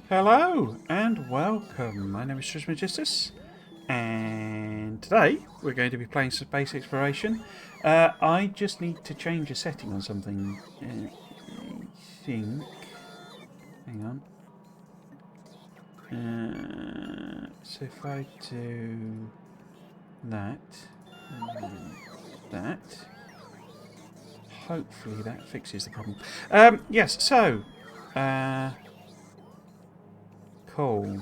Hello and welcome. My name is Trismegistus, and today we're going to be playing some space exploration. I just need to change a setting on something. I think. Hang on. So if I do that, and that, hopefully that fixes the problem. Yes. So. Cool.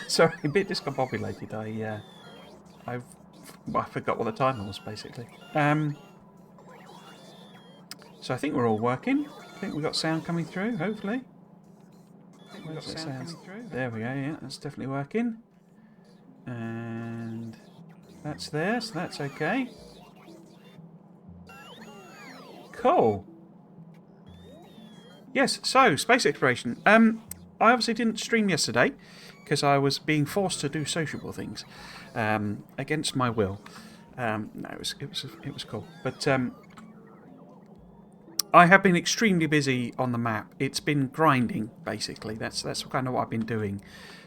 Sorry, a bit discombobulated. I forgot what the timer was basically. So I think we're all working. I think we've got sound coming through. Hopefully. Where's that sound? There we go. Yeah, that's definitely working. And that's there, so that's okay. Cool. Yes. So space exploration. I obviously didn't stream yesterday because I was being forced to do sociable things against my will. No, it was cool. But I have been extremely busy on the map. It's been grinding basically. That's kind of what I've been doing,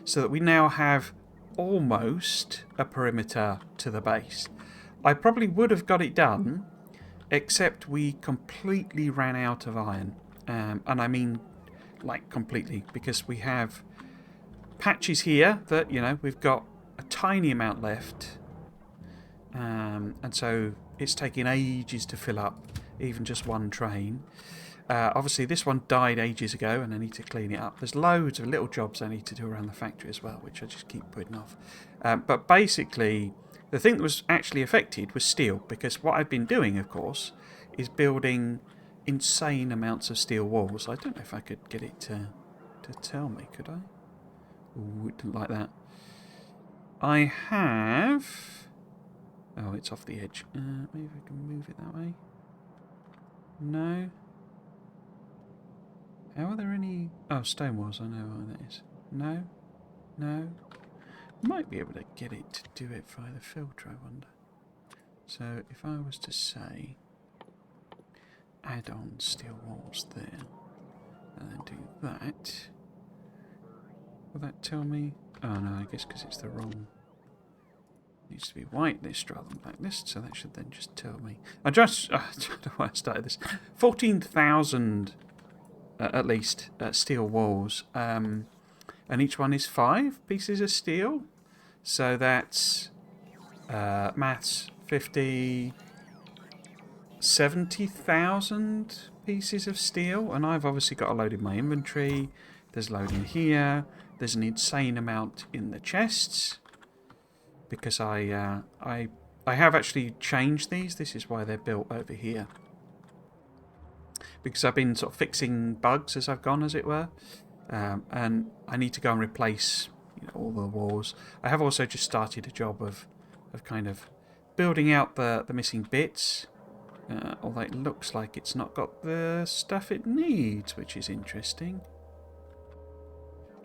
so that we now have almost a perimeter to the base. I probably would have got it done, except we completely ran out of iron, and I mean like completely, because we have patches here that, you know, we've got a tiny amount left, and so it's taking ages to fill up even just one train. Obviously this one died ages ago and I need to clean it up. There's loads of little jobs I need to do around the factory as well, which I just keep putting off. But basically the thing that was actually affected was steel, because what I've been doing, of course, is building insane amounts of steel walls. I don't know if I could get it to tell me, could I? Ooh, it didn't like that. I have... Oh, it's off the edge. Maybe I can move it that way. No. How are there any... Oh, stone walls, I know what that is. No. No. Might be able to get it to do it via the filter, I wonder. So if I was to say... add on steel walls there, and then do that, will that tell me? Oh no, I guess because it's the wrong... It needs to be whitelist rather than blacklist, so that should then just tell me. I don't know why I started this. 14,000 at least steel walls, and each one is 5 pieces of steel, so that's maths 50... 70,000 pieces of steel, and I've obviously got a load in my inventory. There's a load in here. There's an insane amount in the chests, because I have actually changed these. This is why they're built over here, because I've been sort of fixing bugs as I've gone, as it were, and I need to go and replace, you know, all the walls. I have also just started a job of kind of building out the missing bits. Although it looks like it's not got the stuff it needs, which is interesting.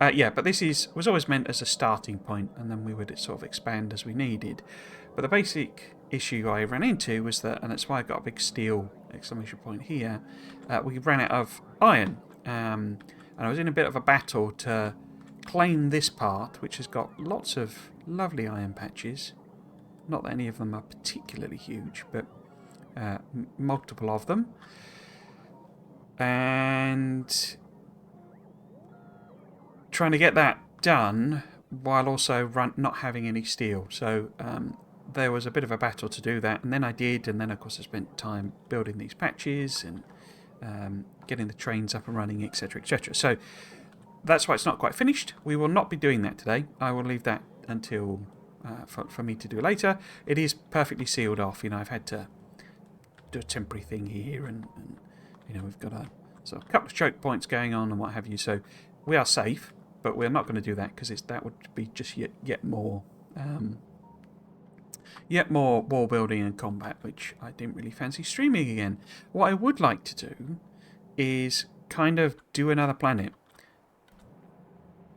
Yeah, but this was always meant as a starting point, and then we would sort of expand as we needed. But the basic issue I ran into was that, and that's why I got a big steel exclamation point here, we ran out of iron. And I was in a bit of a battle to claim this part, which has got lots of lovely iron patches. Not that any of them are particularly huge, but... multiple of them, and trying to get that done while also not having any steel. So there was a bit of a battle to do that, and then I did, and then of course I spent time building these patches and getting the trains up and running, etc, etc. So that's why it's not quite finished. We will not be doing that today. I will leave that until for me to do later. It is perfectly sealed off. You know, I've had to do a temporary thing here, and you know, we've got a sort of couple of choke points going on and what have you, so we are safe, but we're not going to do that because that would be just yet more wall building and combat, which I didn't really fancy streaming again. What I would like to do is kind of do another planet,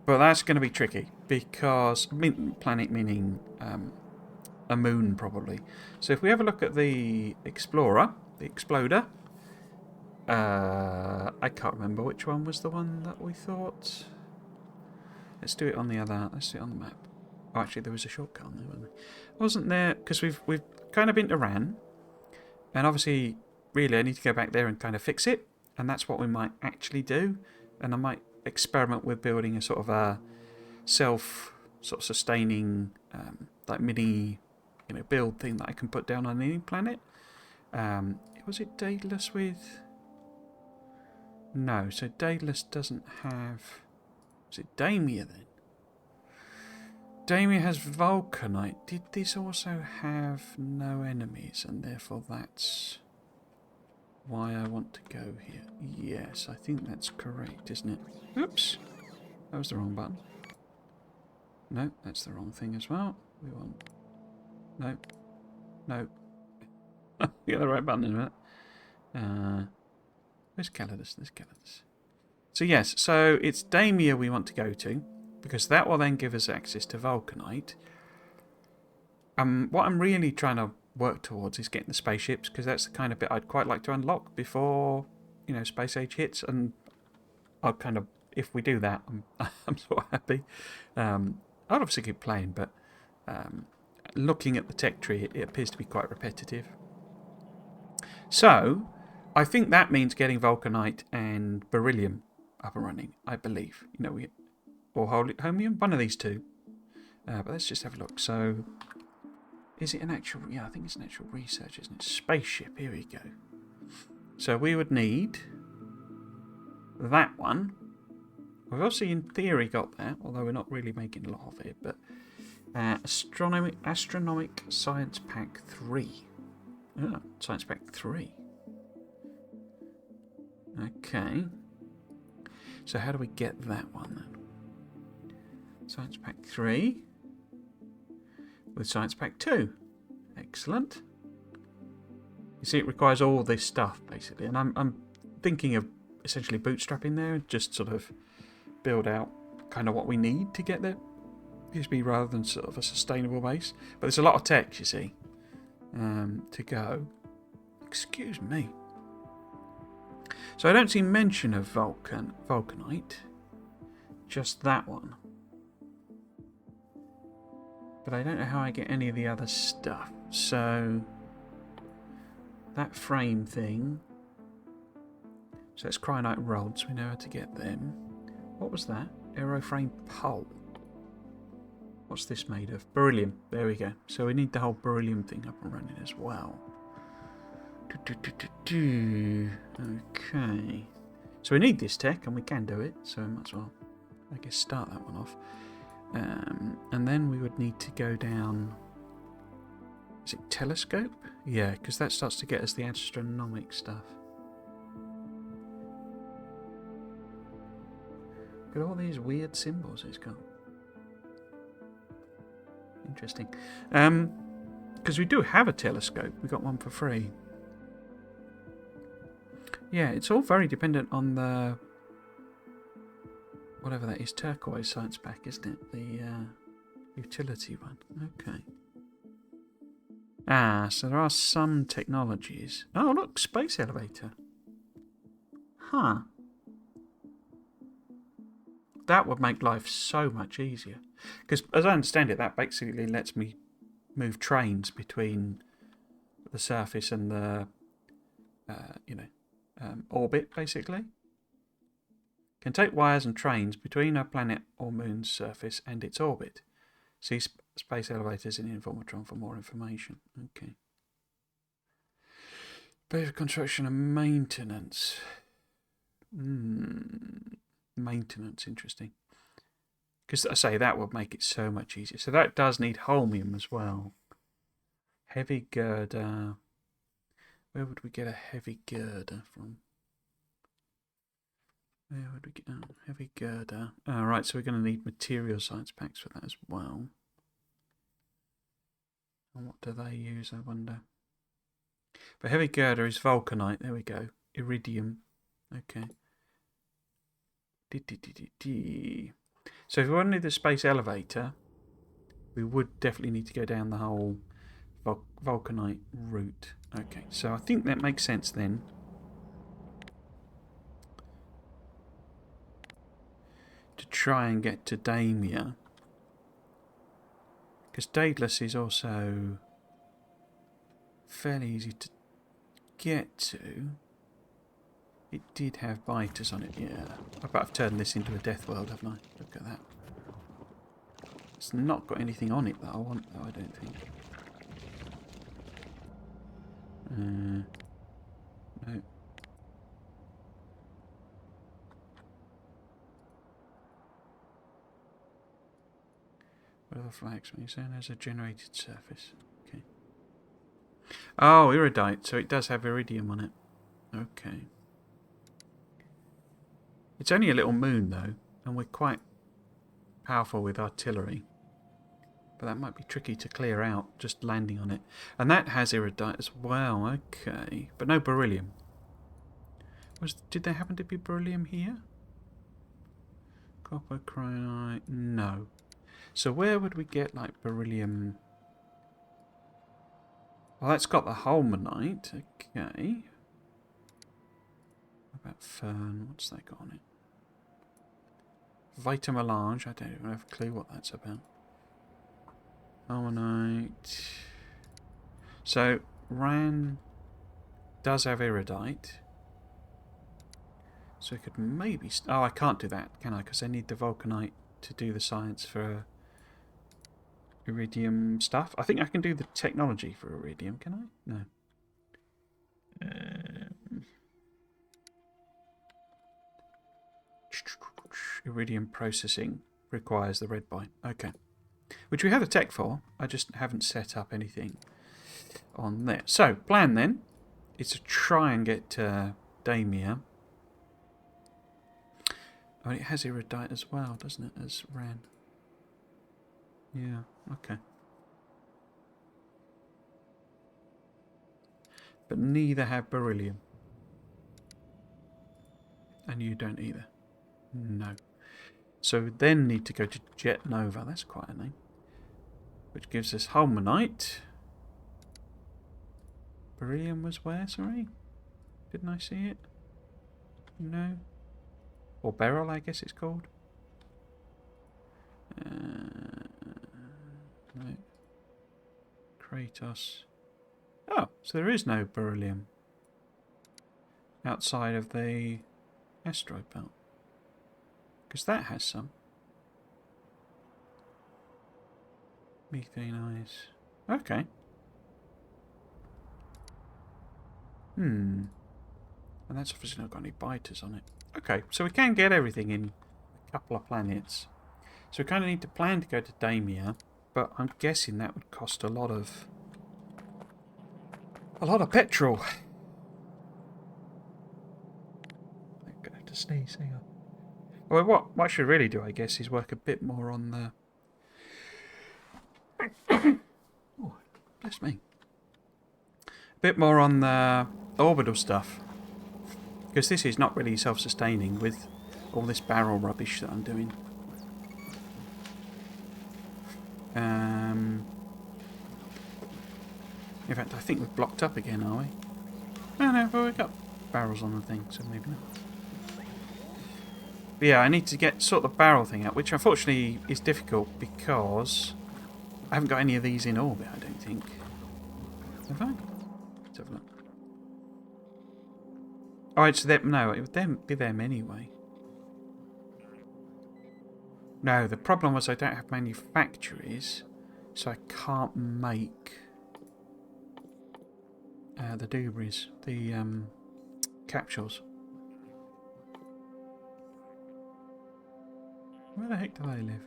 but that's going to be tricky because planet meaning a moon, probably. So if we have a look at the Explorer, the Exploder, I can't remember which one was the one that we thought. Let's do it on the other. Let's do it on the map. Oh, actually, there was a shortcut on there, wasn't there? Wasn't there? Because we've kind of been to Ran, and obviously, really, I need to go back there and kind of fix it, and that's what we might actually do. And I might experiment with building a sort of a self-sustaining, like mini, build thing that I can put down on any planet. Was it Daedalus with? No, so Daedalus doesn't have. Was it Damia then? Damia has Vulcanite. Did this also have no enemies, and therefore that's why I want to go here? Yes, I think that's correct, isn't it? Oops, that was the wrong button. No, that's the wrong thing as well. We want. No. You got the right button, isn't it? There's Calidus. So yes, so it's Damia we want to go to, because that will then give us access to Vulcanite. What I'm really trying to work towards is getting the spaceships, because that's the kind of bit I'd quite like to unlock before, Space Age hits, and I'll kind of, if we do that, I'm sort of happy. I'll obviously keep playing, but looking at the tech tree, it appears to be quite repetitive. So, I think that means getting Vulcanite and Beryllium up and running, I believe. Or Holmium, one of these two. But let's just have a look. So, is it an actual... Yeah, I think it's an actual research, isn't it? Spaceship, here we go. So we would need that one. We've obviously, in theory, got that, although we're not really making a lot of it. But Astronomic Science Pack 3. Oh, Science Pack 3. Okay. So how do we get that one then? Science Pack 3 with Science Pack 2. Excellent. You see, it requires all this stuff, basically. And I'm thinking of essentially bootstrapping there and just sort of build out kind of what we need to get there. Excuse me, rather than sort of a sustainable base. But there's a lot of tech, you see, to go. Excuse me. So I don't see mention of Vulcanite. Just that one. But I don't know how I get any of the other stuff. So that frame thing. So it's cryonite rods. We know how to get them. What was that? Aeroframe pole. What's this made of? Beryllium. There we go. So we need the whole beryllium thing up and running as well. Okay. So we need this tech, and we can do it. So we might as well, I guess, start that one off. And then we would need to go down... Is it telescope? Yeah, because that starts to get us the astronomic stuff. Look at all these weird symbols it's got. Interesting. Because we do have a telescope. We got one for free. Yeah, it's all very dependent on the... whatever that is, turquoise science pack, isn't it? The utility one. Okay. So there are some technologies. Oh, look, space elevator. Huh. That would make life so much easier. Because, as I understand it, that basically lets me move trains between the surface and the, orbit, basically. Can take wires and trains between a planet or moon's surface and its orbit. See space elevators in Informatron for more information. Okay. Base of construction and maintenance. Maintenance, interesting. Because I say that would make it so much easier. So that does need holmium as well. Heavy girder. Where would we get a heavy girder from? Where would we get heavy girder? Right, so we're going to need material science packs for that as well. And what do they use, I wonder? But heavy girder is vulcanite. There we go. Iridium. Okay. So if we want to need the space elevator, we would definitely need to go down the whole vulcanite route. Okay, so I think that makes sense then. to try and get to Damia. Because Daedalus is also fairly easy to get to. It did have biters on it, yeah. I bet I've turned this into a death world, haven't I? Look at that. It's not got anything on it that I want, though, I don't think. No. What are the flags? When you're saying there's a generated surface. Okay. Oh, iridite. So it does have iridium on it. Okay. It's only a little moon, though, and we're quite powerful with artillery. But that might be tricky to clear out, just landing on it. And that has iridite as well, okay. But no beryllium. Did there happen to be beryllium here? Copper, cryonite, no. So where would we get, like, beryllium? Well, that's got the holmanite, okay. What about fern? What's that got on it? Vitamelange, I don't even have a clue what that's about. Holmanite. So, Ran does have iridite. So we could maybe... oh, I can't do that, can I? Because I need the vulcanite to do the science for iridium stuff. I think I can do the technology for iridium, can I? No. Iridium processing requires the red byte. Okay. Which we have a tech for. I just haven't set up anything on there. So, plan then is to try and get to Damia. Oh, it has iridite as well, doesn't it, as Ran? Yeah, okay. But neither have beryllium. And you don't either. No. So we then need to go to Jet Nova. That's quite a name. Which gives us holmanite. Beryllium was where, sorry? Didn't I see it? No. Or beryl, I guess it's called. No. Kratos. Oh, so there is no beryllium outside of the asteroid belt. Because that has some. Methane eyes. Okay. And that's obviously not got any biters on it. Okay, so we can get everything in a couple of planets. So we kind of need to plan to go to Damia, but I'm guessing that would cost a lot of petrol. I'm going to have to sneeze. Hang on. Well, what I should really do, I guess, is work a bit more on the... oh, bless me. A bit more on the orbital stuff. Because this is not really self-sustaining with all this barrel rubbish that I'm doing. In fact, I think we're blocked up again, are we? No, but we've got barrels on the thing, so maybe not. But yeah, I need to sort the barrel thing out, which unfortunately is difficult because I haven't got any of these in orbit, I don't think. Have I? Let's have a look. Oh, it's them. No, it would be them anyway. No, the problem was I don't have manufactories, so I can't make the doobies, the capsules. Where the heck do they live?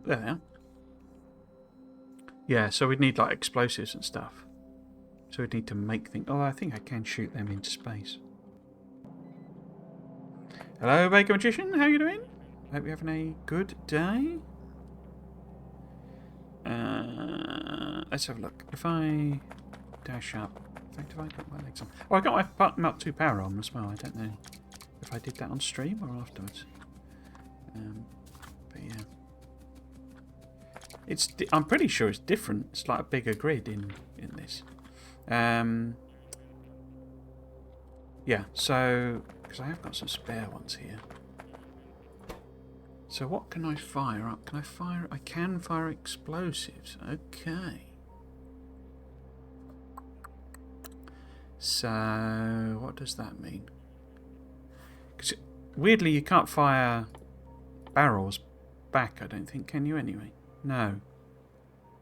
There they are. Yeah, so we'd need like explosives and stuff. So we'd need to make things. Oh, I think I can shoot them into space. Hello, Baker Magician. How you doing? Hope you're having a good day. Let's have a look. If I dash up, in fact, have I got my legs on? Oh, I got my Mark 2 power on as well. I don't know if I did that on stream or afterwards. But yeah, I'm pretty sure it's different. It's like a bigger grid in this. Yeah. So because I have got some spare ones here. So what can I fire up? Can I fire... I can fire explosives. Okay. So what does that mean? 'Cause weirdly, you can't fire barrels back, I don't think. Can you anyway? No.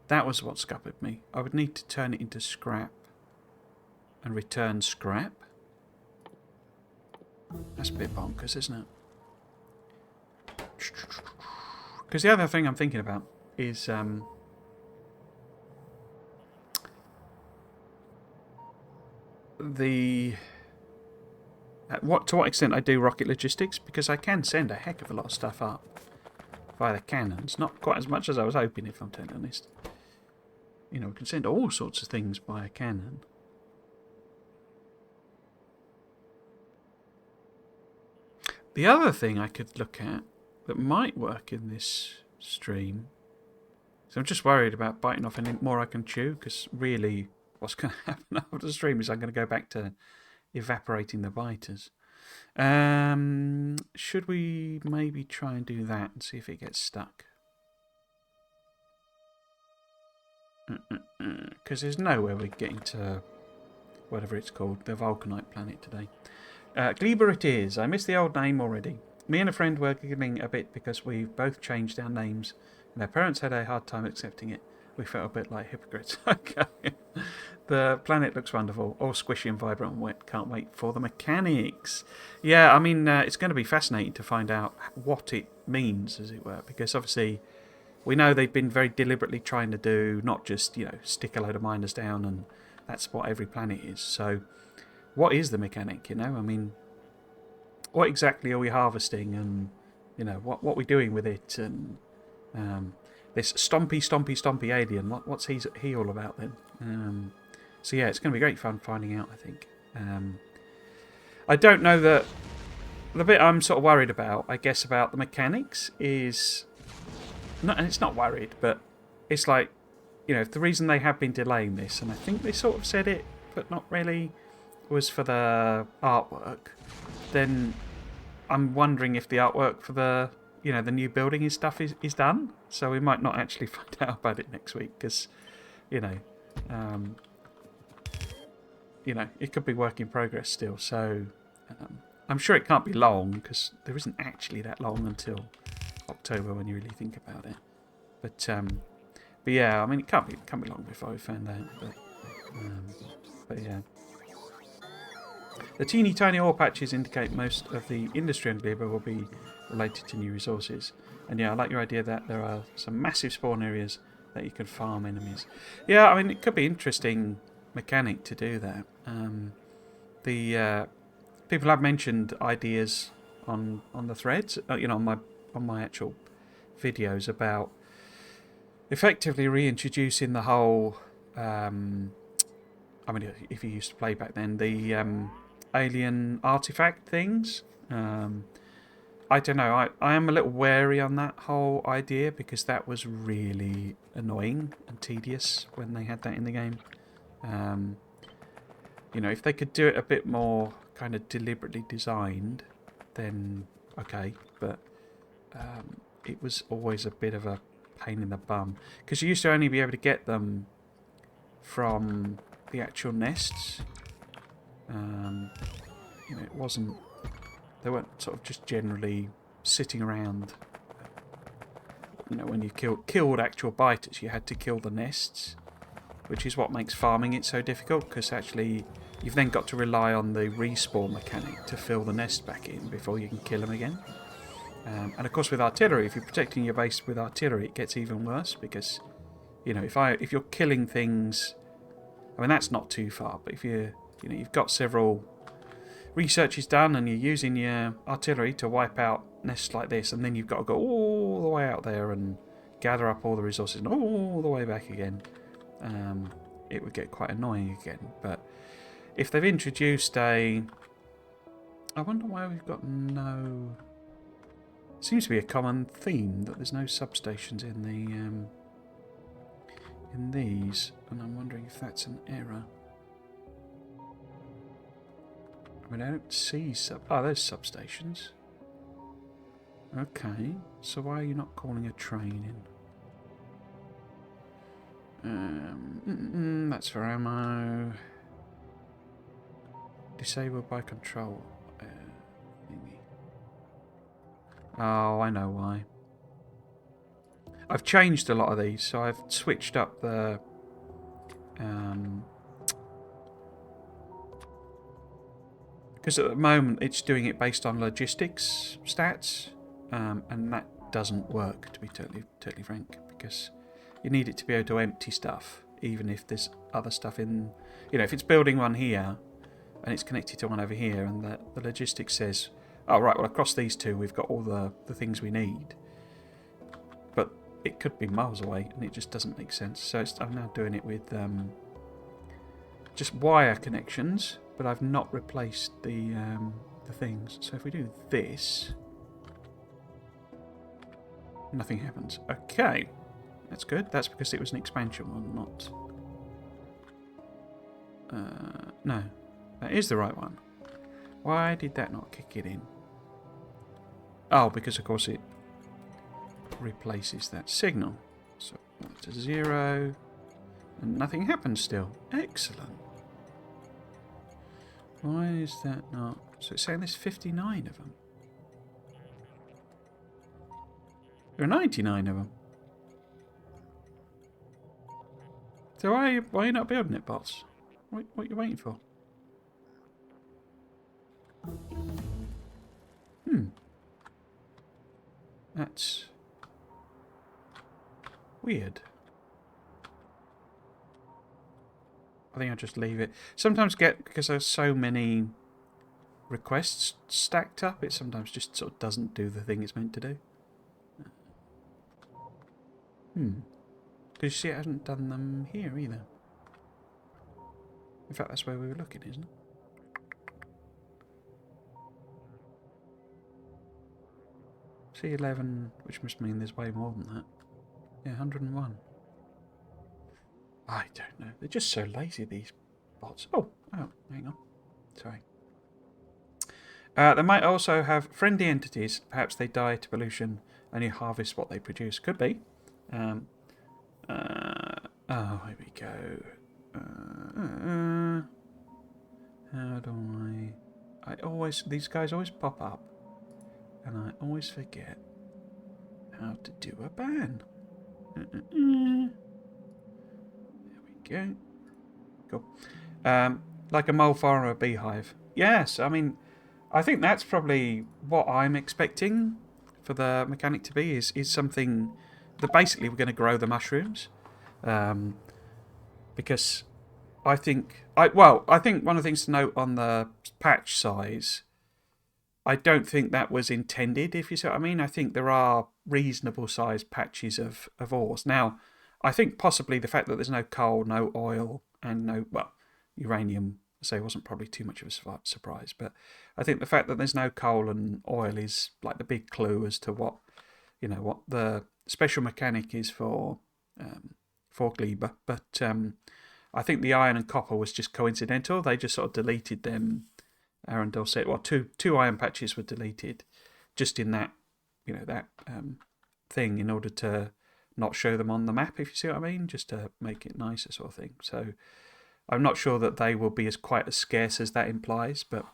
That was what scuppered me. I would need to turn it into scrap and return scrap. That's a bit bonkers, isn't it? Because the other thing I'm thinking about is to what extent I do rocket logistics, because I can send a heck of a lot of stuff up via the cannons. Not quite as much as I was hoping, if I'm totally honest. You know, we can send all sorts of things by a cannon. The other thing I could look at that might work in this stream, so I'm just worried about biting off any more I can chew, because really what's going to happen after the stream is I'm going to go back to evaporating the biters. Should we maybe try and do that and see if it gets stuck? Because there's no way we're getting to whatever it's called, the Vulcanite planet today. Gleber it is. I missed the old name already. Me and a friend were giggling a bit because we've both changed our names and our parents had a hard time accepting it. We felt a bit like hypocrites. Okay. The planet looks wonderful. All squishy and vibrant and wet. Can't wait for the mechanics. Yeah, I mean, it's going to be fascinating to find out what it means, as it were, because obviously we know they've been very deliberately trying to do not just, you know, stick a load of miners down and that's what every planet is. So what is the mechanic, you know? I mean, what exactly are we harvesting and, you know, what we're doing with it and this stompy alien, what's he all about then? So yeah, it's going to be great fun finding out, I think. I don't know that... The bit I'm sort of worried about, I guess, about the mechanics is... and it's not worried, but it's like, you know, if the reason they have been delaying this, and I think they sort of said it, but not really, was for the artwork, then I'm wondering if the artwork for the, you know, the new building and stuff is done. So we might not actually find out about it next week because, you know, it could be work in progress still. So I'm sure it can't be long because there isn't actually that long until October when you really think about it. But yeah, I mean, it can't be long before we find out. But yeah. The teeny tiny ore patches indicate most of the industry on Gleber will be related to new resources. And yeah, I like your idea that there are some massive spawn areas that you can farm enemies. Yeah, I mean, it could be interesting mechanic to do that. People have mentioned ideas on the threads, you know, on my actual videos about effectively reintroducing the whole. I mean, if you used to play back then, the alien artifact things. I don't know. I am a little wary on that whole idea because that was really annoying and tedious when they had that in the game. You know, if they could do it a bit more kind of deliberately designed, then okay. But it was always a bit of a pain in the bum because you used to only be able to get them from the actual nests. You know, it wasn't. They weren't sort of just generally sitting around. You know, when you killed actual biters, you had to kill the nests, which is what makes farming it so difficult. Because actually, you've then got to rely on the respawn mechanic to fill the nest back in before you can kill them again. And of course, with artillery, if you're protecting your base with artillery, it gets even worse because, you know, if you're killing things, I mean that's not too far. But if you've got several research is done and you're using your artillery to wipe out nests like this, and then you've got to go all the way out there and gather up all the resources and all the way back again, it would get quite annoying again. But if they've introduced I wonder why we've got no... Seems to be a common theme that there's no substations in these, and I'm wondering if that's an error. I mean, I don't see there's substations. Okay, so why are you not calling a train in? That's for ammo. Disabled by control. Thingy. Oh, I know why. I've changed a lot of these, so I've switched up the... because at the moment it's doing it based on logistics stats, and that doesn't work, to be totally frank, because you need it to be able to empty stuff, even if there's other stuff in... You know, if it's building one here, and it's connected to one over here, and the logistics says, oh, right, well, across these two we've got all the things we need. But it could be miles away, and it just doesn't make sense. So I'm now doing it with just wire connections, but I've not replaced the things. So if we do this, nothing happens. Okay, that's good. That's because it was an expansion one, not... no, that is the right one. Why did that not kick it in? Oh, because of course it replaces that signal. So that's a 0, and nothing happens still. Excellent. Why is that not... So it's saying there's 59 of them. There are 99 of them. So why are you not building it, boss? What are you waiting for? That's weird. I think I'll just leave it. Sometimes because there's so many requests stacked up, it sometimes just sort of doesn't do the thing it's meant to do. Because you see, it hasn't done them here either. In fact, that's where we were looking, isn't it? C11, which must mean there's way more than that. Yeah, 101. I don't know. They're just so lazy, these bots. Oh, hang on. Sorry. They might also have friendly entities. Perhaps they die to pollution and you harvest what they produce. Could be. Oh, here we go. How do I always... These guys always pop up. And I always forget how to do a ban. There we go. Cool. Like a mole farm or a beehive. Yes, I mean, I think that's probably what I'm expecting for the mechanic to be, is something that basically we're going to grow the mushrooms. Because I think... I think one of the things to note on the patch size... I don't think that was intended, if you see what I mean. I think there are reasonable sized patches of ores. Now, I think possibly the fact that there's no coal, no oil, and no, well, uranium, I say, wasn't probably too much of a surprise. But I think the fact that there's no coal and oil is like the big clue as to what, you know, what the special mechanic is for Gleber. But I think the iron and copper was just coincidental. They just sort of deleted them. Arundel said, well, two iron patches were deleted just in that, you know, that thing in order to not show them on the map, if you see what I mean, just to make it nicer sort of thing. So I'm not sure that they will be quite as scarce as that implies, but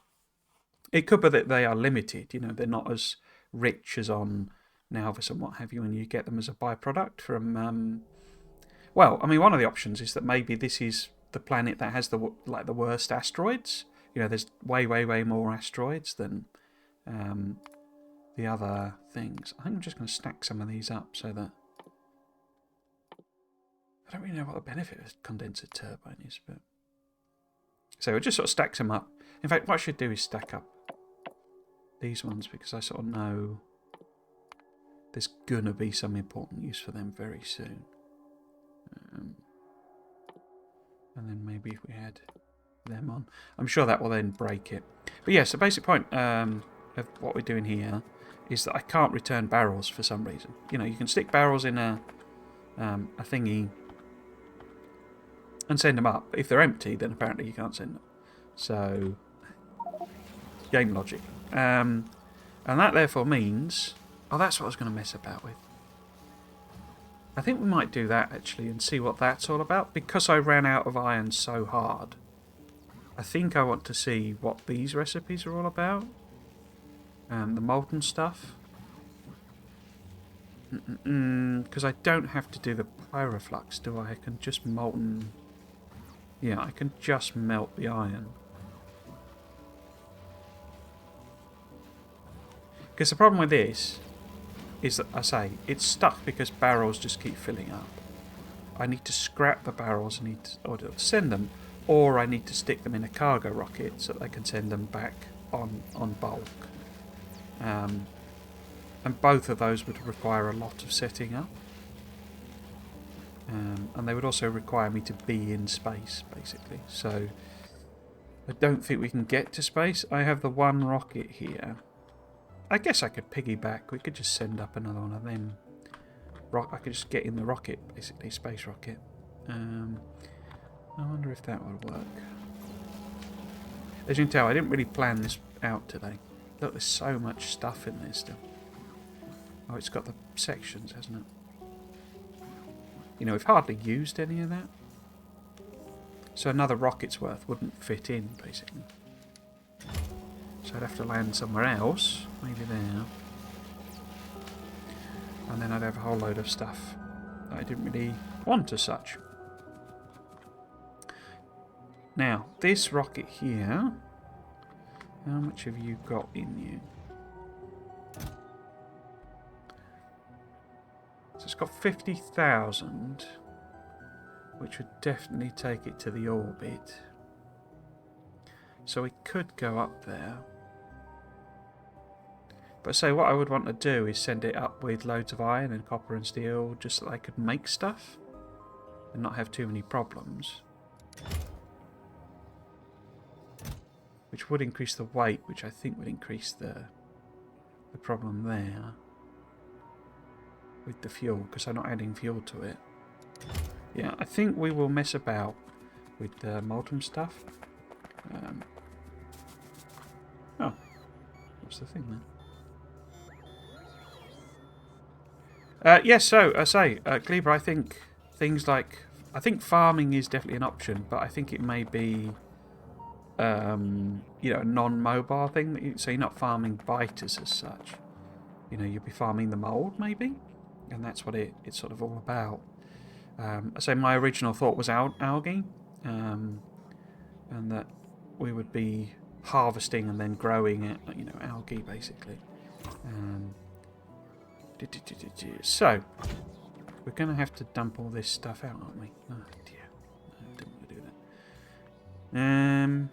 it could be that they are limited. You know, they're not as rich as on Nalvis and what have you, and you get them as a byproduct from... well, I mean, one of the options is that maybe this is the planet that has the worst asteroids. You know, there's way more asteroids than the other things. I think I'm just going to stack some of these up so that... I don't really know what the benefit of a condenser turbine is, but... So it just sort of stacks them up. In fact, what I should do is stack up these ones, because I sort of know there's going to be some important use for them very soon. And then maybe if we had... them on. I'm sure that will then break it. But yes, the basic point of what we're doing here is that I can't return barrels for some reason. You know, you can stick barrels in a thingy and send them up. If they're empty, then apparently you can't send them. So, game logic. And that therefore means Oh, that's what I was going to mess about with. I think we might do that, actually, and see what that's all about. Because I ran out of iron so hard, I think I want to see what these recipes are all about. The molten stuff. Because I don't have to do the pyroflux, do I? I can just molten... Yeah, I can just melt the iron. Because the problem with this is that, I say, it's stuck because barrels just keep filling up. I need to scrap the barrels, or send them, or I need to stick them in a cargo rocket so that I can send them back on bulk. And both of those would require a lot of setting up. And they would also require me to be in space, basically. So, I don't think we can get to space. I have the one rocket here. I guess I could piggyback. We could just send up another one of them. I could just get in the rocket, basically, space rocket. I wonder if that would work. As you can tell, I didn't really plan this out today. Look, there's so much stuff in there still. Oh, it's got the sections, hasn't it? You know, we've hardly used any of that. So another rocket's worth wouldn't fit in, basically. So I'd have to land somewhere else. Maybe there. And then I'd have a whole load of stuff that I didn't really want as such. Now, this rocket here... How much have you got in you? So it's got 50,000, which would definitely take it to the orbit. So we could go up there. But say what I would want to do is send it up with loads of iron and copper and steel just so that I could make stuff and not have too many problems. Which would increase the weight, which I think would increase the problem there. With the fuel, because I'm not adding fuel to it. Yeah, I think we will mess about with the molten stuff. Oh, what's the thing then? Yes, so, I say, Kleber, I think things like... I think farming is definitely an option, but I think it may be... you know, a non-mobile thing. So you're not farming biters as such. You know, you'll be farming the mould, maybe? And that's what it's sort of all about. So my original thought was algae, and that we would be harvesting and then growing it, you know, algae basically. So we're going to have to dump all this stuff out, aren't we? Oh dear, I didn't want to do that.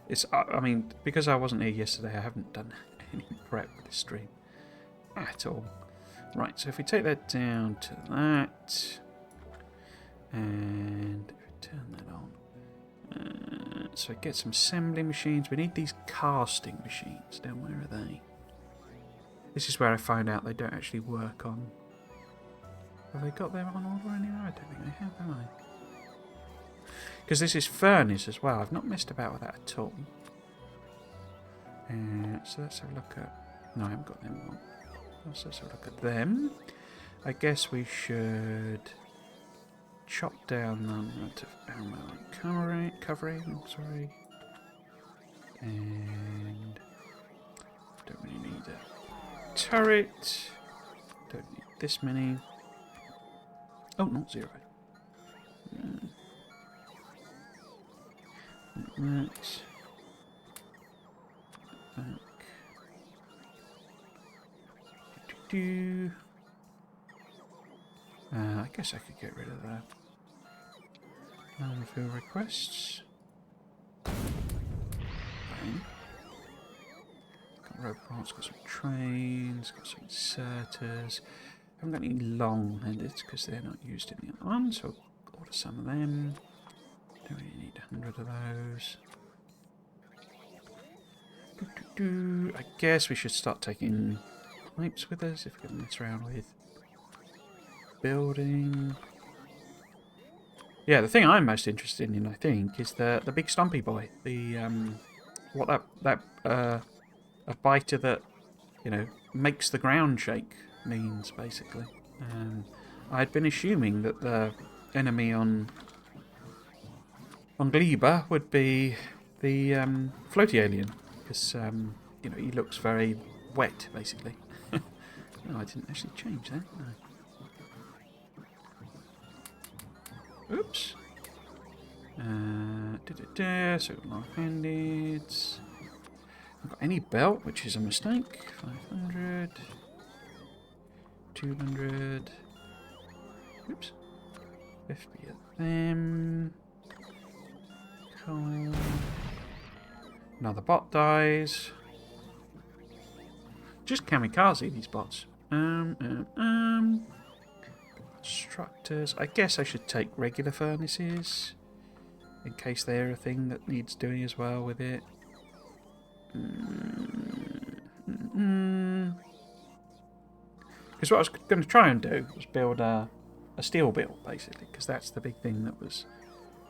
It's I mean, because I wasn't here yesterday, I haven't done any prep for this stream at all. Right, so if we take that down to that, and if we turn that on, so get some assembly machines. We need these casting machines. Down where are they? This is where I found out they don't actually work on. Have they got them on order anywhere? I don't think they have I? Because this is furnace as well. I've not messed about with that at all. So let's have a look at... No, I haven't got them on. Let's have a look at them. I guess we should chop down the amount of ammo covering, sorry. And don't really need a turret. Don't need this many. Oh, not 0. That. I guess I could get rid of that. Field requests. Okay. Got robots, got some trains, got some inserters. Haven't got any long headers because they're not used in the other one, so I'll order some of them. Don't really need 100 of those. I guess we should start taking pipes with us if we're going to mess around with building. Yeah, the thing I'm most interested in, I think, is the big stumpy boy. The what that a biter that you know, makes the ground shake means, basically. I had been assuming that the enemy on Gleba would be the floaty alien, because you know, he looks very wet, basically. No, I didn't actually change that. No. Oops. So long-handed. I've got any belt, which is a mistake. 500. 200. Oops. 50 of them. Cool. Another bot dies. Just kamikaze, these bots. Constructors. I guess I should take regular furnaces, in case they're a thing that needs doing as well with it. Because what I was going to try and do was build a steel build, basically, because that's the big thing that was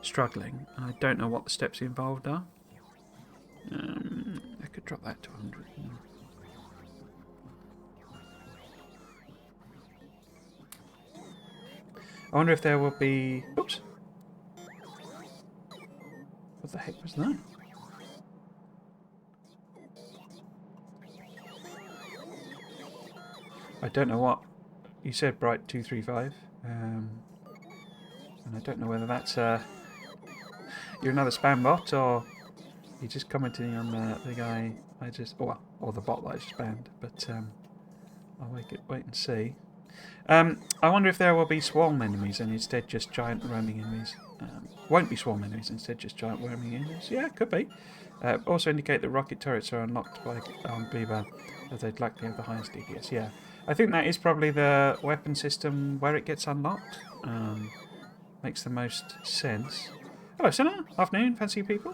struggling. I don't know what the steps involved are. I could drop that to 100. I wonder if there will be... Oops. What the heck was that? I don't know what... You said Bright 235. And I don't know whether that's... you're another spam bot, or you're just commenting on the guy I just... Oh, well, or the bot that I just spammed. But I'll wait and see. I wonder if there will be swarm enemies and instead just giant roaming enemies. Won't be swarm enemies, instead just giant roaming enemies. Yeah, could be. Also indicate that rocket turrets are unlocked by Gleba, as they'd likely have the highest DPS. Yeah, I think that is probably the weapon system where it gets unlocked. Makes the most sense. Hello, Senna. Afternoon, fancy people.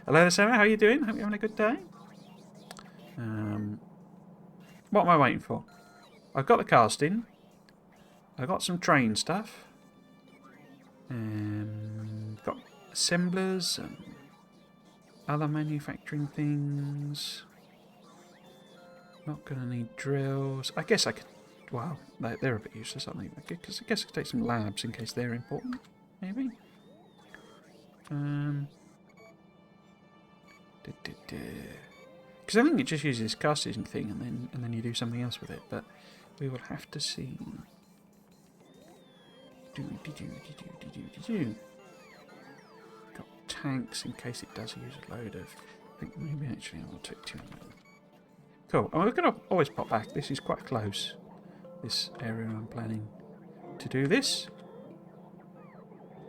Hello, Senna. How are you doing? Hope you're having a good day. What am I waiting for? I've got the casting. I've got some train stuff. Got assemblers and other manufacturing things. Not going to need drills. I guess I could... Well, they're a bit useless, aren't they? I guess I could take some labs in case they're important. Maybe. Because I think it just uses this casting thing and then you do something else with it. But we will have to see. Got tanks in case it does use a load of... I think maybe actually I'll take 200. Cool. I'm going to always pop back. This is quite close. This area I'm planning to do this.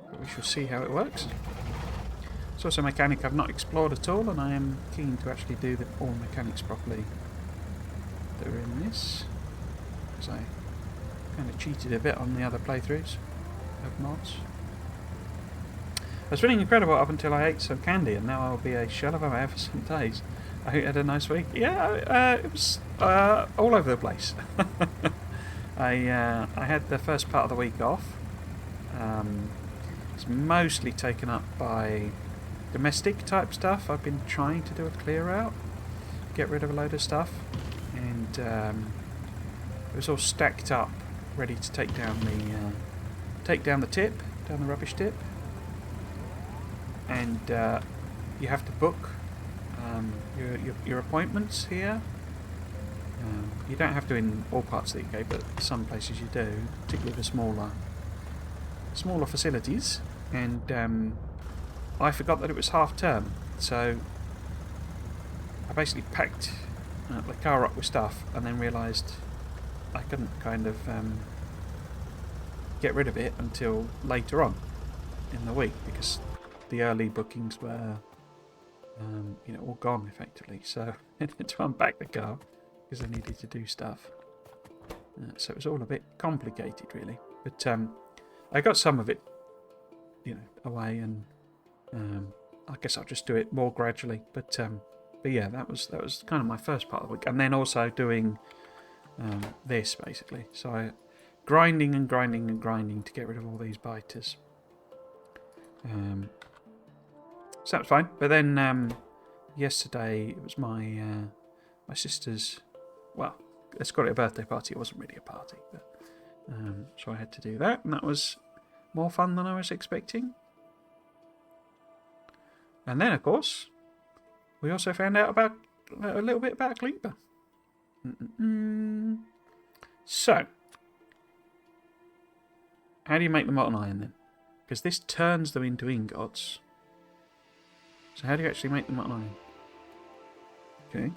But we shall see how it works. It's also a mechanic I've not explored at all, and I am keen to actually do all mechanics properly that are in this. Because I kind of cheated a bit on the other playthroughs of mods. I was feeling incredible up until I ate some candy, and now I'll be a shell of a man for some days. I hope you had a nice week. Yeah, it was all over the place. I had the first part of the week off. It's mostly taken up by domestic type stuff. I've been trying to do a clear out, get rid of a load of stuff, and it was all stacked up, ready to take down the rubbish tip, and you have to book your appointments here. You don't have to in all parts of the UK, but some places you do, particularly the smaller facilities. And I forgot that it was half term, so I basically packed the car up with stuff and then realised I couldn't kind of get rid of it until later on in the week, because the early bookings were all gone effectively. So I had to unpack the car because I needed to do stuff. So it was all a bit complicated, really. But I got some of it, away, and I guess I'll just do it more gradually. But yeah, that was kind of my first part of the week, and then also doing this basically. So grinding and grinding and grinding to get rid of all these biters. So that was fine. But then yesterday it was my sister's well, let's call it a birthday party. It wasn't really a party, but so I had to do that, and that was more fun than I was expecting. And then, of course, we also found out about a little bit about Kleber. So, how do you make the molten iron then? Because this turns them into ingots. So how do you actually make the molten iron? Okay.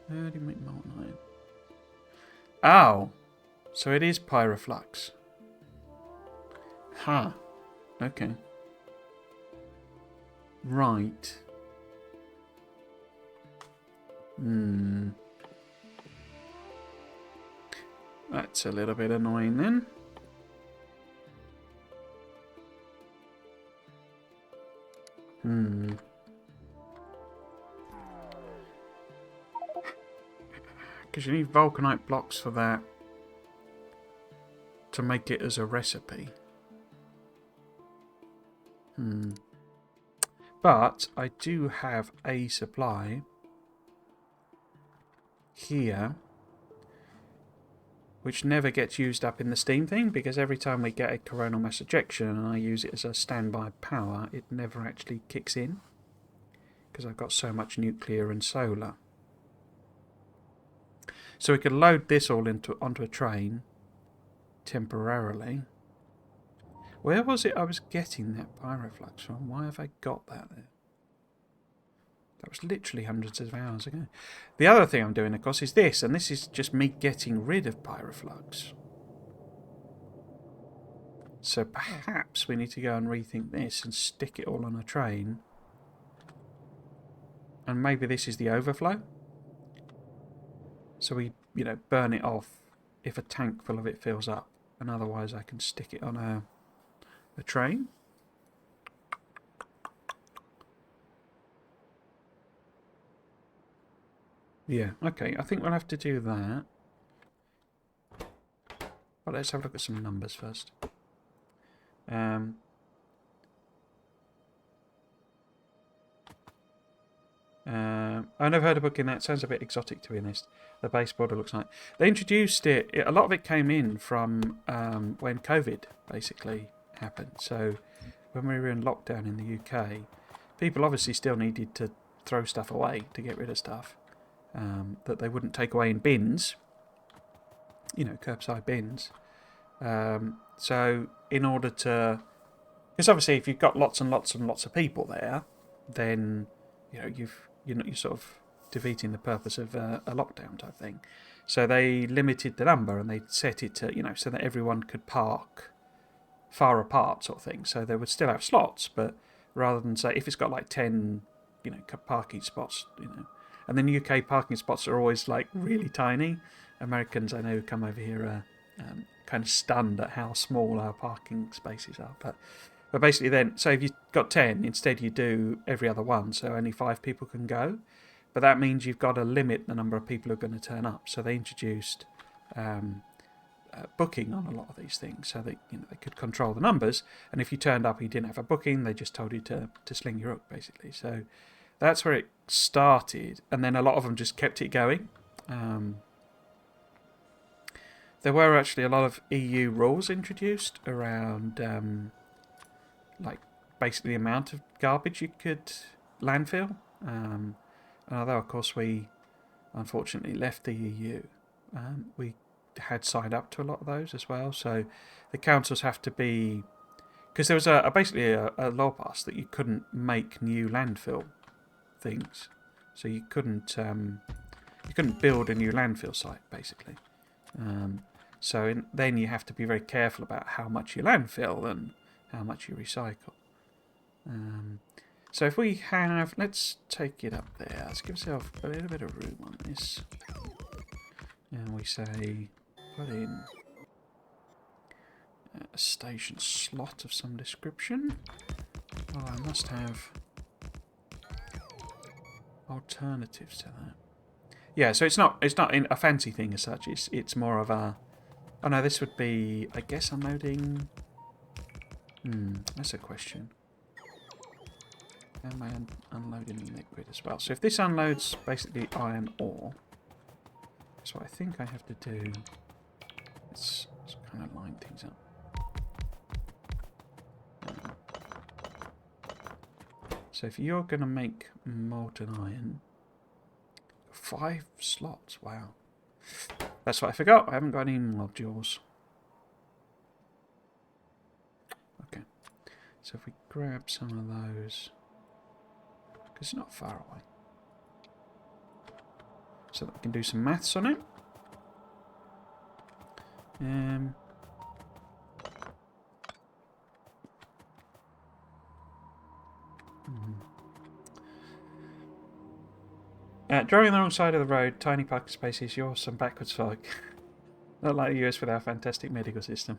How do you make molten iron? Oh! So it is pyroflux. Ha! Okay. Right. That's a little bit annoying then. Because you need vulcanite blocks for that to make it as a recipe. But I do have a supply here which never gets used up in the steam thing, because every time we get a coronal mass ejection and I use it as a standby power, it never actually kicks in because I've got so much nuclear and solar. So we could load this all onto a train temporarily. Where was it I was getting that pyroflux from? Why have I got that there? That was literally hundreds of hours ago. The other thing I'm doing, of course, is this, and this is just me getting rid of pyroflux. So perhaps we need to go and rethink this and stick it all on a train. And maybe this is the overflow. So we, burn it off if a tank full of it fills up. And otherwise I can stick it on a train. Yeah, okay, I think we'll have to do that. But let's have a look at some numbers first. I never heard of booking that. Sounds a bit exotic, to be honest. The base border looks like. They introduced it. A lot of it came in from when COVID basically happened. So when we were in lockdown in the UK, people obviously still needed to throw stuff away to get rid of stuff that they wouldn't take away in bins. Curbside bins. So in order to... Because obviously if you've got lots and lots and lots of people there, then you're sort of defeating the purpose of a lockdown type thing. So they limited the number and they set it to, so that everyone could park far apart sort of thing. So they would still have slots, but rather than say, if it's got like 10, parking spots, and then UK parking spots are always like really tiny. Americans, I know, come over here are kind of stunned at how small our parking spaces are. But basically then, so if you've got 10, instead you do every other one, so only 5 people can go. But that means you've got to limit the number of people who are going to turn up. So they introduced booking on a lot of these things, so that they could control the numbers. And if you turned up and you didn't have a booking, they just told you to sling your hook, basically. So that's where it started, and then a lot of them just kept it going. There were actually a lot of EU rules introduced around... like basically the amount of garbage you could landfill. And although of course we unfortunately left the EU, we had signed up to a lot of those as well. So the councils have to be, because there was basically a law passed that you couldn't make new landfill things. So you couldn't build a new landfill site basically. Then you have to be very careful about how much you landfill and how much you recycle. So if we have... Let's take it up there. Let's give ourselves a little bit of room on this. And we say... Put in... a station slot of some description. Oh, I must have... alternatives to that. Yeah, so it's not a fancy thing as such. It's more of a... Oh no, this would be... I guess unloading... that's a question. Am I unloading liquid as well? So if this unloads basically iron ore, So what I think I have to do. Let's kind of line things up. So if you're going to make molten iron, 5 slots, wow. That's what I forgot, I haven't got any modules. Okay, so if we grab some of those, because it's not far away, so that we can do some maths on it. Driving on the wrong side of the road, tiny parking spaces, you're some backwards folk. Not like the US with our fantastic medical system.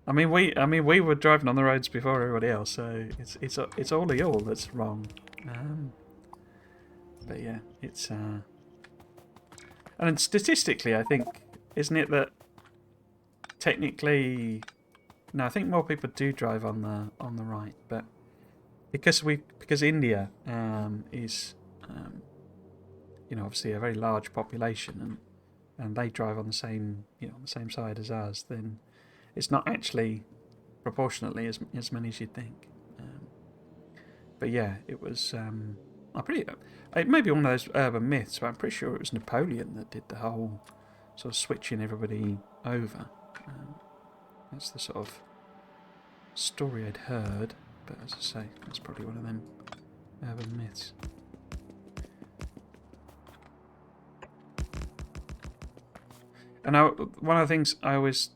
I mean, we were driving on the roads before everybody else, so it's all of y'all that's wrong. But yeah, it's and statistically, I think, isn't it that technically, no, I think more people do drive on the right, but because India is obviously a very large population and they drive on the same on the same side as us, then it's not actually proportionately as many as you'd think. But yeah, it was it may be one of those urban myths, but I'm pretty sure it was Napoleon that did the whole sort of switching everybody over. That's the sort of story I'd heard, but as I say, that's probably one of them urban myths. And one of the things I always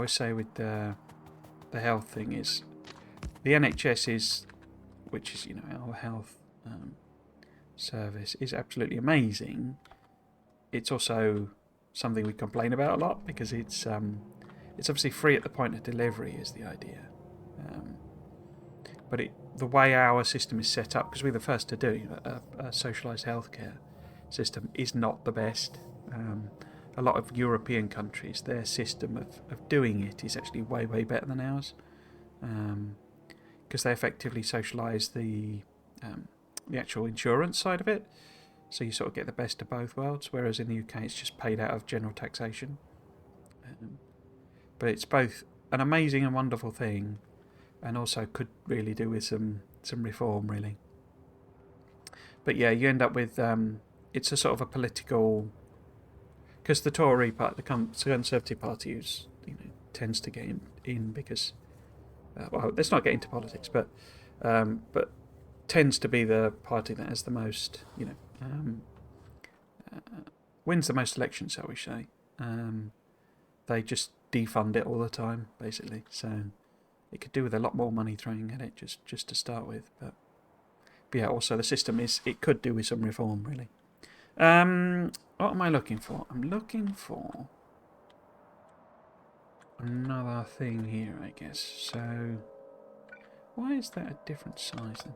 say with the health thing is the NHS which is our health service, is absolutely amazing. It's also something we complain about a lot because it's obviously free at the point of delivery is the idea, but the way our system is set up, because we're the first to do a socialised healthcare system, is not the best. A lot of European countries, their system of doing it is actually way better than ours, because they effectively socialise the actual insurance side of it, so you sort of get the best of both worlds, whereas in the UK it's just paid out of general taxation. But it's both an amazing and wonderful thing, and also could really do with some reform, really. But yeah, you end up with it's a sort of a political, because the Tory part, the Conservative Party, tends to get in because let's not get into politics, but tends to be the party that has the most, wins the most elections, shall we say. They just defund it all the time, basically. So it could do with a lot more money thrown at it just to start with. But yeah, also the system it could do with some reform, really. What am I looking for? I'm looking for another thing here, I guess. So why is that a different size then?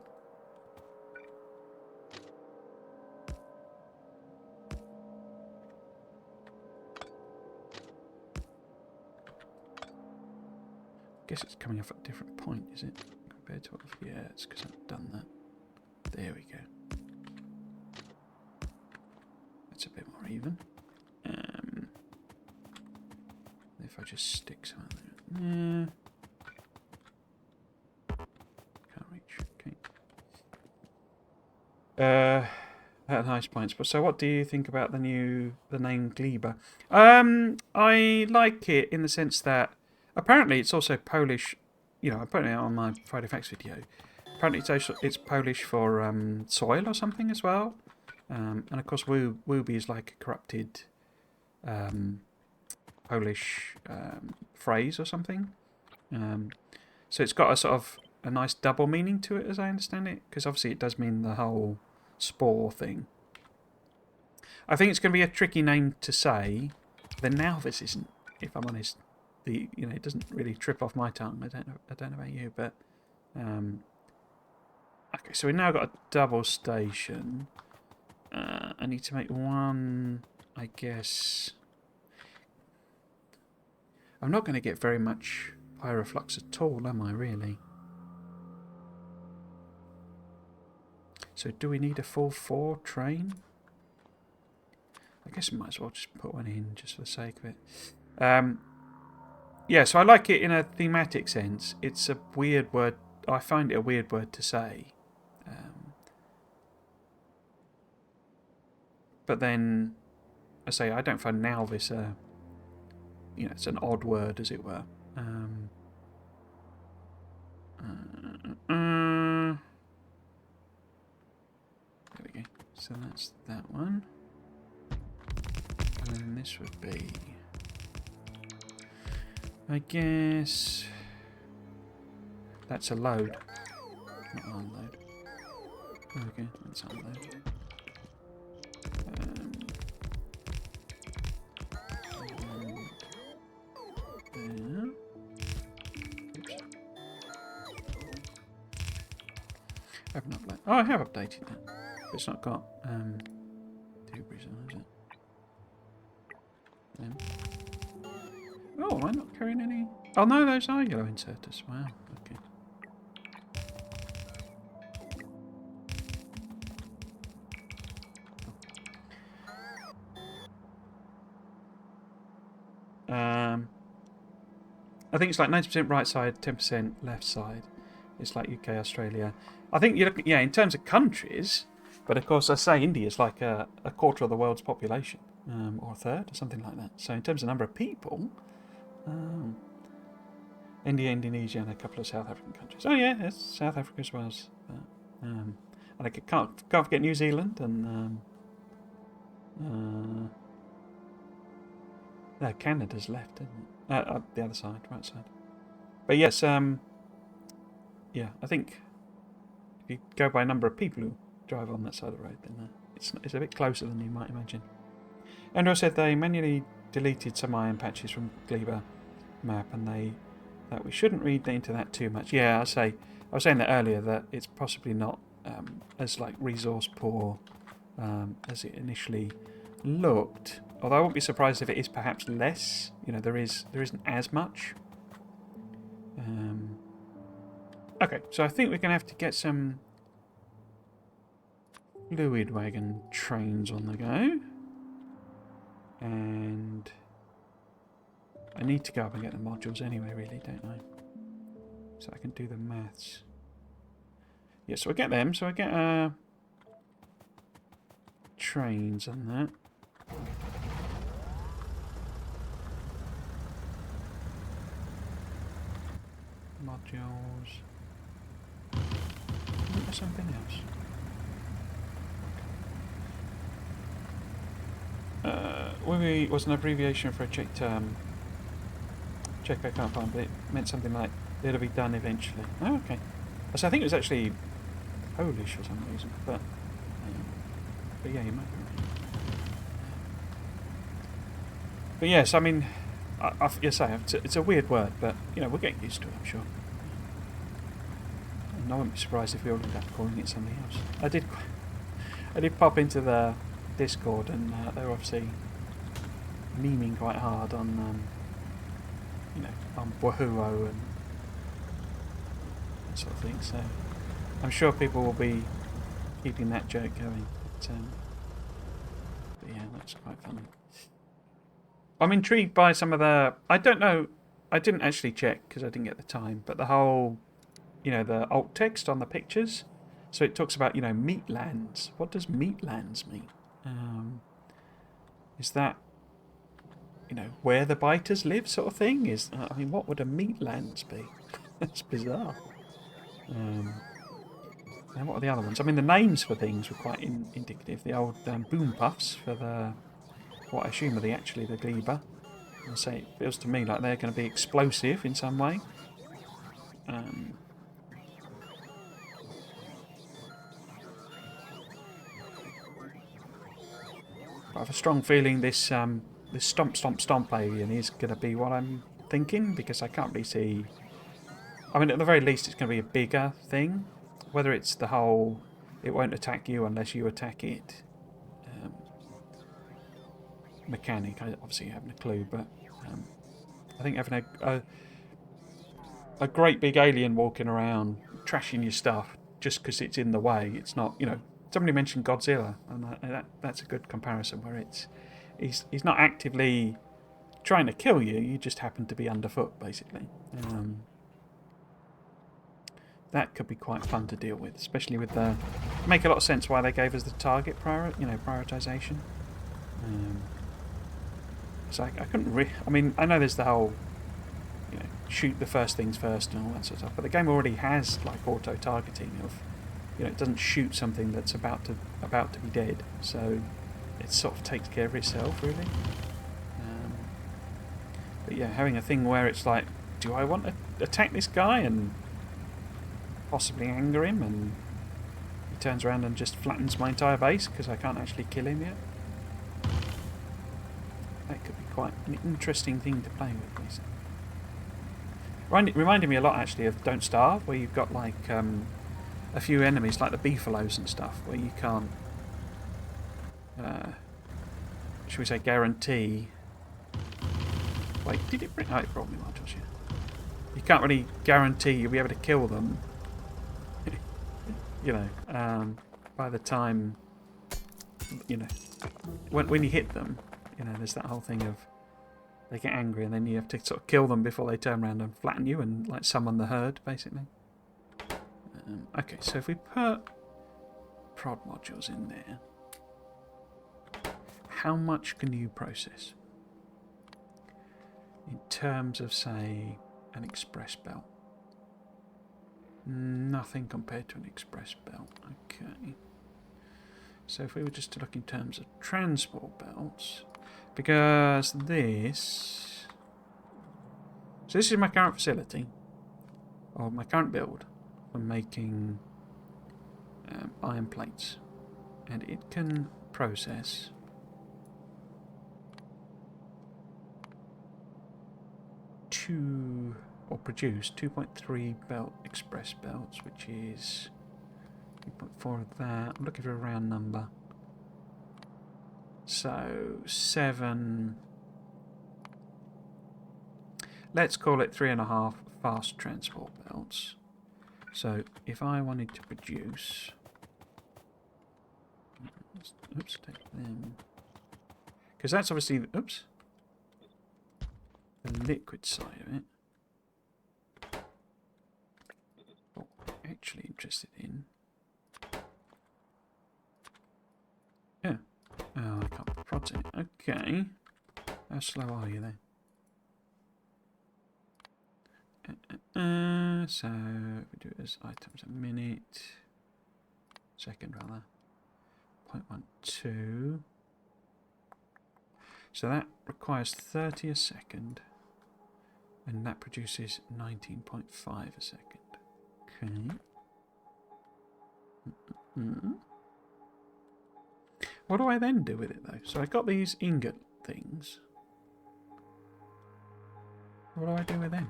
I guess it's coming off at a different point, is it? Compared to what yeah, it's because I've done that. There we go. That's a bit more even. If I just stick some of that. Yeah. Can't reach. Okay. At nice points. But so, what do you think about the name Gleba? I like it in the sense that apparently it's also Polish. I put it on my Friday Facts video. Apparently it's Polish for soil or something as well. And of course, Wooby is like a corrupted Polish phrase or something. So it's got a sort of a nice double meaning to it, as I understand it, because obviously it does mean the whole spore thing. I think it's going to be a tricky name to say. Then now this isn't, if I'm honest. It doesn't really trip off my tongue. I don't know about you, but okay. So we've now got a double station. I need to make one, I guess. I'm not going to get very much pyroflux at all, am I, really? So do we need a full 4 train? I guess we might as well just put one in just for the sake of it. Yeah, so I like it in a thematic sense. It's a weird word. I find it a weird word to say. But then, I say, I don't find Nalvis it's an odd word, as it were. There we go. So that's that one. And then this would be, I guess, that's a load, not unload. Okay, that's unload. There. Oops. I haven't updated. Oh, I have updated that. But it's not got debris on, is it? Oh, am I not carrying any? Oh no, those are yellow inserters. Wow. Okay. I think it's like 90% right side, 10% left side. It's like UK, Australia. I think you look at, in terms of countries, but of course I say India's like a quarter of the world's population, or a third, or something like that. So in terms of number of people, India, Indonesia, and a couple of South African countries. Oh yeah, it's South Africa as well as that. And I can't forget New Zealand and no, Canada's left, isn't it? The other side, right side. But yes, yeah, I think if you go by number of people who drive on that side of the road, then it's a bit closer than you might imagine. Andrew said they manually deleted some iron patches from Gleba map, and that we shouldn't read into that too much. Yeah, I was saying that earlier, that it's possibly not as like resource poor as it initially looked. Although I won't be surprised if it is perhaps less. There isn't as much. Okay, so I think we're going to have to get some fluid wagon trains on the go. And I need to go up and get the modules anyway, really, don't I? So I can do the maths. Yeah, so I get them. So I get trains on that. Modules. Or something else. Wimmy was an abbreviation for a Czech term. Czech I can't find, but it meant something like it'll be done eventually. Oh, okay. So I think it was actually Polish for some reason, but yeah, you might be right. But yes, I mean, it's a weird word, but we'll get used to it, I'm sure. And I wouldn't be surprised if we all end up calling it something else. I did pop into the Discord, and they're obviously memeing quite hard on on Wahuo and that sort of thing. So I'm sure people will be keeping that joke going. But yeah, that's quite funny. I'm intrigued by some of the. I don't know. I didn't actually check because I didn't get the time. But the whole, the alt text on the pictures. So it talks about meatlands. What does meatlands mean? Is that where the biters live, sort of thing? I mean, what would a meatlands be? That's bizarre. And what are the other ones? I mean, the names for things were quite indicative. The old boom puffs for what I assume are the Gleba. And say it feels to me like they're going to be explosive in some way. I have a strong feeling this stomp alien is going to be what I'm thinking, because I can't really see. I mean, at the very least, it's going to be a bigger thing. Whether it's the whole, it won't attack you unless you attack it. Mechanic, I obviously haven't a clue, but I think having a great big alien walking around, trashing your stuff, just because it's in the way. It's not, you know. Somebody mentioned Godzilla, and that's a good comparison where he's not actively trying to kill you. You just happen to be underfoot, basically. That could be quite fun to deal with, especially with the. Make a lot of sense why they gave us the target prioritization. So I couldn't I mean, I know there's the whole, you know, shoot the first things first and all that sort of stuff, but the game already has like auto targeting of, you know, it doesn't shoot something that's about to be dead, so it sort of takes care of itself, really. But yeah, having a thing where it's like, do I want to attack this guy and possibly anger him, and he turns around and just flattens my entire base because I can't actually kill him yet? That could be quite an interesting thing to play with, basically. Reminded me a lot, actually, of Don't Starve, where you've got like a few enemies, like the beefaloes and stuff, where you can't, should we say, guarantee. Wait, did it bring? Oh, it brought me modules, yeah. You can't really guarantee you'll be able to kill them. You know, by the time, you know, when you hit them, you know, there's that whole thing of they get angry and then you have to sort of kill them before they turn around and flatten you and like summon the herd, basically. Okay, so if we put prod modules in there, how much can you process? In terms of, say, an express belt. Nothing compared to an express belt. Okay. So if we were just to look in terms of transport belts, because this... So this is my current facility, or my current build, for making iron plates. And it can process... or produce 2.3 belt express belts, which is 2.4 of that. I'm looking for a round number. So 7. Let's call it 3.5 fast transport belts. So if I wanted to produce, oops, take them, because that's obviously, oops, the liquid side of it. What I'm actually interested in. Yeah. Oh, I can't put prods in it. Okay. How slow are you then? So if we do it as items a minute, second rather, 0.12. So that requires 30 a second, and that produces 19.5 a second. Okay. What do I then do with it though? So I got these ingot things. What do I do with them?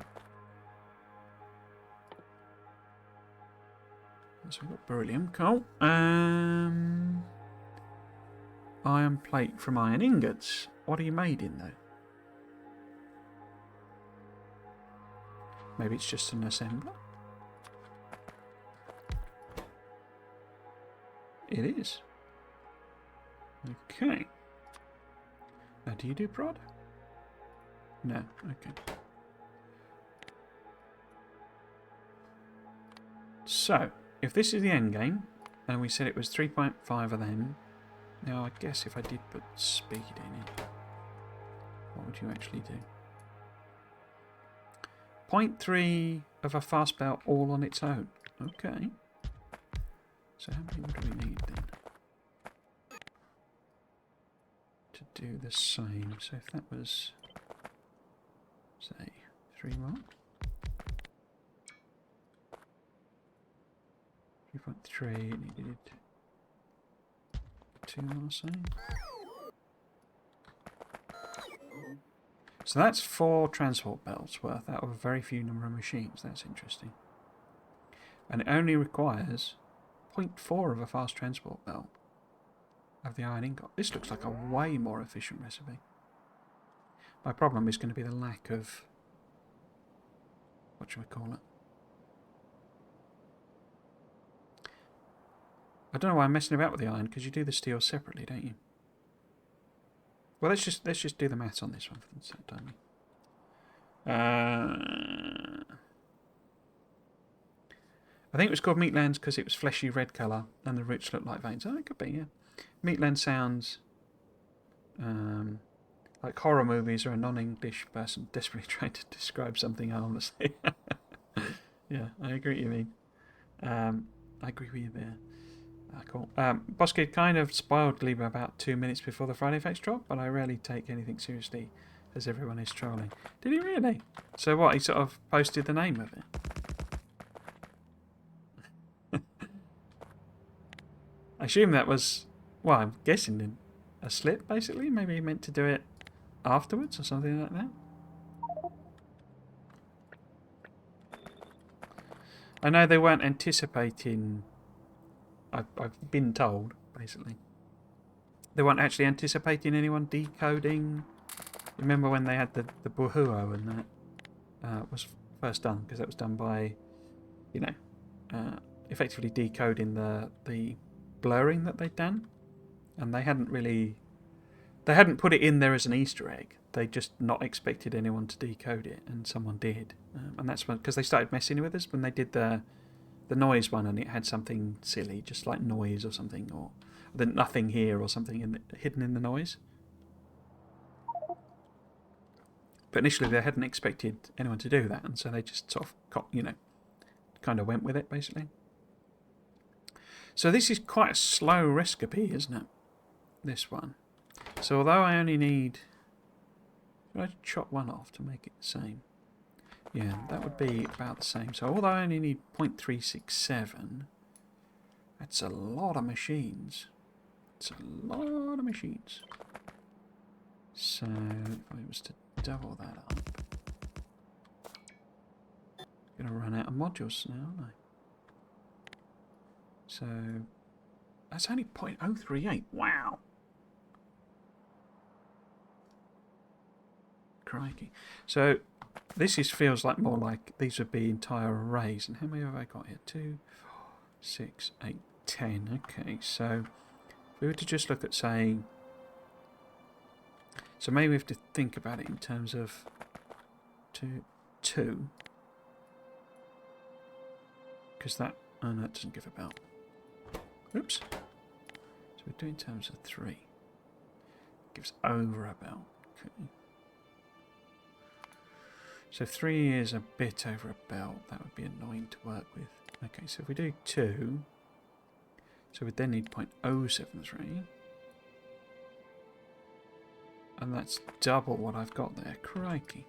So we've got beryllium, cool. Iron plate from iron ingots. What are you made in though? Maybe it's just an assembler? It is. Okay. Now do you do prod? No, okay. So, if this is the end game, and we said it was 3.5 of them, now I guess if I did put speed in it, what would you actually do? 0.3 of a fast belt all on its own. Okay. So how many would we need then? To do the same. So if that was, say, 3 more. 3.3, it needed 2 more, say. So that's 4 transport belts worth out of a very few number of machines. That's interesting. And it only requires 0.4 of a fast transport belt of the iron ingot. This looks like a way more efficient recipe. My problem is going to be the lack of, what should we call it? I don't know why I'm messing about with the iron, because you do the steel separately, don't you? Well, let's just do the maths on this one for the sake, don't we? I think it was called Meatlands because it was fleshy red colour and the roots looked like veins. Oh, it could be, yeah. Meatland sounds like horror movies or a non-English person desperately trying to describe something harmlessly. Yeah, I agree with you mean. I agree with you there. Cool. Boss Kid kind of spoiled Gleba about 2 minutes before the Friday Facts drop, but I rarely take anything seriously as everyone is trolling. Did he really? So what, he sort of posted the name of it? I assume that was, well, I'm guessing a slip, basically. Maybe he meant to do it afterwards or something like that. I know they weren't anticipating, I've been told, basically. They weren't actually anticipating anyone decoding. Remember when they had the Buhuo and that was first done, because that was done by, you know, effectively decoding the blurring that they'd done, and they hadn't put it in there as an Easter egg. They just not expected anyone to decode it, and someone did, and that's when, because they started messing with us when they did the noise one, and it had something silly, just like noise or something, or the nothing here or something hidden in the noise. But initially they hadn't expected anyone to do that, and so they just sort of, you know, kind of went with it, basically. So this is quite a slow recipe, isn't it? This one. So although I only need... Should I chop one off to make it the same? Yeah, that would be about the same. So although I only need 0.367, that's a lot of machines. It's a lot of machines. So if I was to double that up... I'm going to run out of modules now, aren't I? So that's only 0.038. Wow. Crikey. So this feels like more like these would be entire arrays. And how many have I got here? 2, 4, 6, 8, 10. Okay, so if we were to just look at saying... So maybe we have to think about it in terms of 2. Because that... Oh, no, it doesn't give a belt. Oops. So we do in terms of 3. Gives over a belt. Okay. So 3 is a bit over a belt. That would be annoying to work with. Okay, so if we do 2, so we then need 0.073. And that's double what I've got there. Crikey.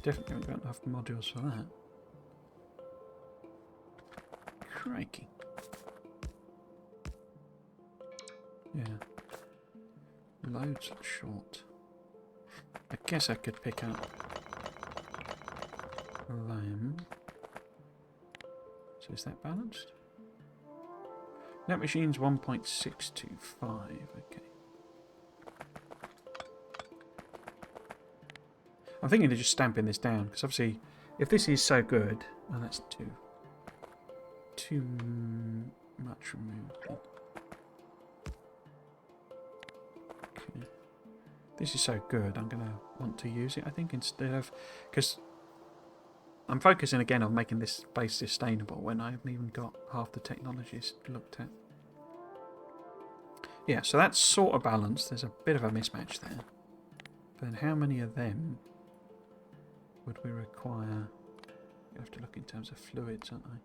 Definitely haven't got enough modules for that. Crikey. Yeah. Loads short. I guess I could pick up them. So is that balanced? Net machine's 1.625. Okay. I'm thinking of just stamping this down, because obviously if this is so good, and that's too much removed. Okay. This is so good, I'm going to want to use it, I think, instead of... Because I'm focusing again on making this base sustainable when I haven't even got half the technologies looked at. Yeah, so that's sort of balanced. There's a bit of a mismatch there. But then how many of them would we require? You have to look in terms of fluids, aren't I?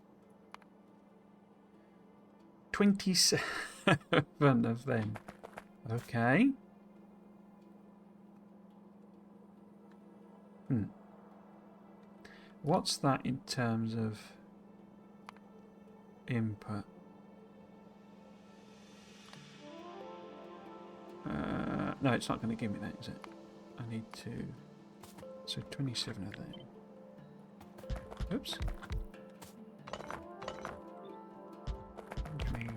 27 of them. Okay. What's that in terms of input? No, it's not going to give me that, is it? I need to... So 27 of them. Oops. 3,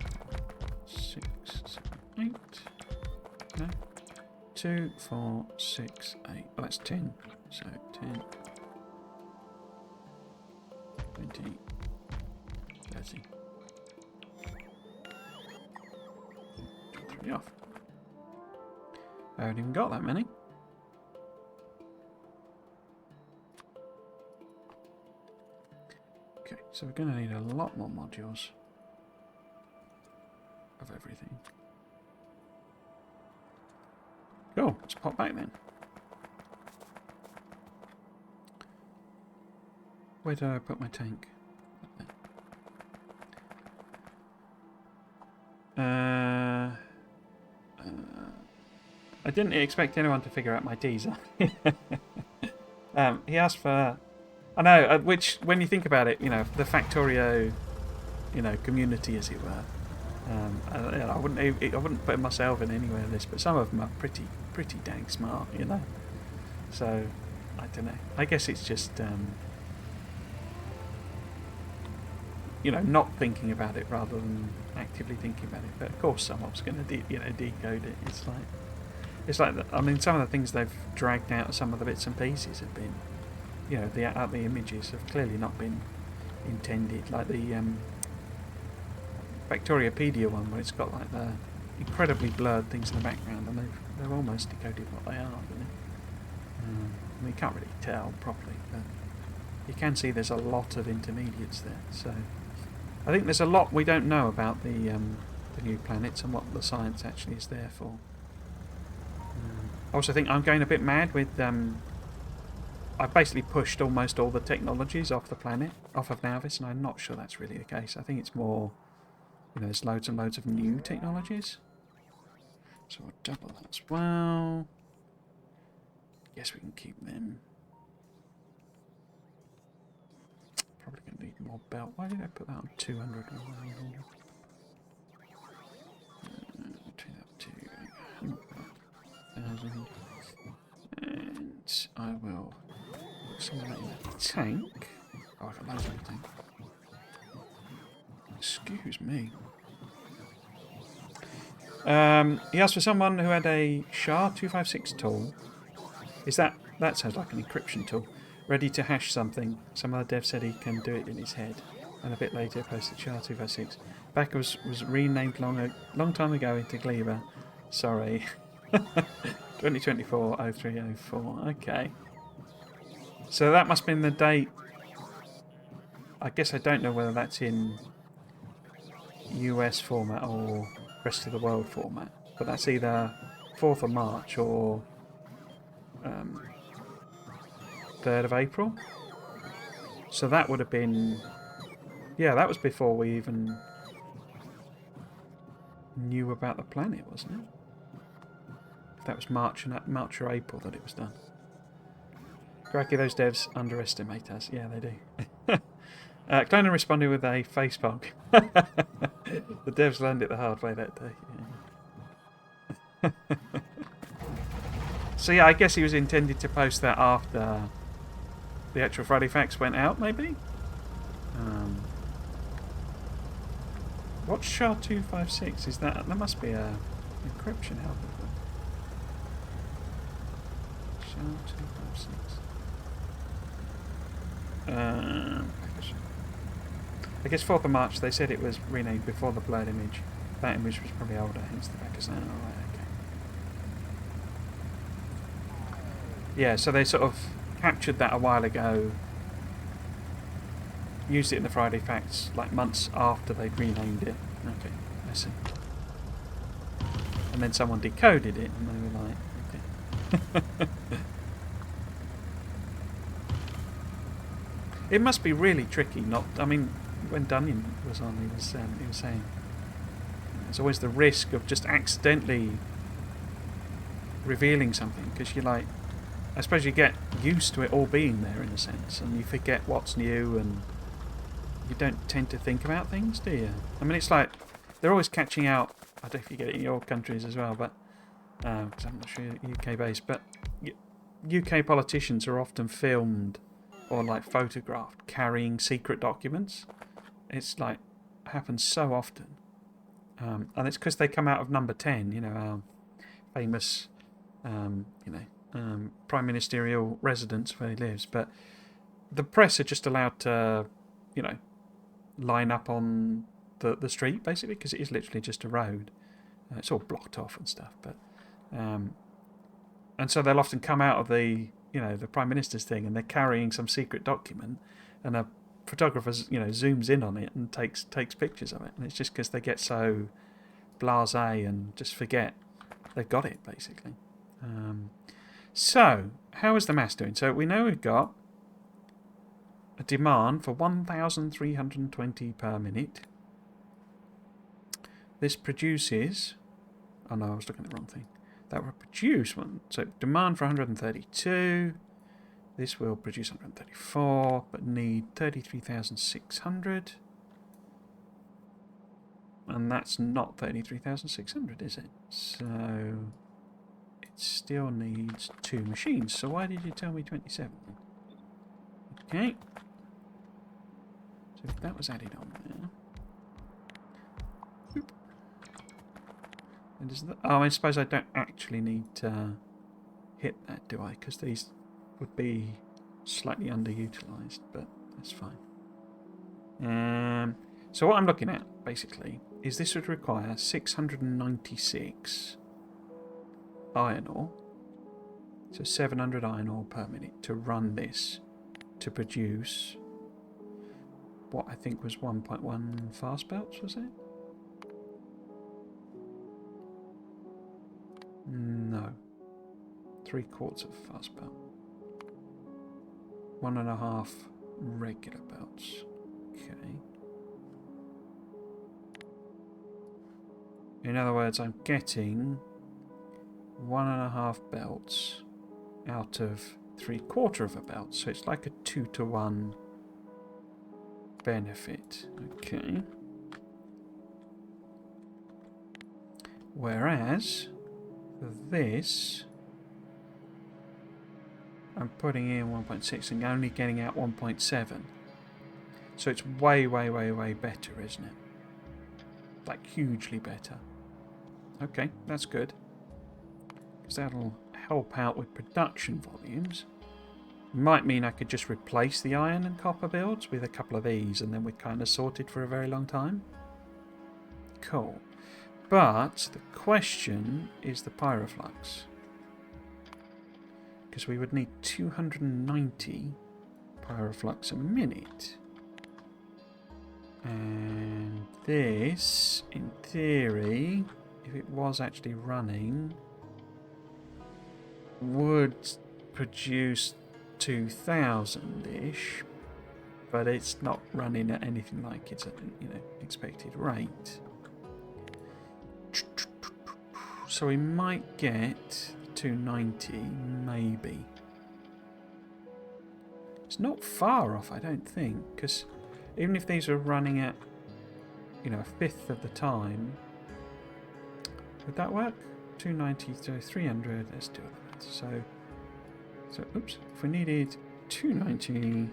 6, 7, 8. No. 2, 4, 6, 8. Oh, that's 10. So 10, 20, 30, easy. 3 off. I haven't even got that many. Okay, so we're going to need a lot more modules of everything. Cool, let's pop back then. Where did I put my tank? I didn't expect anyone to figure out my teaser. He asked for... I know, which, when you think about it, you know, the Factorio, you know, community, as it were. I wouldn't put myself in anywhere in this, but some of them are pretty dang smart, you know. So, I don't know. I guess it's just, you know, not thinking about it rather than actively thinking about it. But of course, someone's going to, decode it. It's like I mean, some of the things they've dragged out of some of the bits and pieces have been, you know, the images have clearly not been intended. Like the Factoriopedia one, where it's got like the incredibly blurred things in the background, and they've almost decoded what they are. You know? I mean, you can't really tell properly, but you can see there's a lot of intermediates there. So I think there's a lot we don't know about the new planets and what the science actually is there for. I also think I'm going a bit mad with... I've basically pushed almost all the technologies off the planet, off of Nauvis, and I'm not sure that's really the case. I think it's more, you know, there's loads and loads of new technologies. So we'll double that as well. Guess we can keep them. Probably going to need more belt. Why did I put that on 200? Turn that to 1,000. And I will put some of that in the tank. Oh, I've got loads in the tank. Excuse me. He asked for someone who had a SHA-256 tool. That sounds like an encryption tool. Ready to hash something. Some other dev said he can do it in his head. And a bit later posted SHA-256. Back was renamed long time ago into Gleba. Sorry. 2024 0304. Okay. So that must have been the date. I guess I don't know whether that's in US format or rest of the world format. But that's either 4th of March or 3rd of April. So that would have been... Yeah, that was before we even knew about the planet, wasn't it? If that was March or April that it was done. Cracky, those devs underestimate us. Yeah, they do. Cloner responded with a facepalm. The devs learned it the hard way that day. Yeah. So yeah, I guess he was intended to post that after the actual Friday Facts went out, maybe? What's SHA-256? Is that must be a encryption algorithm. SHA-256. I guess 4th of March, they said it was renamed before the blurred image. That image was probably older, hence the back is now. Alright, okay. Yeah, so they sort of captured that a while ago, used it in the Friday Facts like months after they'd renamed it. Okay, I see. And then someone decoded it and they were like, okay. It must be really tricky not... I mean, when Dunyan was on, he was saying there's always the risk of just accidentally revealing something, because you like... I suppose you get used to it all being there in a sense, and you forget what's new, and you don't tend to think about things, do you? I mean, it's like they're always catching out. I don't know if you get it in your countries as well, but because I'm not sure you're UK based, but UK politicians are often filmed or like photographed carrying secret documents. It's like happens so often, and it's because they come out of Number 10, you know, our famous, prime ministerial residence where he lives. But the press are just allowed to, you know, line up on the street, basically, because it is literally just a road. It's all blocked off and stuff, but and so they'll often come out of the Prime Minister's thing, and they're carrying some secret document, and a photographer zooms in on it and takes pictures of it, and it's just because they get so blasé and just forget they've got it, basically. So how is the mass doing? So we know we've got a demand for 1,320 per minute. This produces... Oh no, I was looking at the wrong thing. That will produce one. So demand for 132. This will produce 134, but need 33,600. And that's not 33,600, is it? So it still needs 2 machines. So why did you tell me 27? Okay. So if that was added on there. Boop. And is that, oh, I suppose I don't actually need to hit that, do I? Because these would be slightly underutilised, but that's fine. So what I'm looking at, basically, is this would require 696 iron ore. So 700 iron ore per minute to run this to produce what I think was 1.1 fast belts, was it? No. 3/4 of fast belt. 1.5 regular belts. Okay. In other words, I'm getting 1.5 belts out of 3/4 of a belt. So it's like a 2-to-1 benefit. Okay. Whereas for this, I'm putting in 1.6 and only getting out 1.7. So it's way, way, way, way better, isn't it? Like hugely better. Okay, that's good. Because that'll help out with production volumes. Might mean I could just replace the iron and copper builds with a couple of these, and then we're kind of sorted for a very long time. Cool. But the question is the pyroflux. Because we would need 290 pyroflux a minute. And this, in theory, if it was actually running, would produce 2,000-ish, but it's not running at anything like its expected rate. So we might get 290, maybe. It's not far off, I don't think, because even if these are running at, a fifth of the time, would that work? 290 to 300. Let's do that. So oops. If we needed 290,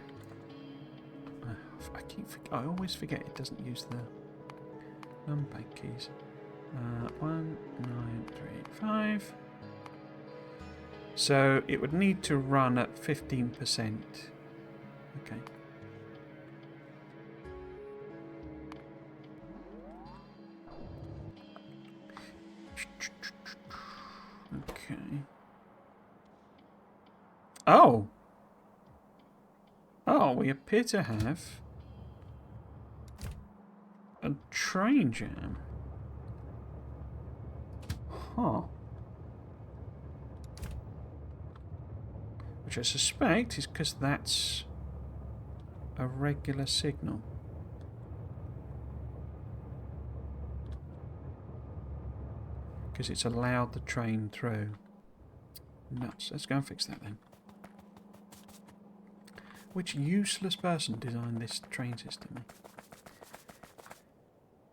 I always forget it doesn't use the numpad keys. 1935. So it would need to run at 15%. Okay. Okay. Oh, we appear to have a train jam. Huh. Which I suspect is because that's a regular signal. Because it's allowed the train through. Nuts. Let's go and fix that then. Which useless person designed this train system?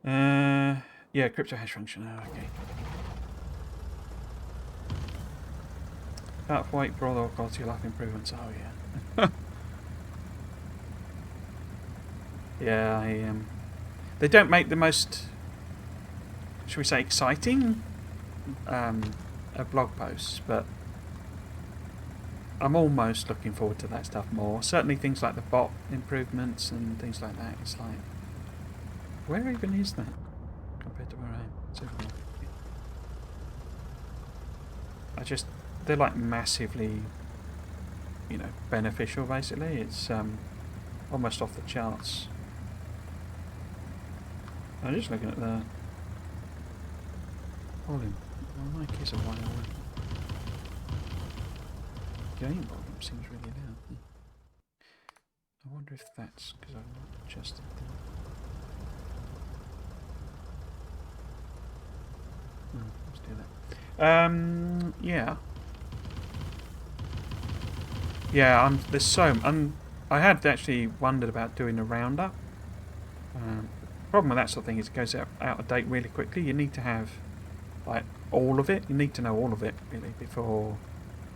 Yeah, crypto hash function. Oh, okay. Can't wait for all the quality of life improvements. Oh yeah. Yeah, they don't make the most, should we say, exciting blog posts, but I'm almost looking forward to that stuff more. Certainly things like the bot improvements and things like that. It's like, Where even is that compared to where I am? It's over there. They're like massively, you know, beneficial basically. It's almost off the charts. I'm just looking at the volume. My mic is a while away. Game volume seems really loud. I wonder if that's because I've not adjusted them. No, let's do that. Yeah. Yeah, there's so... I had actually wondered about doing a roundup. Problem with that sort of thing is it goes out of date really quickly. You need to have, like, all of it. You need to know all of it, really, before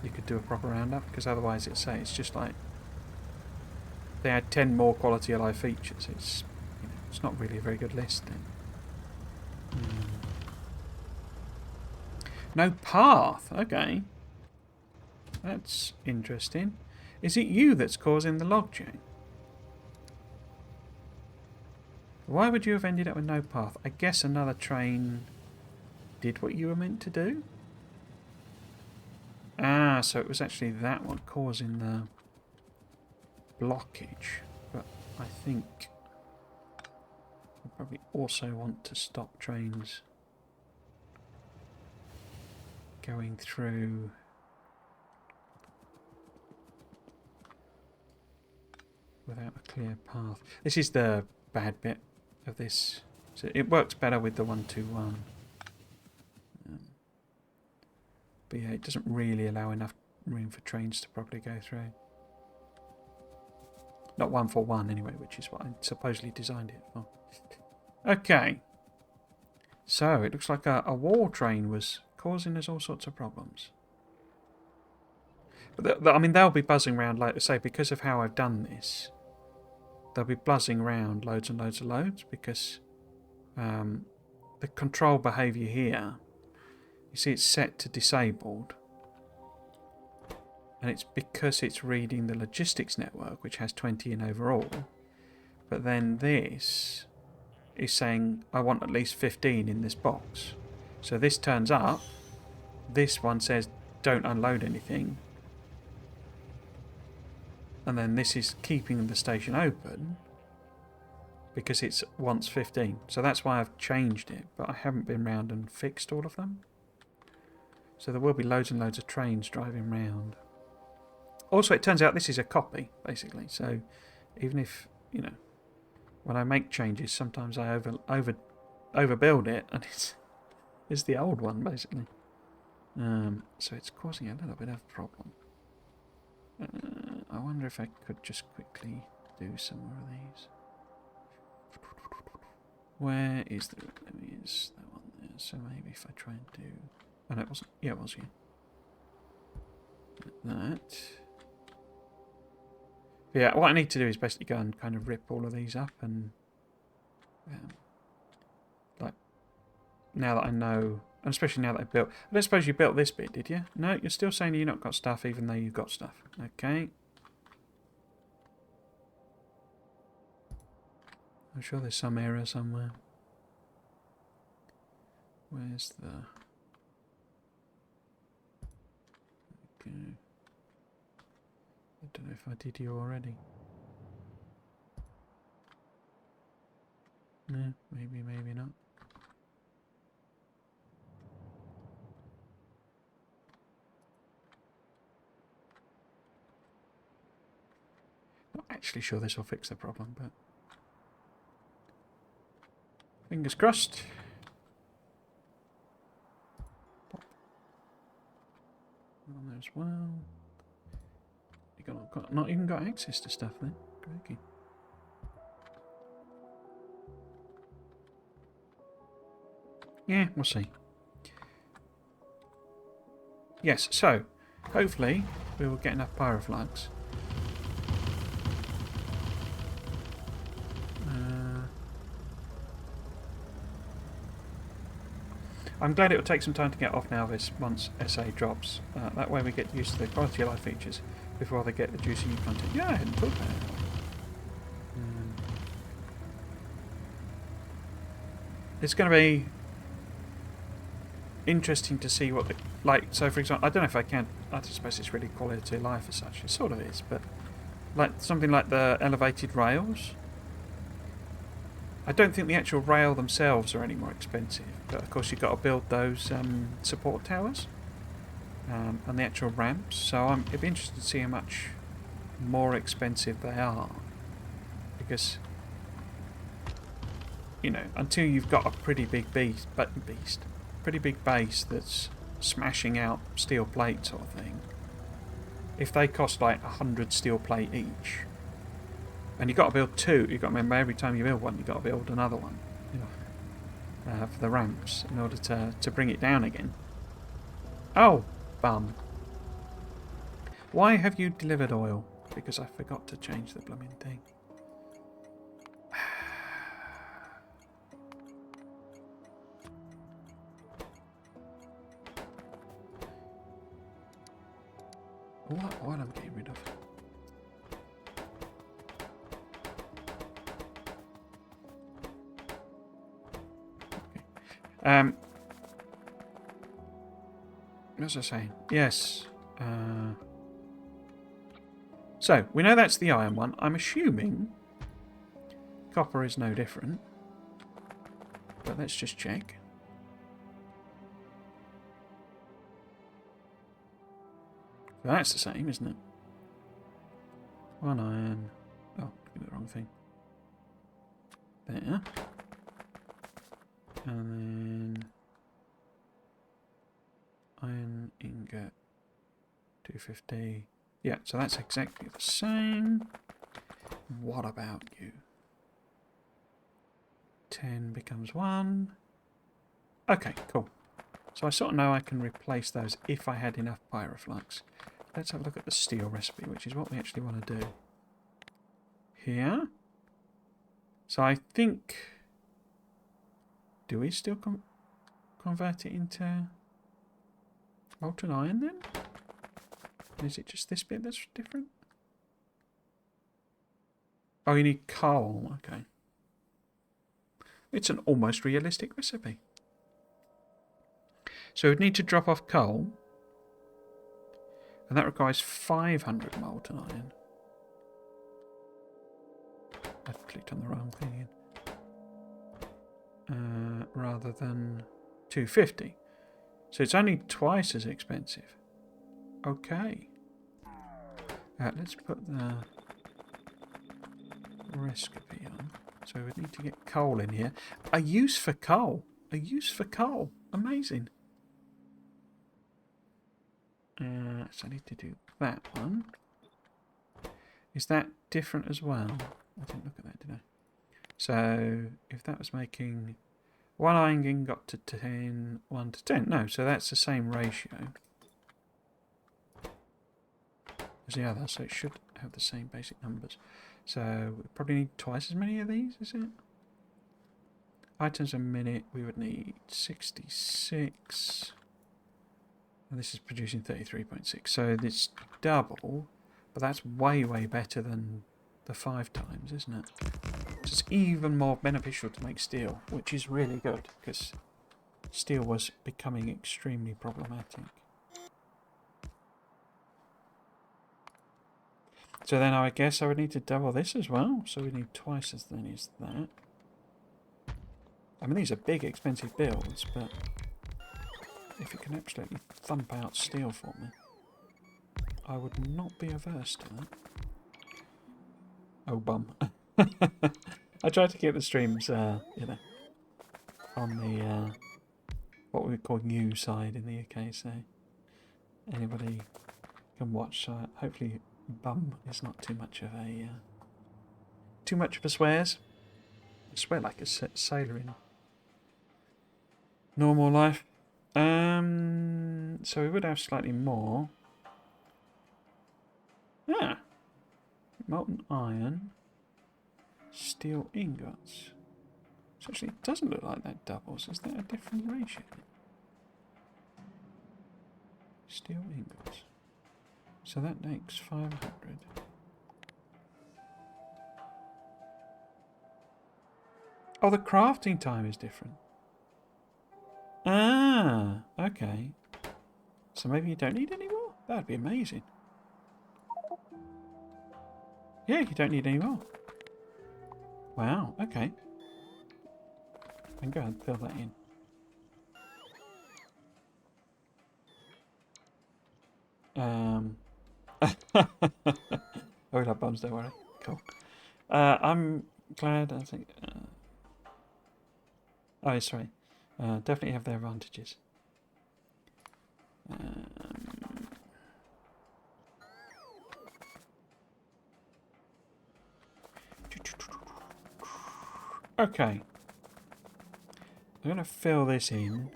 you could do a proper roundup. Because otherwise, it's just like... They add 10 more quality of life features. It's, you know, it's not really a very good list then. No path. Okay. That's interesting. Is it you that's causing the log chain? Why would you have ended up with no path? I guess another train did what you were meant to do? Ah, so it was actually that one causing the blockage. But I think we probably also want to stop trains going through... without a clear path. This is the bad bit of this. So it works better with the 121. But yeah, it doesn't really allow enough room for trains to properly go through. Not 141 anyway, which is what I supposedly designed it for. Okay. So it looks like a war train was causing us all sorts of problems. But I mean, they'll be buzzing around, like I say, because of how I've done this. They'll be buzzing around loads and loads and loads because the control behaviour here, you see it's set to disabled, and it's because it's reading the logistics network, which has 20 in overall, but then this is saying I want at least 15 in this box. So this turns up, this one says don't unload anything, and then this is keeping the station open because it wants 15. So that's why I've changed it, but I haven't been round and fixed all of them. So there will be loads and loads of trains driving round. Also, it turns out this is a copy, basically. So even if, you know, when I make changes, sometimes I overbuild it, and it's the old one, basically. So it's causing a little bit of a problem. I wonder if I could just quickly do some more of these. Where is the... There is that one there. So maybe if I try and do... Oh no, it wasn't. Yeah, it was, yeah. That. But yeah, what I need to do is basically go and kind of rip all of these up and... like, now that I know... And especially now that I built... I don't suppose you built this bit, did you? No, you're still saying you've not got stuff even though you've got stuff. Okay. I'm sure there's some error somewhere. Where's the... Okay. I don't know if I did you already. No, maybe, maybe not. Not actually sure this will fix the problem, but... Fingers crossed. Pop. On there as well. You not even got access to stuff then. Crikey. Yeah, we'll see. Yes, so hopefully we will get enough pyroflux. I'm glad it will take some time to get off now this once SA drops. That way we get used to the quality of life features before they get the juicy new content. Yeah, I hadn't thought about it. It's going to be interesting to see what the... Like, so for example, I don't know if I can... I suppose it's really quality of life as such. It sort of is, but... Like, something like the elevated rails. I don't think the actual rail themselves are any more expensive. But, of course, you've got to build those support towers. And the actual ramps. So it'd be interesting to see how much more expensive they are. Because... You know, until you've got a pretty big pretty big base that's smashing out steel plate sort of thing. If they cost like 100 steel plate each, and you've got to build two, you've got to remember every time you build one, you've got to build another one, you know, for the ramps in order to bring it down again. Oh, bum. Why have you delivered oil? Because I forgot to change the blooming thing. What I'm getting rid of? Okay. What was I saying? Yes. So we know that's the iron one. I'm assuming copper is no different, but let's just check. So that's the same, isn't it? One iron. Oh, looking at the wrong thing. There. And then iron ingot 250. Yeah, so that's exactly the same. What about you? 10 becomes 1. Okay, cool. So I sort of know I can replace those if I had enough pyroflux. Let's have a look at the steel recipe, which is what we actually want to do. Here. So I think... Do we still convert it into molten iron then? Is it just this bit that's different? Oh, you need coal. Okay. It's an almost realistic recipe. So we'd need to drop off coal. And that requires 500 molten iron. I've clicked on the wrong thing again. Rather than 250. So it's only twice as expensive. Okay. Let's put the recipe on. So we need to get coal in here. A use for coal. A use for coal. Amazing. So I need to do that one. Is that different as well? I didn't look at that, did I? So if that was making one iron got to 10, 1 to 10. No, so that's the same ratio as the other. So it should have the same basic numbers. So we probably need twice as many of these, is it? Items a minute, we would need 66. And this is producing 33.6. So it's double, but that's way, way better than the 5 times, isn't it? So it's even more beneficial to make steel, which is really good, because steel was becoming extremely problematic. So then I guess I would need to double this as well. So we need twice as many as that. I mean, these are big, expensive builds, but if it can absolutely thump out steel for me, I would not be averse to that. Oh, bum. I try to keep the streams, you know, on the, what we call new side in the UK, so anybody can watch. Hopefully bum is not too much of a swears. I swear like a sailor in normal life. So we would have slightly more. Ah, molten iron, steel ingots. So actually, it doesn't look like that doubles. Is that a different ratio? Steel ingots. So that makes 500. Oh, the crafting time is different. Ah, okay. So maybe you don't need any more? That'd be amazing. Yeah, you don't need any more. Wow, okay. And go ahead and fill that in. Oh, that bums, don't worry. Cool. I'm glad, I think... oh, sorry. Definitely have their advantages. Okay. I'm going to fill this in.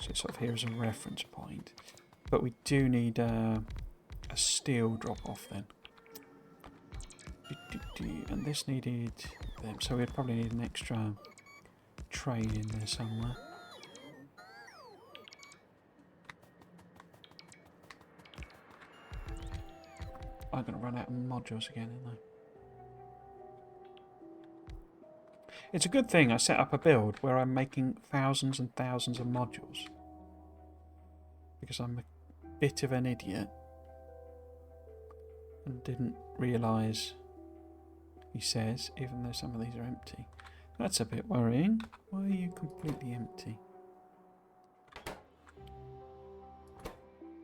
So it's sort of here as a reference point. But we do need a steel drop-off then. And this needed them. So we'd probably need an extra train in there somewhere. I'm going to run out of modules again, aren't I? It's a good thing I set up a build where I'm making thousands and thousands of modules. Because I'm a bit of an idiot. And didn't realise, he says, even though some of these are empty. That's a bit worrying. Why are you completely empty?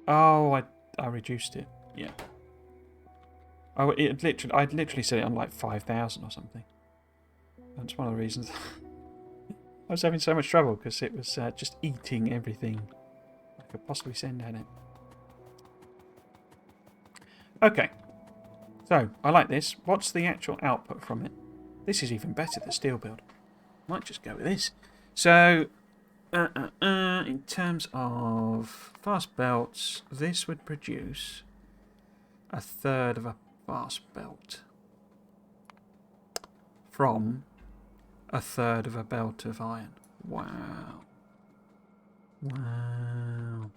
Oh, I reduced it. Yeah. Oh, I'd literally set it on like 5,000 or something. That's one of the reasons I was having so much trouble, because it was just eating everything I could possibly send at it. Okay. So, I like this. What's the actual output from it? This is even better, the steel build. Might just go with this. So, in terms of fast belts, this would produce a third of a fast belt from a third of a belt of iron. Wow. Wow.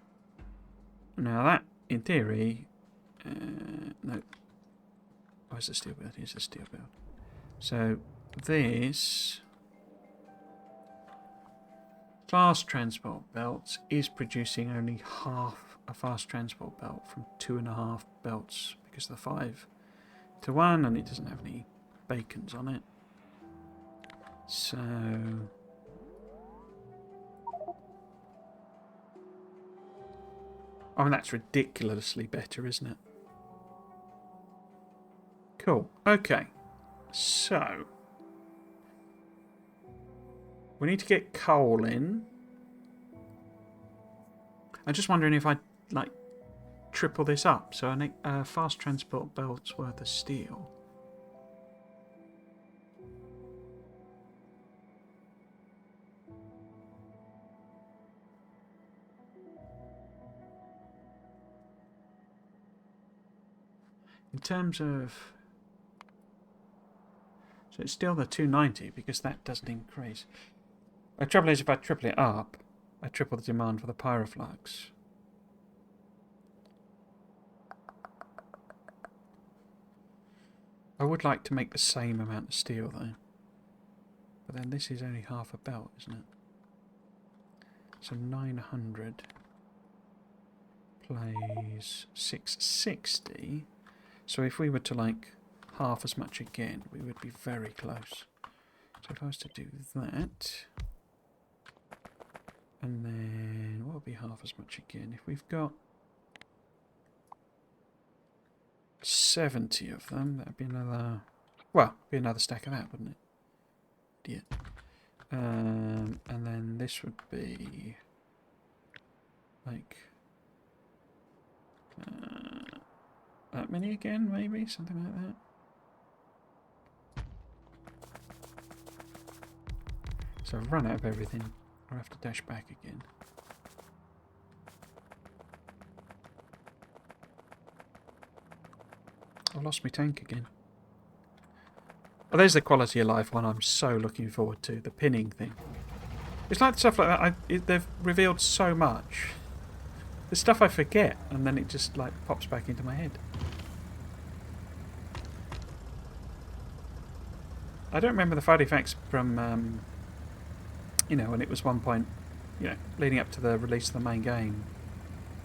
Now that, in theory... no. Where's the steel build? Here's the steel build. So, this... fast transport belt is producing only half a fast transport belt from 2.5 belts, because of the 5 to 1, and it doesn't have any bacons on it. So... I mean, that's ridiculously better, isn't it? Cool. Okay. So... we need to get coal in. I'm just wondering if I'd, like, triple this up. So I need a fast transport belt's worth of steel. In terms of... so it's still the 290, because that doesn't increase. The trouble is, if I triple it up, I triple the demand for the pyroflux. I would like to make the same amount of steel, though. But then this is only half a belt, isn't it? So 900 plays 660. So if we were to, like, half as much again, we would be very close. So if I was to do that... and then what would be half as much again? If we've got 70 of them, that'd be another... well, be another stack of that, wouldn't it? Yeah. And then this would be... like... that many again, maybe? Something like that. So I've run out of everything. I'll have to dash back again. I've lost my tank again. Well, there's the quality of life one I'm so looking forward to. The pinning thing. It's like stuff like that. They've revealed so much. The stuff I forget, and then it just like pops back into my head. I don't remember the artifacts from, you know, when it was 1.0 you know, leading up to the release of the main game,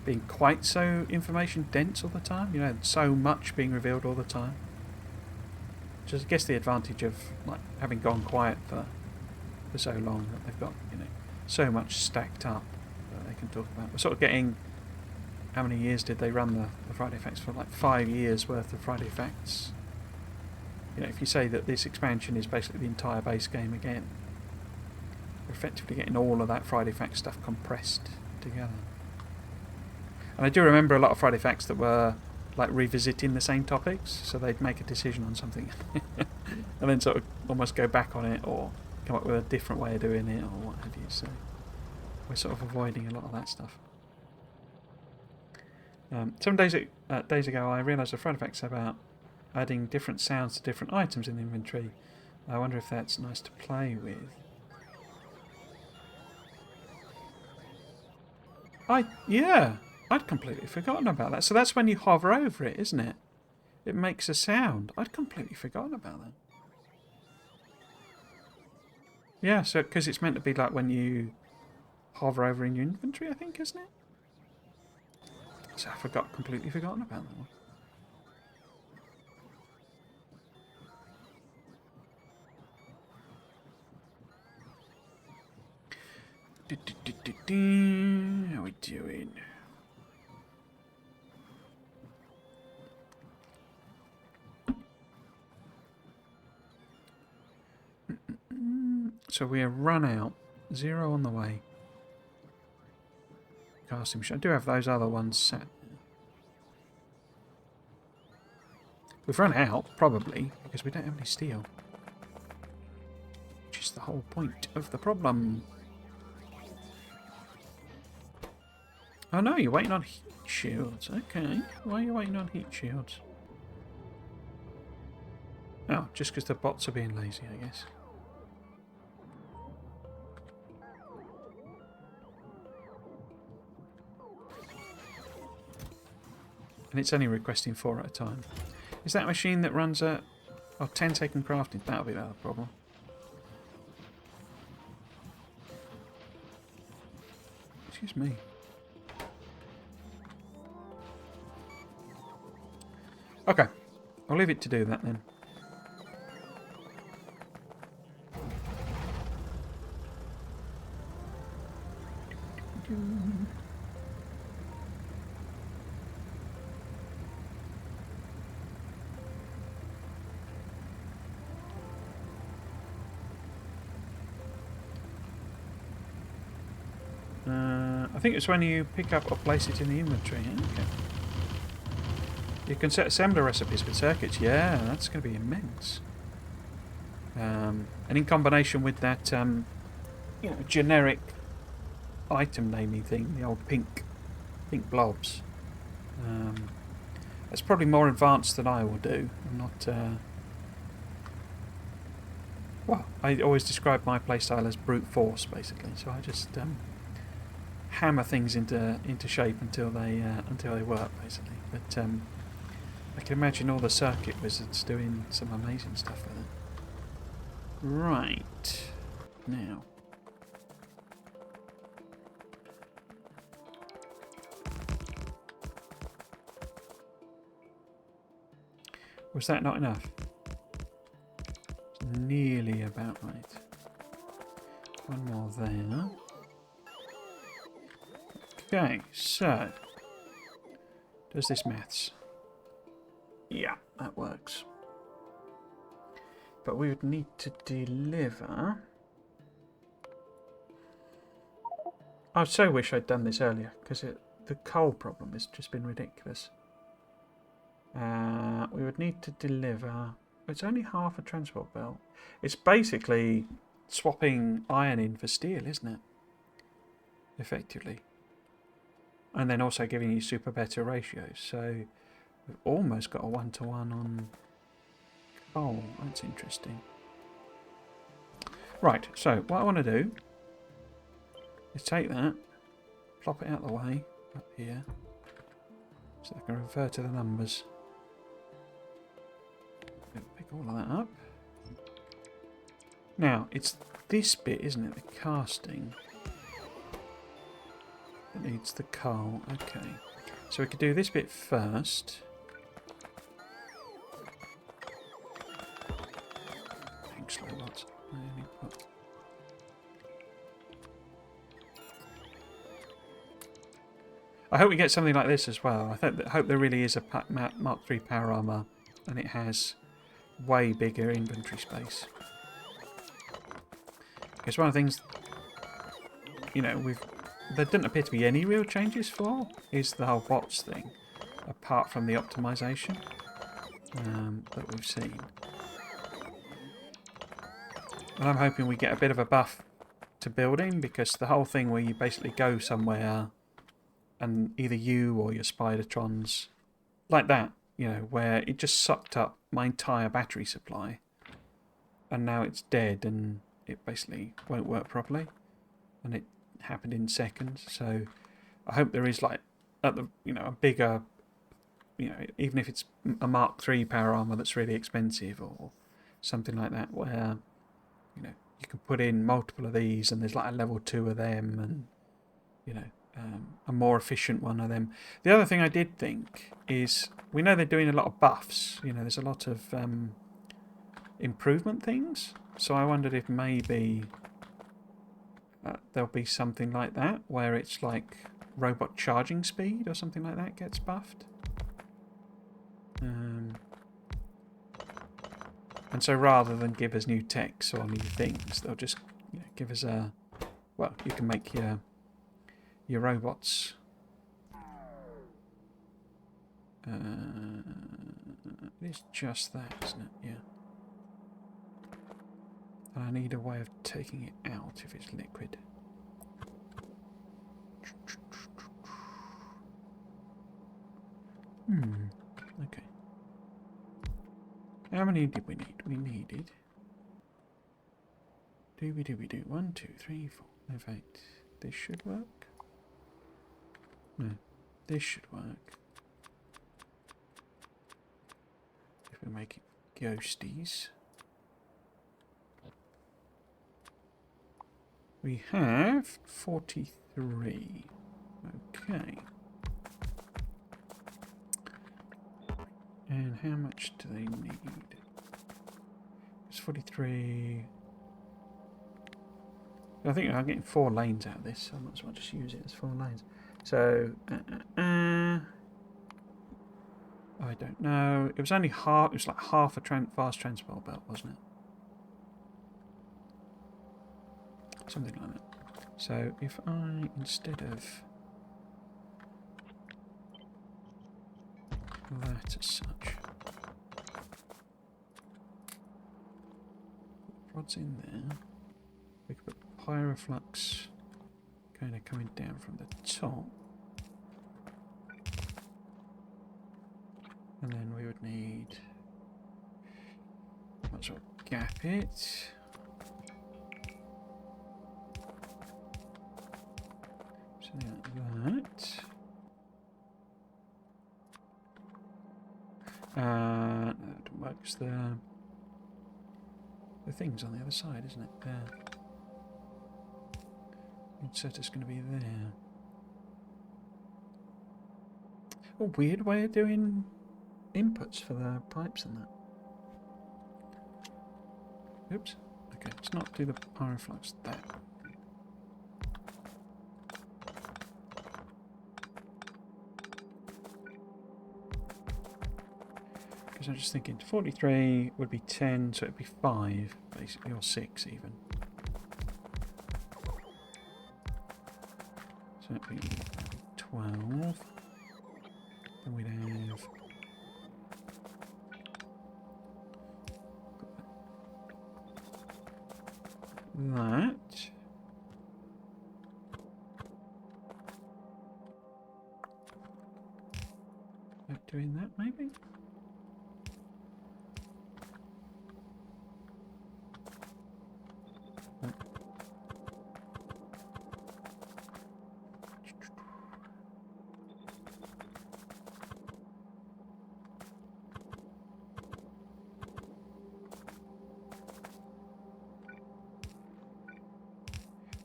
being quite so information dense all the time. You know, so much being revealed all the time. Just, I guess, the advantage of like having gone quiet for so long that they've got, you know, so much stacked up that they can talk about. We're sort of getting. How many years did they run the Friday Facts for? Like 5 years worth of Friday Facts. You know, if you say that this expansion is basically the entire base game again, you're effectively getting all of that Friday Facts stuff compressed together. And I do remember a lot of Friday Facts that were like revisiting the same topics, so they'd make a decision on something and then sort of almost go back on it or come up with a different way of doing it or what have you. So we're sort of avoiding a lot of that stuff. Some days ago I realised the Friday Facts about adding different sounds to different items in the inventory. I wonder if that's nice to play with. Yeah, I'd completely forgotten about that. So that's when you hover over it, isn't it? It makes a sound. I'd completely forgotten about that. Yeah, so because it's meant to be like when you hover over in your inventory, I think, isn't it? So I completely forgotten about that one. How we doing? So we have run out. 0 on the way. Casting machine. I do have those other ones set. We've run out, probably, because we don't have any steel. Which is the whole point of the problem. Oh no, you're waiting on heat shields. Okay. Why are you waiting on heat shields? Oh, just because the bots are being lazy, I guess. And it's only requesting 4 at a time. Is that a machine that runs at 10-second crafting? That'll be the other problem. Excuse me. Okay, I'll leave it to do that then. I think it's when you pick up or place it in the inventory. Okay. You can set assembler recipes with circuits. Yeah, that's going to be immense. And in combination with that, you know, generic item naming thing, the old pink blobs. That's probably more advanced than I will do. I'm not. Well, I always describe my playstyle as brute force, basically. So I just hammer things into shape until they work, basically. But I can imagine all the circuit wizards doing some amazing stuff with it. Right now. Was that not enough? It's nearly about right. One more there. Okay, so does this maths? Yeah, that works. But we would need to deliver. I so wish I'd done this earlier, because the coal problem has just been ridiculous. We would need to deliver. It's only half a transport belt. It's basically swapping iron in for steel, isn't it? Effectively. And then also giving you super better ratios. So we've almost got a 1-to-1 on coal. That's interesting. Right, so what I want to do is take that, plop it out of the way, up here, so I can refer to the numbers. Pick all of that up. Now, it's this bit, isn't it, the casting. It needs the coal. Okay. So we could do this bit first. Thanks, robots. I hope we get something like this as well. I hope there really is a Mark III power armor, and it has way bigger inventory space. Because one of the things, you know, there didn't appear to be any real changes for is the whole bots thing, apart from the optimization that we've seen. And I'm hoping we get a bit of a buff to building, because the whole thing where you basically go somewhere and either you or your Spidertrons, like that, you know, where it just sucked up my entire battery supply, and now it's dead and it basically won't work properly, and it happened in seconds. So I hope there is like a bigger, you know, even if it's a Mark III power armor that's really expensive or something like that, where, you know, you can put in multiple of these and there's like a level 2 of them, and, you know, a more efficient one of them. The other thing I did think is, we know they're doing a lot of buffs. You know, there's a lot of improvement things. So I wondered if maybe there'll be something like that, where it's like robot charging speed or something like that gets buffed. And so rather than give us new techs or new things, they'll just, you know, give us a... Well, you can make your robots... it's just that, isn't it? Yeah. And I need a way of taking it out if it's liquid. Okay. How many did we need? We needed... Dooby-dooby-doo. 1, 2, 3, 4, 5, 8. This should work. No, this should work. If we make it ghosties. We have 43. Okay. And how much do they need? It's 43. I think I'm getting 4 lanes out of this, so I might as well just use it as 4 lanes. So, I don't know. It was only half. It was like half a fast transport belt, wasn't it? Something like that. So if I, instead of that as such, rods in there, we could put pyroflux kind of coming down from the top. And then we would need, might as well gap it. Something like that. No, that doesn't work, because the thing's on the other side, isn't it? Inserter's going to be there. A weird way of doing inputs for the pipes and that. Oops. Okay, let's not do the pyroflux that. Because I'm just thinking 43 would be 10, so it'd be 5, basically, or 6 even. So it'd be 12. Then we'd have... that. Like doing that, maybe?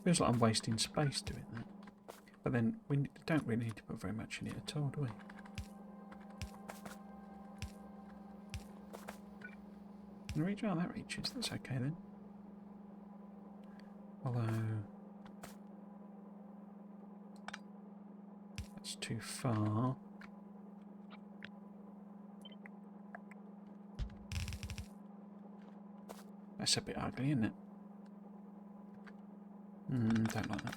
Feels like I'm wasting space doing that. But then we don't really need to put very much in it at all, do we? Can I reach? Oh, that reaches. That's okay then. Although that's too far. That's a bit ugly, isn't it? Don't like that.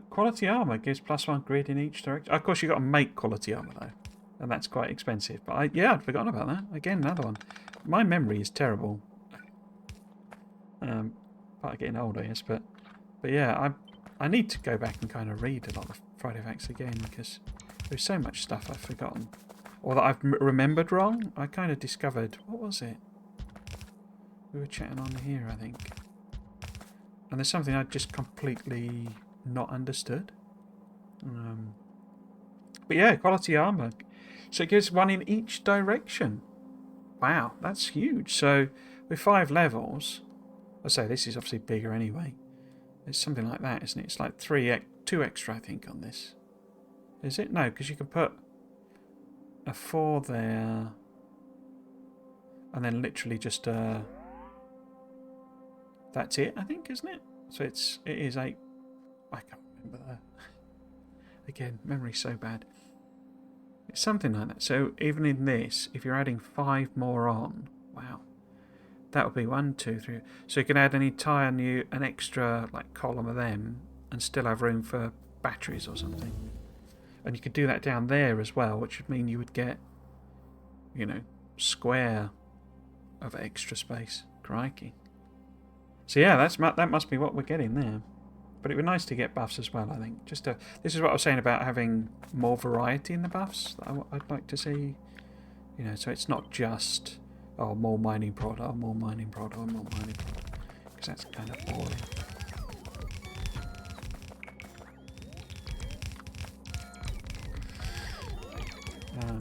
Quality armor gives +1 grid in each direction. Of course, you got to make quality armor though, and that's quite expensive. But I'd forgotten about that. Again, another one. My memory is terrible. Part of getting older, yes. But yeah, I need to go back and kind of read a lot of Friday Facts again because there's so much stuff I've forgotten or that I've remembered wrong. I kind of discovered, what was it? We were chatting on here, I think. And there's something I just completely not understood. But yeah, quality armor. So it gives one in each direction. Wow, that's huge. So with 5 levels, I say this is obviously bigger anyway. It's something like that, isn't it? It's like 2 extra, I think, on this. Is it? No, because you can put a 4 there, and then literally just that's it, I think, isn't it? So it is 8. I can't remember that. Again, memory's so bad. It's something like that. So even in this, if you're adding 5 more on, wow, that would be 1, 2, 3. So you can add an extra like column of them, and still have room for batteries or something. And you could do that down there as well, which would mean you would get, you know, square of extra space. Crikey. So yeah, that must be what we're getting there. But it would be nice to get buffs as well, I think. This is what I was saying about having more variety in the buffs that I'd like to see. You know, so it's not just, oh, more mining prod, oh, more mining prod, oh, more mining prod. Because that's kind of boring.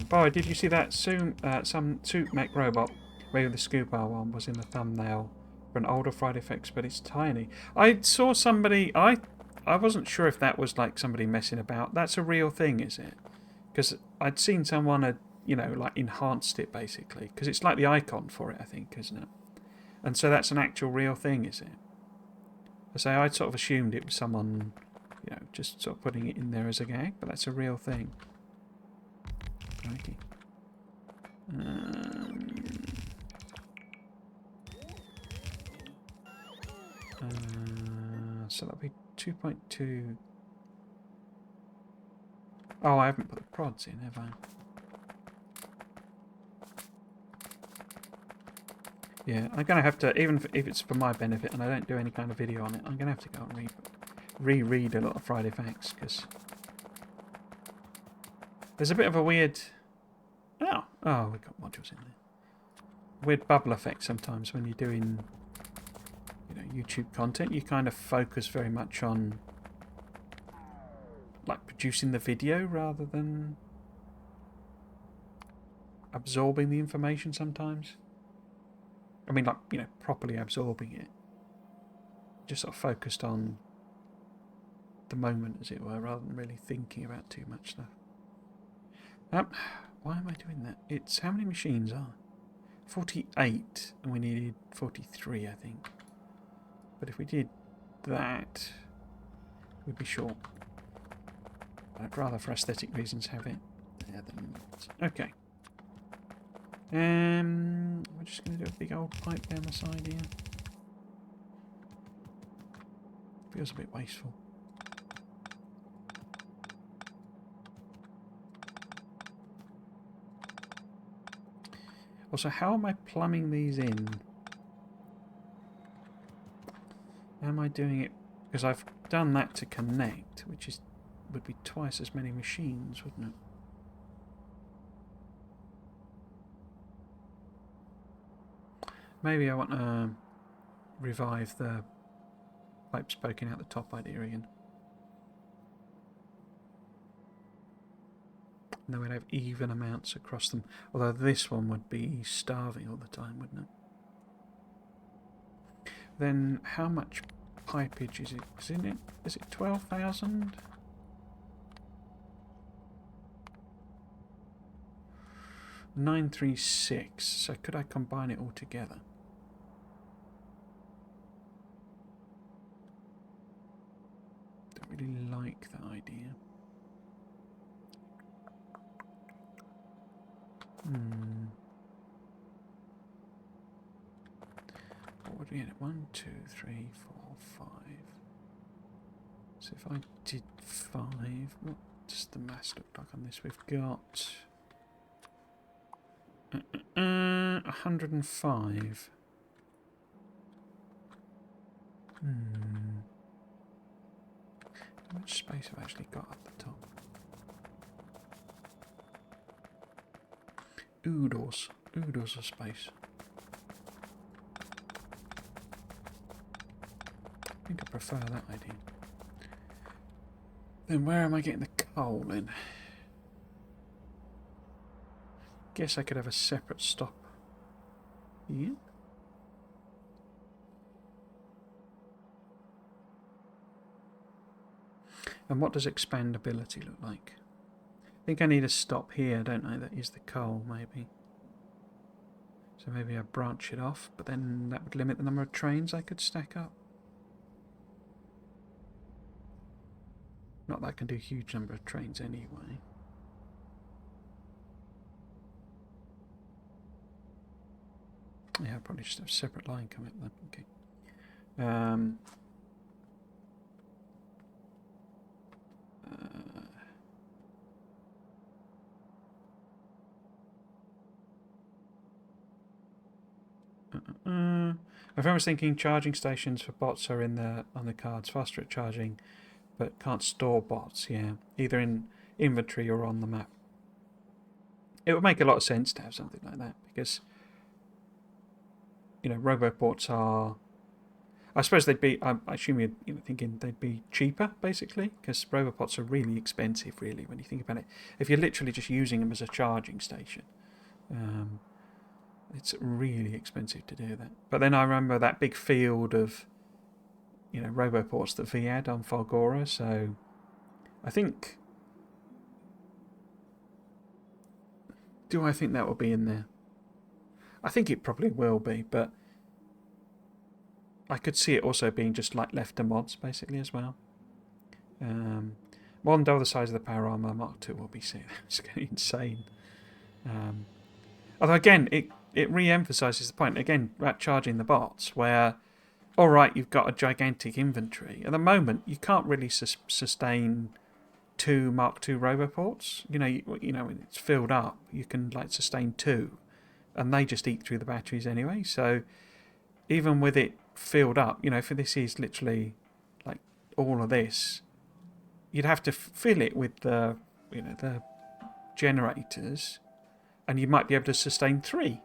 Boy, did you see that some suit mech robot where the scuba one was in the thumbnail for an older Friday Effects, but it's tiny. I saw somebody, I wasn't sure if that was like somebody messing about. That's a real thing, is it? Because I'd seen someone had, you know, like enhanced it basically, because it's like the icon for it, I think, isn't it? And so that's an actual real thing, is it? I say I'd sort of assumed it was someone, you know, just sort of putting it in there as a gag, but that's a real thing. Crikey. So that'll be 2.2. Oh, I haven't put the prods in, have I? Yeah, I'm going to have to, even if it's for my benefit and I don't do any kind of video on it, I'm going to have to go and reread a lot of Friday Facts, because there's a bit of a weird... Oh, we've got modules in there. Weird bubble effect sometimes when you're doing, you know, YouTube content. You kind of focus very much on like producing the video rather than absorbing the information sometimes. I mean, like, you know, properly absorbing it. Just sort of focused on the moment, as it were, rather than really thinking about too much stuff. Why am I doing that? It's how many machines are? 48, and we needed 43, I think. But if we did that, we'd be short. I'd rather, for aesthetic reasons, have it there than not. Okay. We're just going to do a big old pipe down the side here. Feels a bit wasteful. Also, how am I plumbing these in? Am I doing it because I've done that to connect, which would be twice as many machines, wouldn't it? Maybe I want to revive the pipes poking out the top idea again. And then we'd have even amounts across them. Although this one would be starving all the time, wouldn't it? Then how much pipage is it? Is it 12,000? $936. So could I combine it all together? Don't really like that idea. What would we get? 1, 2, 3, 4, 5. So if I did 5, what does the mass look like on this? We've got 105. How much space have I actually got at the top? Oodles of space. I think I prefer that idea. Then where am I getting the coal in? Guess I could have a separate stop. Yeah. And what does expandability look like? I think I need a stop here, don't I? That is the coal, maybe. So maybe I branch it off, but then that would limit the number of trains I could stack up. Not that I can do a huge number of trains anyway. Yeah, I'll probably just have a separate line come up then. Okay. If I was thinking charging stations for bots are on the cards, faster at charging, but can't store bots. Yeah, either in inventory or on the map. It would make a lot of sense to have something like that because, you know, roboports are. I suppose they'd be. I assume you're thinking they'd be cheaper, basically, because robopods are really expensive, really, when you think about it. If you're literally just using them as a charging station, it's really expensive to do that. But then I remember that big field of, roboports that V had on Falgora, so I think. Do I think that will be in there? I think it probably will be, but I could see it also being just like left to mods, basically, as well. One double the size of the Power Armor Mark II will be it's insane. Although, again, it re-emphasises the point, again, about charging the bots, where, all right, you've got a gigantic inventory. At the moment, you can't really sustain 2 Mark II roboports. When it's filled up, you can sustain 2, and they just eat through the batteries anyway. So even with it filled up, if this is literally like all of this, you'd have to fill it with the generators, and you might be able to sustain 3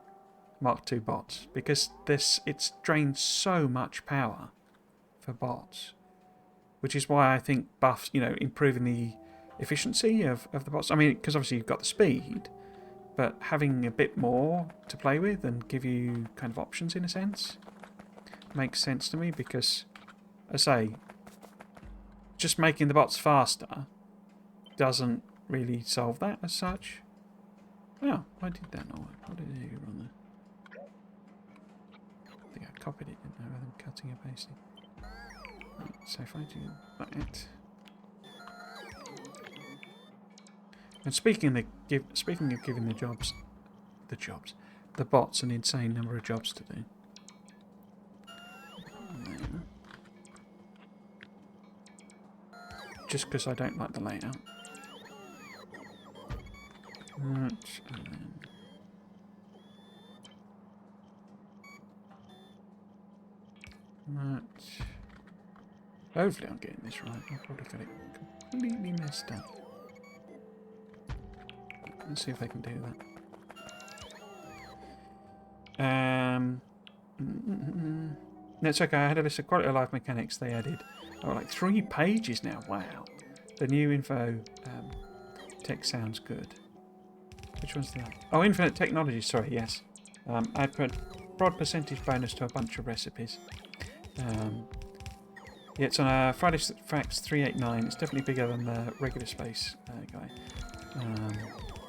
Mark II bots because it's drained so much power for bots, which is why I think buffs, improving the efficiency of the bots. I mean, because obviously you've got the speed, but having a bit more to play with and give you kind of options in a sense makes sense to me because, as I say, just making the bots faster doesn't really solve that as such. Oh, why did that not work? What did I do wrong there? I think I copied it, didn't I, rather than cutting and pasting. Right, so if I do that. And speaking of giving the bots an insane number of jobs to do. Just because I don't like the layout. Right, and then right. Hopefully I'm getting this right. I've probably got it completely messed up. Let's see if I can do that. It's okay, I had a list of quality of life mechanics they added. Oh, like 3 pages now, wow. The new info text sounds good. Which one's that? Oh, infinite technology. Sorry, yes. Add broad percentage bonus to a bunch of recipes. Yeah, it's on a Friday Facts 389. It's definitely bigger than the regular space guy.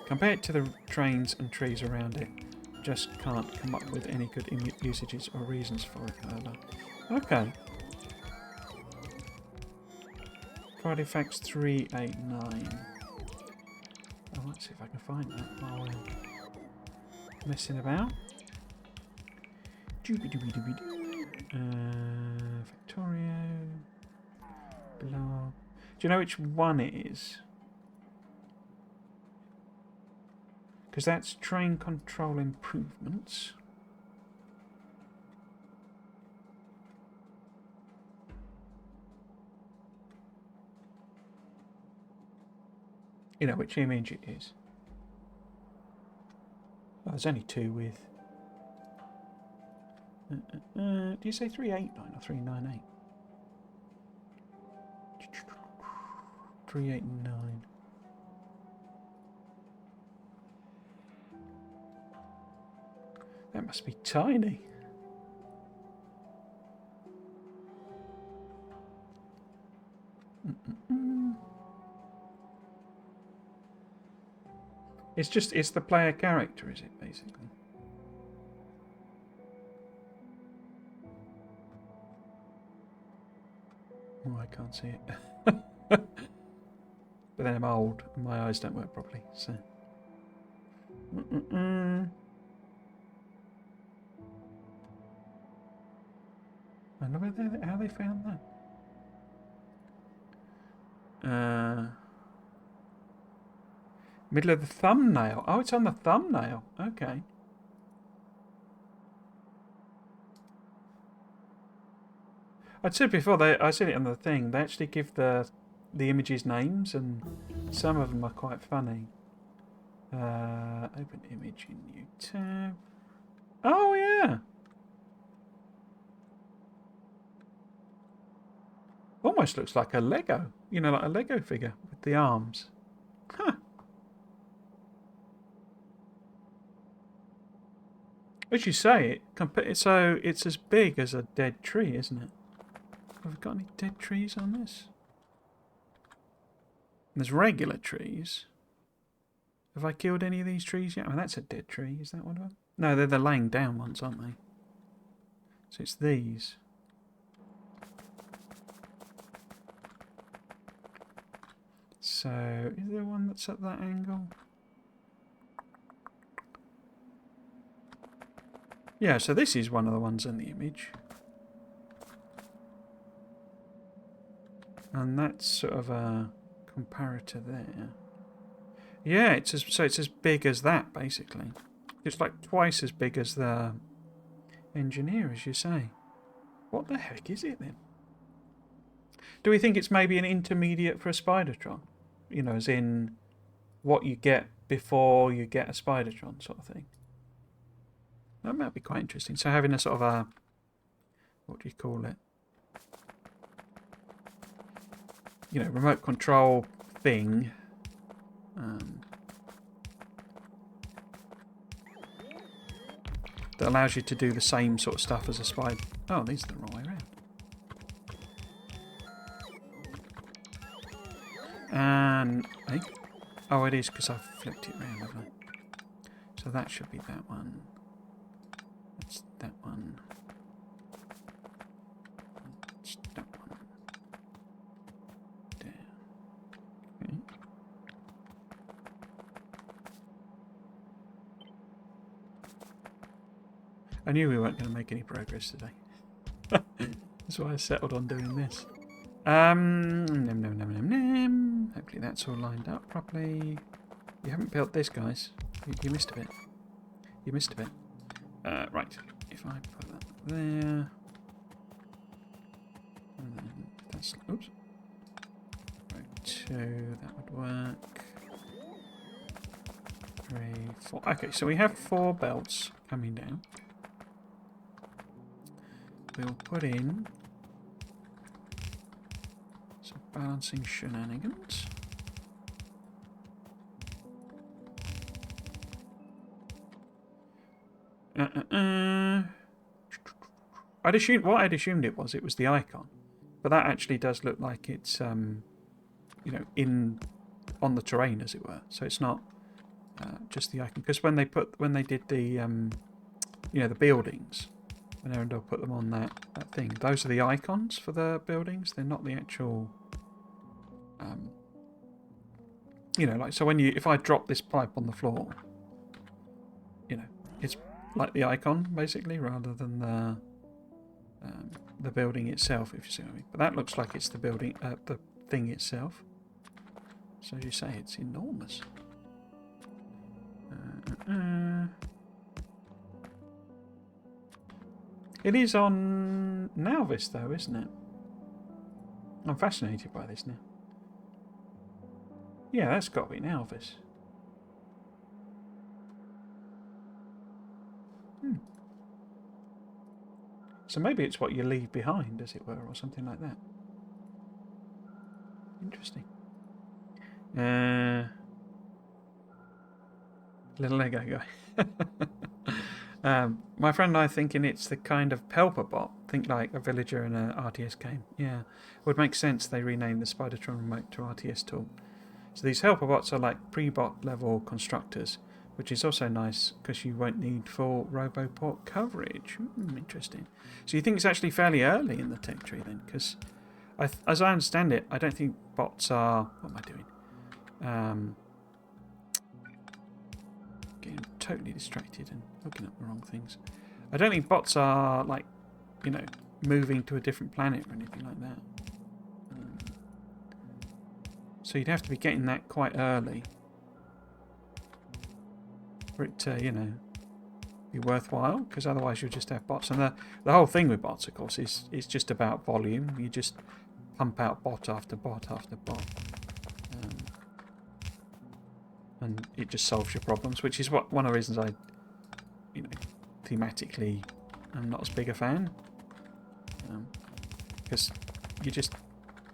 Compare it to the trains and trees around it. Just can't come up with any good usages or reasons for it, however. Okay. Friday Facts 389. Oh, let's see if I can find that while we're messing about. Factorio. Blog. Do you know which one it is? Because that's train control improvements. You know which image it is. Oh, there's only two with... do you say 389 or 398? 389. That must be tiny. It's the player character, is it, basically? Oh, I can't see it. But then I'm old and my eyes don't work properly, so... I wonder how they found that. Middle of the thumbnail. Oh, it's on the thumbnail. Okay. I'd said before, I said it on the thing, they actually give the images names, and some of them are quite funny. Open image in new tab. Oh, yeah. Almost looks like a Lego. You know, like a Lego figure with the arms. Huh. As you say, so it's as big as a dead tree, isn't it? Have we got any dead trees on this? There's regular trees. Have I killed any of these trees yet? Oh, that's a dead tree. Is that one of them? No, they're the laying down ones, aren't they? So it's these. So, is there one that's at that angle? Yeah, so this is one of the ones in the image. And that's sort of a comparator there. Yeah, so it's as big as that, basically. It's like twice as big as the engineer, as you say. What the heck is it, then? Do we think it's maybe an intermediate for a Spidertron? You know, as in what you get before you get a Spidertron sort of thing. That might be quite interesting. So having a sort of a... what do you call it? You know, remote control thing. That allows you to do the same sort of stuff as a spider. Oh, these are the wrong way around. And... hey? Oh, it is because I've flipped it around, haven't I? So that should be that one. That's that one. That's that one. There. Okay. I knew we weren't going to make any progress today. That's why I settled on doing this. Hopefully that's all lined up properly. You haven't built this, guys. You missed a bit. You missed a bit. Right. If I put that there, and then that's... oops. Row 2, that would work. 3, 4. Okay, so we have 4 belts coming down. We'll put in some balancing shenanigans. I'd assumed it was the icon, but that actually does look like it's you know, on the terrain, as it were. So it's not just the icon, because when they did the you know, the buildings, when Arendelle put them on that thing, those are the icons for the buildings. They're not the actual you know, like, so when if I drop this pipe on the floor, you know, it's like the icon basically, rather than the building itself, if you see what I mean. But that looks like it's the building, the thing itself. So as you say, it's enormous. It is on Nalvis though, isn't it? I'm fascinated by this now. Yeah, that's got to be Nalvis. So maybe it's what you leave behind, as it were, or something like that. Interesting. Little Lego guy. My friend and I are thinking it's the kind of Pelper bot. Think like a villager in an RTS game. Yeah, would make sense they renamed the Spidertron remote to RTS tool. So these helper bots are like pre-bot level constructors, which is also nice because you won't need full Roboport coverage. Interesting. So you think it's actually fairly early in the tech tree then? Because as I understand it, I don't think bots are... What am I doing? Getting totally distracted and looking at the wrong things. I don't think bots are, like, you know, moving to a different planet or anything like that. So you'd have to be getting that quite early for it to, you know, be worthwhile, because otherwise you'll just have bots. And the whole thing with bots, of course, is just about volume. You just pump out bot after bot after bot. And it just solves your problems, which is one of the reasons I, you know, thematically am not as big a fan. Because you just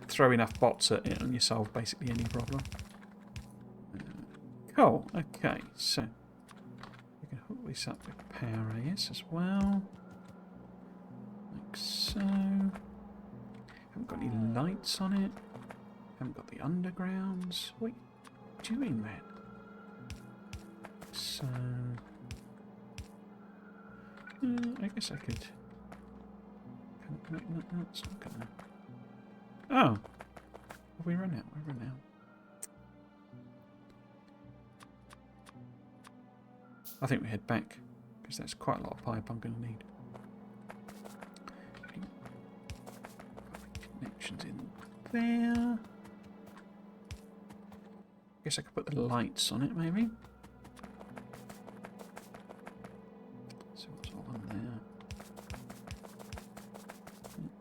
throw enough bots at it and you solve basically any problem. Cool, okay, so we can hook this up with power AS as well. Like so. Haven't got any lights on it. Haven't got the undergrounds. What are you doing, man? So I guess I could. No, it's not gonna. Oh, have we run out? We've run out. I think we head back because that's quite a lot of pipe I'm going to need. Connections in there. Guess I could put the lights on it, maybe. So what's all on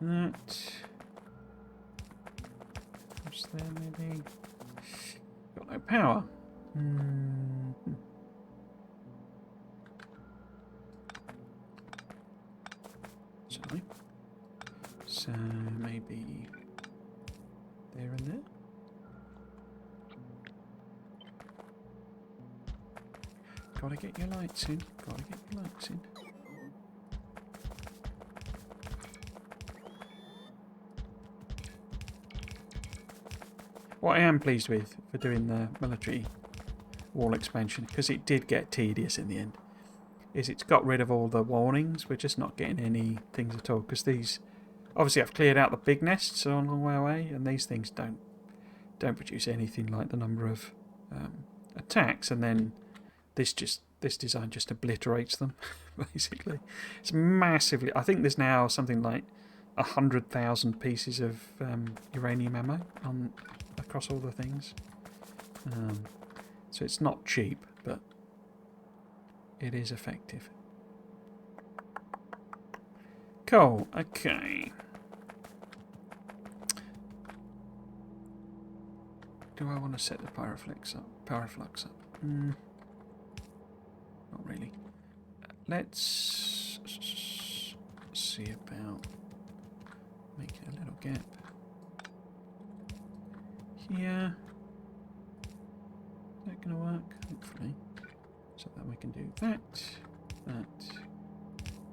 there? That. What's there, maybe? Got no power. Sorry. So maybe there and there. Gotta get your lights in. Gotta get your lights in. What I am pleased with for doing the military wall expansion, because it did get tedious in the end, is it's got rid of all the warnings. We're just not getting any things at all, because these... Obviously I've cleared out the big nests a long way away, and these things don't produce anything like the number of attacks, and then this design just obliterates them, basically. It's massively... I think there's now something like 100,000 pieces of uranium ammo across all the things. So it's not cheap, but it is effective. Cool, okay. Do I want to set the pyroflux up? Not really. Let's see about making a little gap here. Is that going to work? Hopefully. So that we can do that,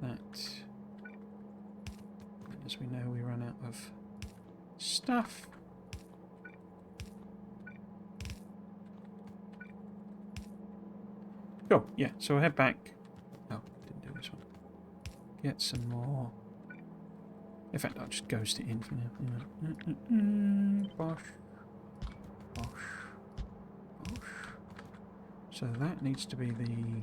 that. And as we know, we run out of stuff. Cool, yeah, so we'll head back. Oh, didn't do this one. Get some more. In fact, I'll just ghost it in for now. Bosh. Bosh. Bosh. So that needs to be the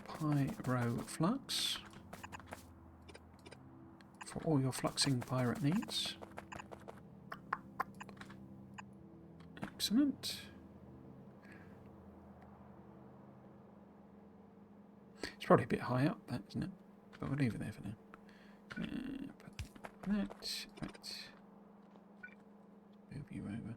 pyroflux for all your fluxing pirate needs. Excellent. It's probably a bit high up, that, isn't it? But we'll leave it there for now. Put that. Right. Move you over.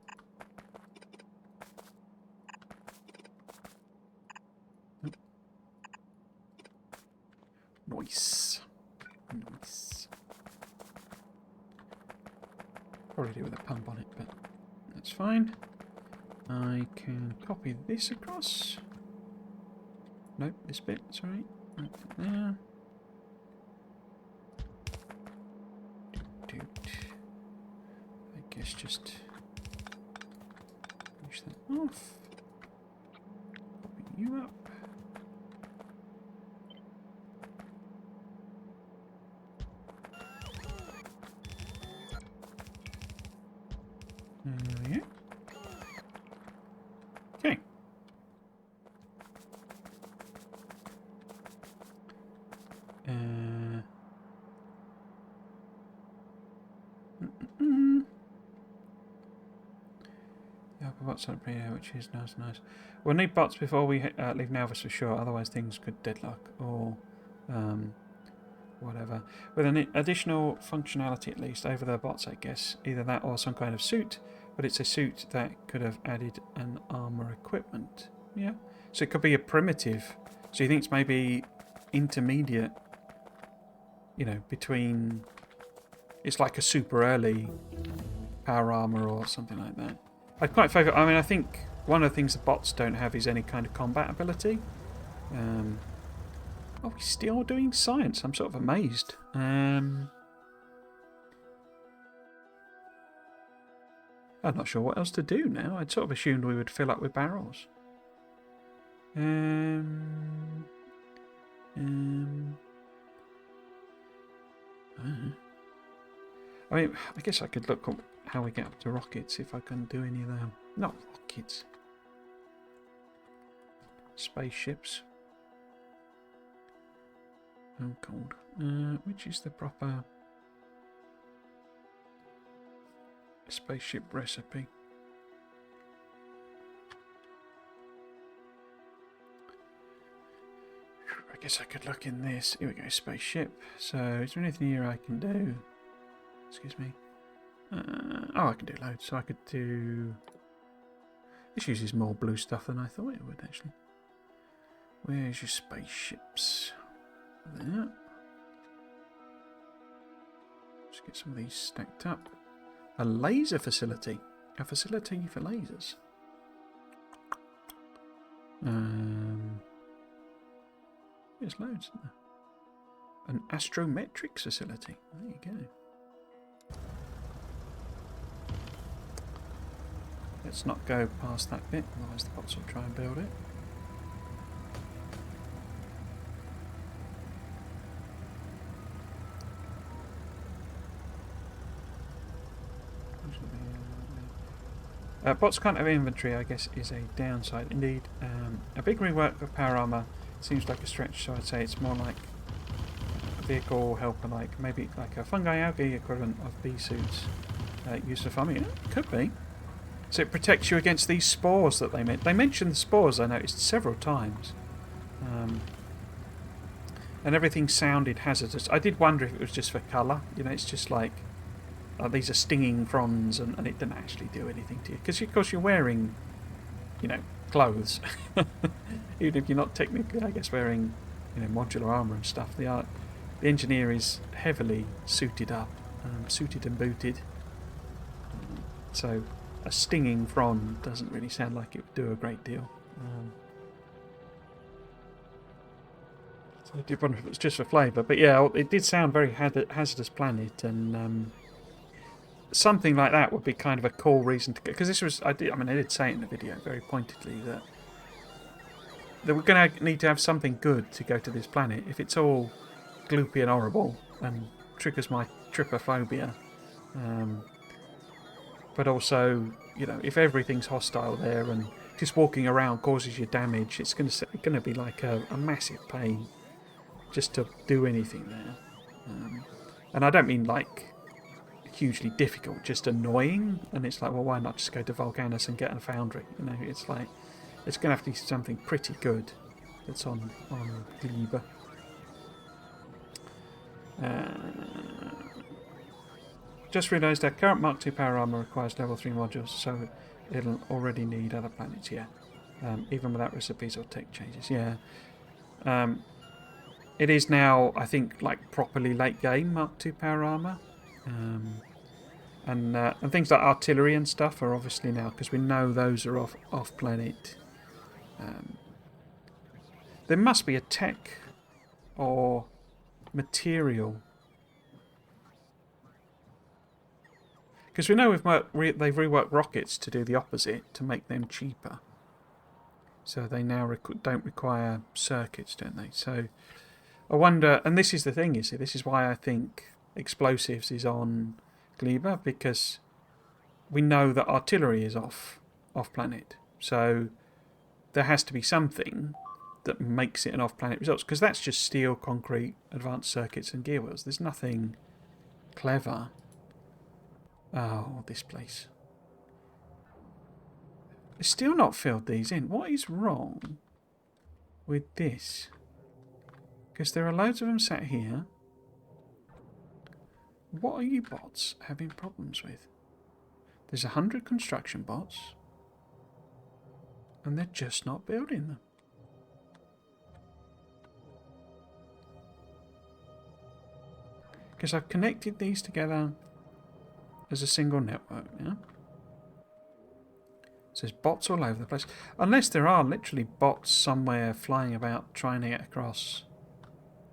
Nice. Nice. Probably do with a pump on it, but that's fine. I can copy this across. Nope, this bit, sorry. Right there. I guess just finish that off. Copy you up. There we go. Okay. Yeah, bots on it, which is nice. We'll need bots before we leave Nalvis for sure, otherwise things could deadlock or whatever. With an additional functionality at least over the bots, I guess. Either that or some kind of suit, but it's a suit that could have added an armor equipment. Yeah. So it could be a primitive. So you think it's maybe intermediate, you know, between... It's like a super early power armor or something like that. I'd quite favour... I mean, I think one of the things the bots don't have is any kind of combat ability. Oh, we're still doing science. I'm sort of amazed. I'm not sure what else to do now. I'd sort of assumed we would fill up with barrels. I mean, I guess I could look at how we get up to rockets if I can do any of them. Not rockets. Spaceships. Oh, cold. Which is the proper spaceship recipe? I guess I could look in this. Here we go, spaceship. So, is there anything here I can do? Excuse me. Oh, I can do loads. So I could do... This uses more blue stuff than I thought it would, actually. Where's your spaceships? There. Let's get some of these stacked up. A laser facility. A facility for lasers. There's loads, isn't there? An astrometrics facility. There you go. Let's not go past that bit, otherwise the bots will try and build it. Bots can't have inventory, I guess, is a downside. Indeed, a big rework of power armor seems like a stretch, so I'd say it's more like a vehicle helper, like maybe like a fungi algae equivalent of bee suits used for farming. It could be. So it protects you against these spores that they mentioned. They mentioned the spores, I noticed, several times. And everything sounded hazardous. I did wonder if it was just for colour. You know, it's just like, these are stinging fronds, and it didn't actually do anything to you. Because, of course, you're wearing, you know, clothes. Even if you're not technically, I guess, wearing, you know, modular armour and stuff. The engineer is heavily suited up, suited and booted. So a stinging frond doesn't really sound like it would do a great deal. So So I did wonder if it was just for flavour. But yeah, it did sound very hazardous planet, and something like that would be kind of a cool reason to go. Because this was, I did say it in the video very pointedly that we're going to need to have something good to go to this planet. If it's all gloopy and horrible and triggers my trypophobia, but also, you know, if everything's hostile there and just walking around causes you damage, it's going to be like a massive pain just to do anything there. And I don't mean like hugely difficult, just annoying. And it's like, well, why not just go to Volcanus and get a foundry? You know, it's like it's going to have to be something pretty good that's on Gleba. Just realised that current Mark II power armour requires level 3 modules, so it'll already need other planets, yeah. Even without recipes or tech changes, yeah. It is now, I think, like properly late game Mark II power armour. And things like artillery and stuff are obviously now, because we know those are off planet. There must be a tech or material. Because we know they've reworked rockets to do the opposite, to make them cheaper. So they now don't require circuits, don't they? So I wonder, and this is the thing, you see, this is why I think explosives is on Gleba, because we know that artillery is off planet. So there has to be something that makes it an off-planet results, because that's just steel, concrete, advanced circuits and gear wheels. There's nothing clever. Oh, this place. It's still not filled these in. What is wrong with this? Because there are loads of them sat here. What are you bots having problems with? There's 100 construction bots, and they're just not building them. Because I've connected these together as a single network now. So there's bots all over the place. Unless there are literally bots somewhere flying about trying to get across,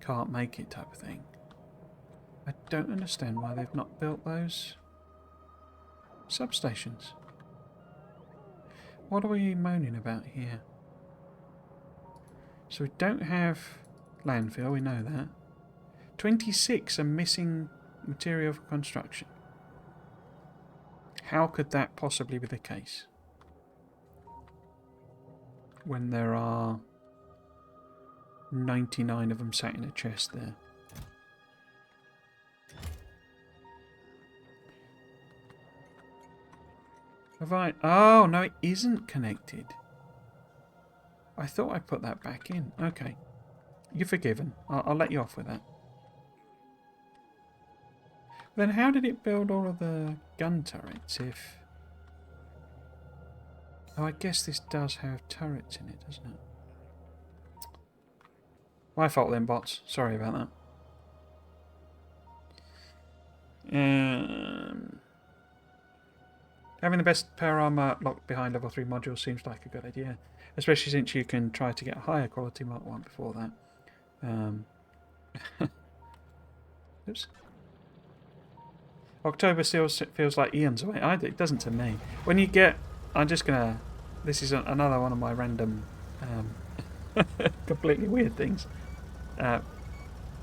can't make it type of thing. I don't understand why they've not built those substations. What are we moaning about here? So we don't have landfill, we know that. 26 are missing material for construction. How could that possibly be the case? When there are 99 of them sat in a chest there. Have I? Oh, no, it isn't connected. I thought I put that back in. Okay. You're forgiven. I'll let you off with that. Then how did it build all of the gun turrets if... Oh, I guess this does have turrets in it, doesn't it? My fault then, bots. Sorry about that. Having the best power armor locked behind level 3 modules seems like a good idea. Especially since you can try to get a higher quality Mark 1 before that. Oops. October still feels like eons away. It doesn't to me. When you get... I'm just going to... This is another one of my random... completely weird things.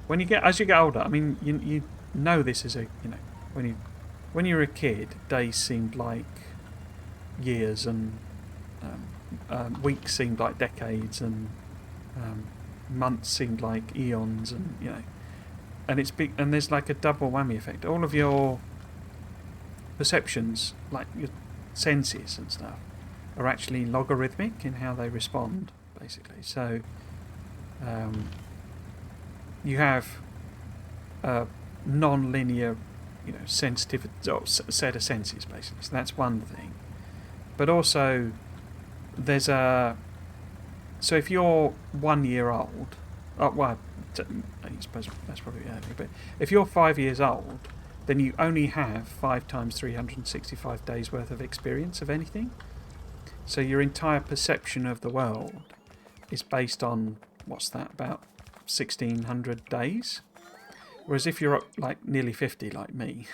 When you get... As you get older, I mean, you know this is a... You know, when you were a kid, days seemed like years, and weeks seemed like decades, and months seemed like eons, and you know, and it's big, and there's like a double whammy effect. All of your perceptions, like your senses and stuff, are actually logarithmic in how they respond, basically. So you have a non-linear, you know, sensitive set of senses, basically. So that's one thing. But also, there's a... So if you're 1 year old... Oh, well, I suppose that's probably early, but if you're 5 years old, then you only have 5 times 365 days worth of experience of anything. So your entire perception of the world is based on, what's that, about 1600 days. Whereas if you're up like nearly 50 like me,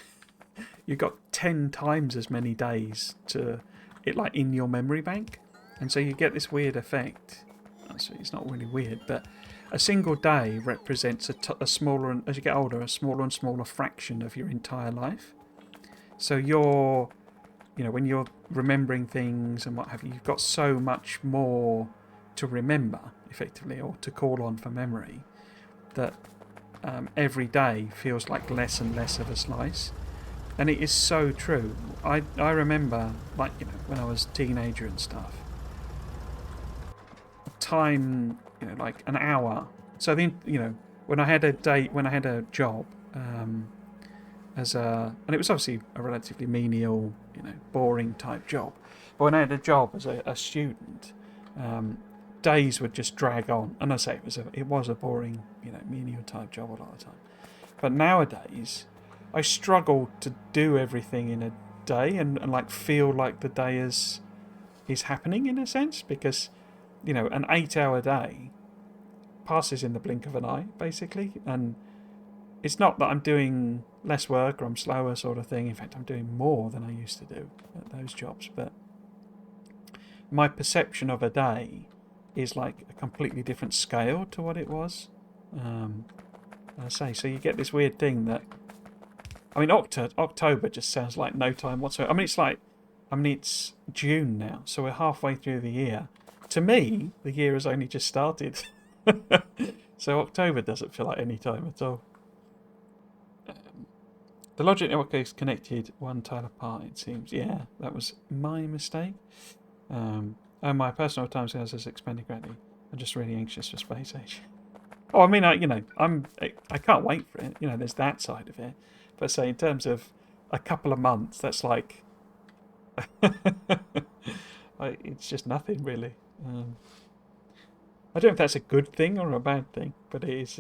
you've got 10 times as many days to it like in your memory bank. And so you get this weird effect. So it's not really weird, but a single day represents a smaller, and as you get older, a smaller and smaller fraction of your entire life. So you're, when you're remembering things and what have you, you've got so much more to remember, effectively, or to call on for memory, that every day feels like less and less of a slice. And it is so true. I remember, like, when I was a teenager and stuff, time, like an hour. So then, when I had a job, and it was obviously a relatively menial, boring type job. But when I had a job as a student, days would just drag on. And I say it was a boring, menial type job a lot of the time. But nowadays, I struggle to do everything in a day and like feel like the day is happening in a sense, because an 8-hour day passes in the blink of an eye, basically. And it's not that I'm doing less work or I'm slower sort of thing. In fact, I'm doing more than I used to do at those jobs. But my perception of a day is like a completely different scale to what it was. I say, so you get this weird thing that, October just sounds like no time whatsoever. It's June now, so we're halfway through the year. To me, the year has only just started. So October doesn't feel like any time at all. The logic network is connected one tile apart, it seems. Yeah, that was my mistake. And my personal timescales has expanded greatly. I'm just really anxious for space age. Oh, I can't wait for it. There's that side of it. But say in terms of a couple of months, that's like it's just nothing really. I don't know if that's a good thing or a bad thing, but it is.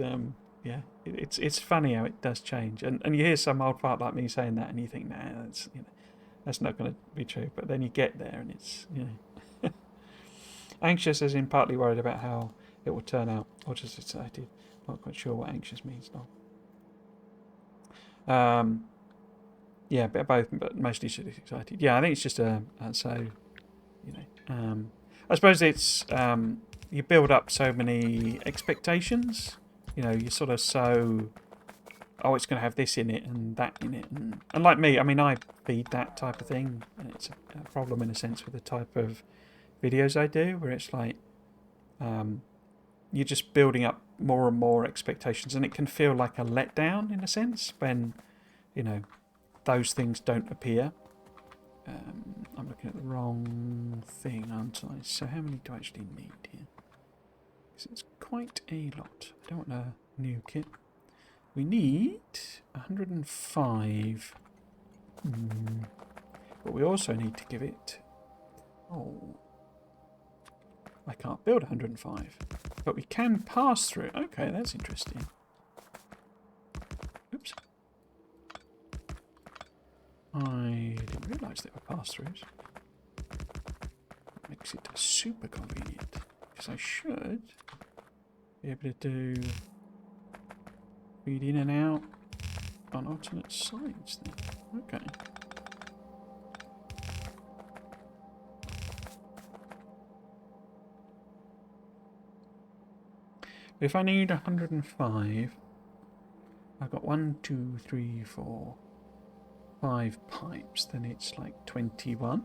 Yeah, it's funny how it does change, and you hear some old fart like me saying that, and you think, nah, that's not going to be true. But then you get there, and it's anxious, as in partly worried about how it will turn out, or just excited. Not quite sure what anxious means now. Yeah, a bit of both, but mostly just excited. Yeah, I think it's just I suppose it's you build up so many expectations. You're sort of so, oh, it's going to have this in it and that in it, and like me, I feed that type of thing, and it's a problem in a sense with the type of videos I do, where it's like you're just building up more and more expectations, and it can feel like a letdown in a sense when those things don't appear. I'm looking at the wrong thing, aren't I? So how many do I actually need here? Because it's quite a lot. I don't want a new kit. We need 105. But we also need to give it... Oh. I can't build 105. But we can pass through. Okay, that's interesting. Oops. I didn't realise they were pass-throughs. That makes it super convenient. Because I should be able to do feed in and out on alternate sides then. Okay. If I need 105, I've got 1, 2, 3, 4, 5 pipes, then it's like 21.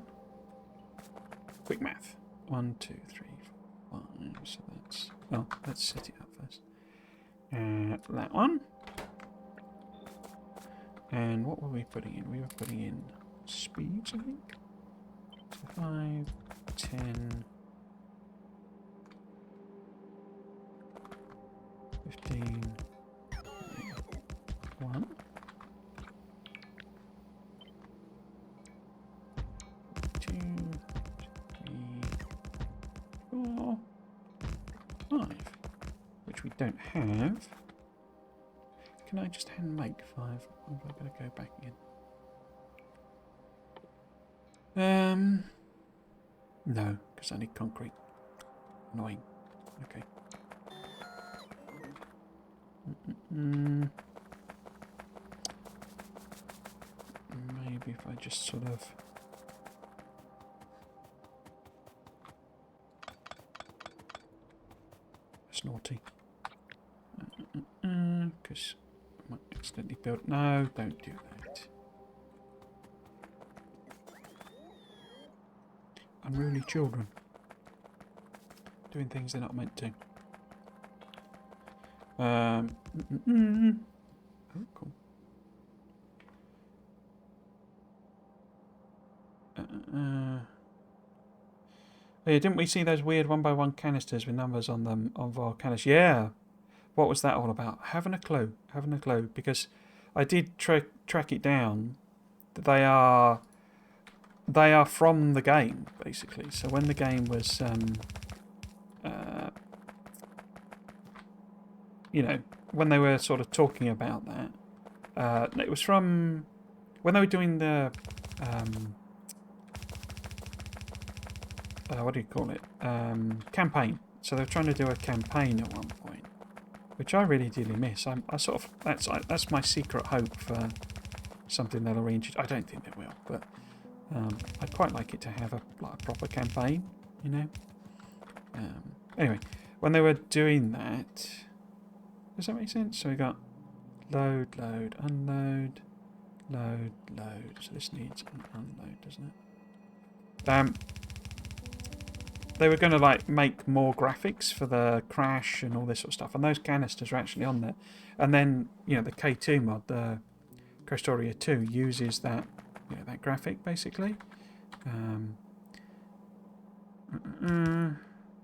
Quick math. 1, 2, 3, 4, 5. So that's... Well, let's set it up first. That one. And what were we putting in? We were putting in speeds, I think. So 5, 10, 15, 1. 2, 3, 4, 5. Which we don't have. Can I just hand make 5? Or am I going to go back again? No, because I need concrete. Annoying. Okay. Maybe if I just sort of... That's naughty. Because I might accidentally build... No, don't do that. Unruly children. Doing things they're not meant to. Oh, cool. Oh, yeah, didn't we see those weird 1x1 canisters with numbers on them on volcanoes? Yeah. What was that all about? Haven't a clue. Haven't a clue. Because I did track it down. That they are from the game, basically. So when the game was, you know, when they were sort of talking about that, it was from when they were doing the, what do you call it? Campaign. So they were trying to do a campaign at one point, which I really dearly miss. I sort of that's my secret hope for something they'll arrange. I don't think they will, but I'd quite like it to have a proper campaign, you know. Anyway, when they were doing that, does that make sense? So we got load, load, unload, load, load. So this needs an unload, doesn't it? They were going to like make more graphics for the crash and all this sort of stuff, and those canisters are actually on there. And then, you know, the K2 mod, the Factorio 2, uses that, you know, that graphic basically.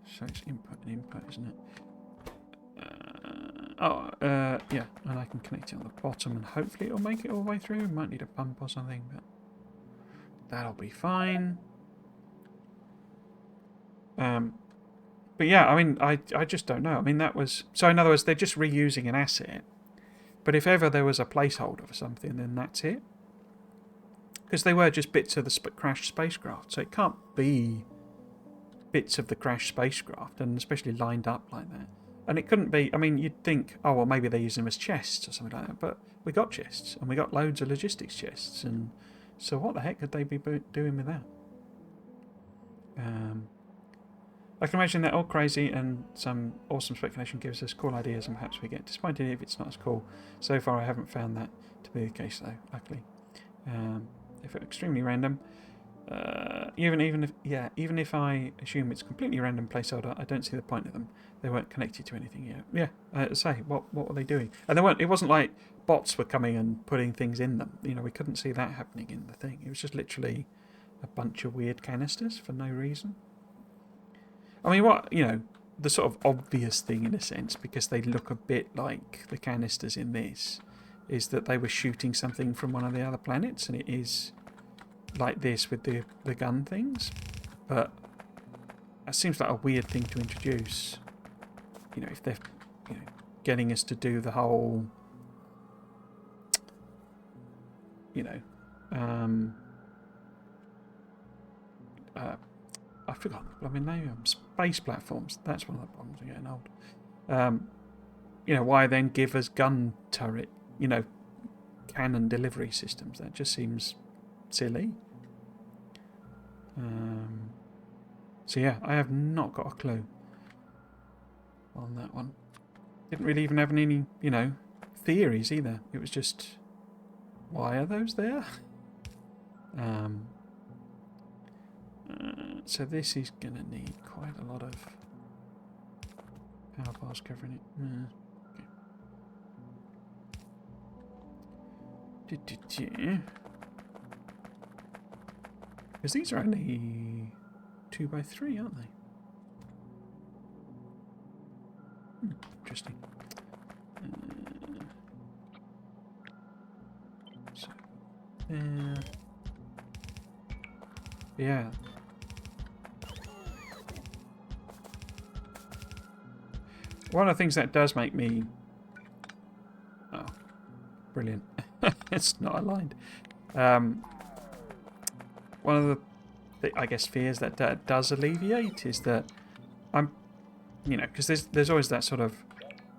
So it's input and input, isn't it? Yeah, and I can connect it on the bottom, and hopefully it'll make it all the way through. Might need a pump or something, but that'll be fine. But yeah, I mean, I just don't know. I mean, that was... So in other words, they're just reusing an asset. But if ever there was a placeholder for something, then that's it. Because they were just bits of the crashed spacecraft. So it can't be bits of the crashed spacecraft, and especially lined up like that. And it couldn't be... I mean, you'd think, oh, well, maybe they're using them as chests or something like that. But we got chests, and we got loads of logistics chests. And so what the heck could they be doing with that? I can imagine they're all crazy, and some awesome speculation gives us cool ideas, and perhaps we get disappointed if it's not as cool. So far, I haven't found that to be the case, though. Luckily, if it's extremely random, even if I assume it's completely random placeholder, I don't see the point of them. They weren't connected to anything yet. Yeah, say what were they doing? And they weren't. It wasn't like bots were coming and putting things in them. You know, we couldn't see that happening in the thing. It was just literally a bunch of weird canisters for no reason. I mean, the sort of obvious thing in a sense, because they look a bit like the canisters in this, is that they were shooting something from one of the other planets, and it is like this with the gun things. But that seems like a weird thing to introduce. You know, if they're getting us to do the whole, I've forgotten the blooming name of them. Space platforms. That's one of the problems of getting old. Why then give us gun turret, cannon delivery systems? That just seems silly. So yeah, I have not got a clue on that one. Didn't really even have any, theories either. It was just, why are those there? So this is going to need quite a lot of power bars covering it. Okay. Because these are only 2x3, aren't they? Interesting. So there. Yeah. One of the things that does make me... Oh, brilliant. It's not aligned. One of the I guess, fears that does alleviate is that I'm... because there's always that sort of...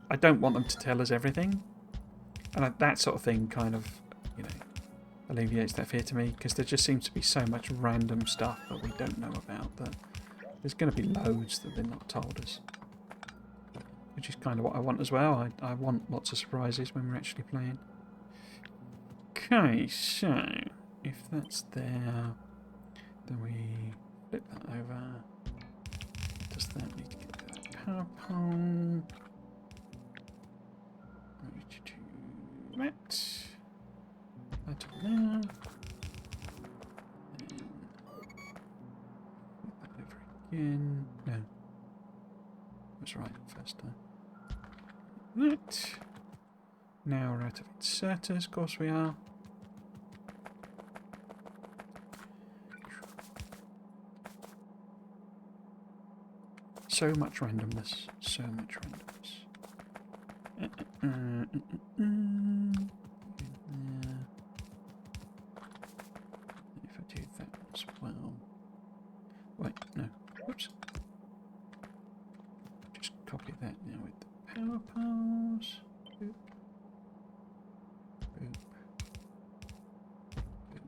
I don't want them to tell us everything. And that sort of thing kind of, you know, alleviates that fear to me, because there just seems to be so much random stuff that we don't know about that there's going to be loads that they're not told us. Which is kind of what I want as well. I want lots of surprises when we're actually playing. Okay, so if that's there, then we flip that over. Does that need to get to that power pole? That. That on there. Flip that over again. No. That's right, first time. That. Now we're out of inserters, of course we are. So much randomness. So much randomness. If I do that as well. Wait, no. Whoops. Just copy that now with the power poles. Boop. Boop. Boop.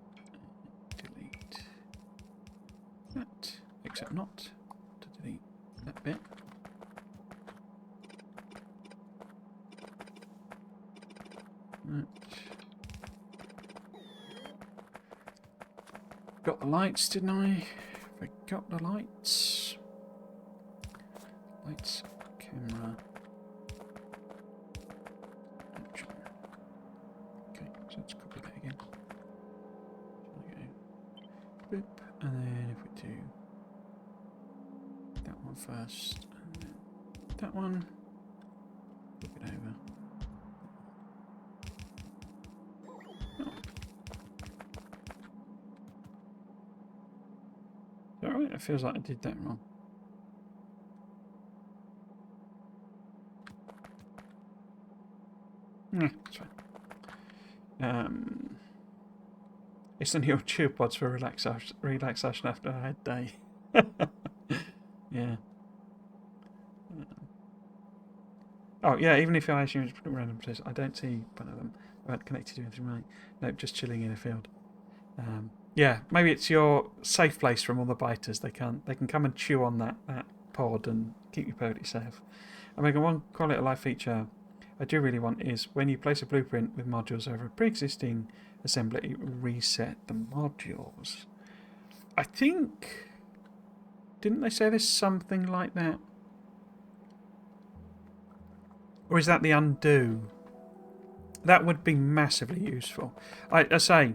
Delete that. Except not to delete that bit. Right. Got the lights, didn't I? Forgot the lights. Lights, camera, action. Okay, so let's copy that again. Okay. Boop, and then if we do that one first, and then that one, flip it over. Oh. Is that right? It feels like I did that wrong. Yeah, that's fine. It's the new chill pods for relaxation after a hard day. Yeah. Oh, yeah, even if I assume it's random places, I don't see one of them. I haven't connected to anything right. No, just chilling in a field. Yeah, maybe it's your safe place from all the biters. They can come and chew on that pod and keep you perfectly safe. I mean, one quality of life feature I do really want is when you place a blueprint with modules over a pre-existing assembly, it will reset the modules. I think... Didn't they say there's something like that? Or is that the undo? That would be massively useful. I say,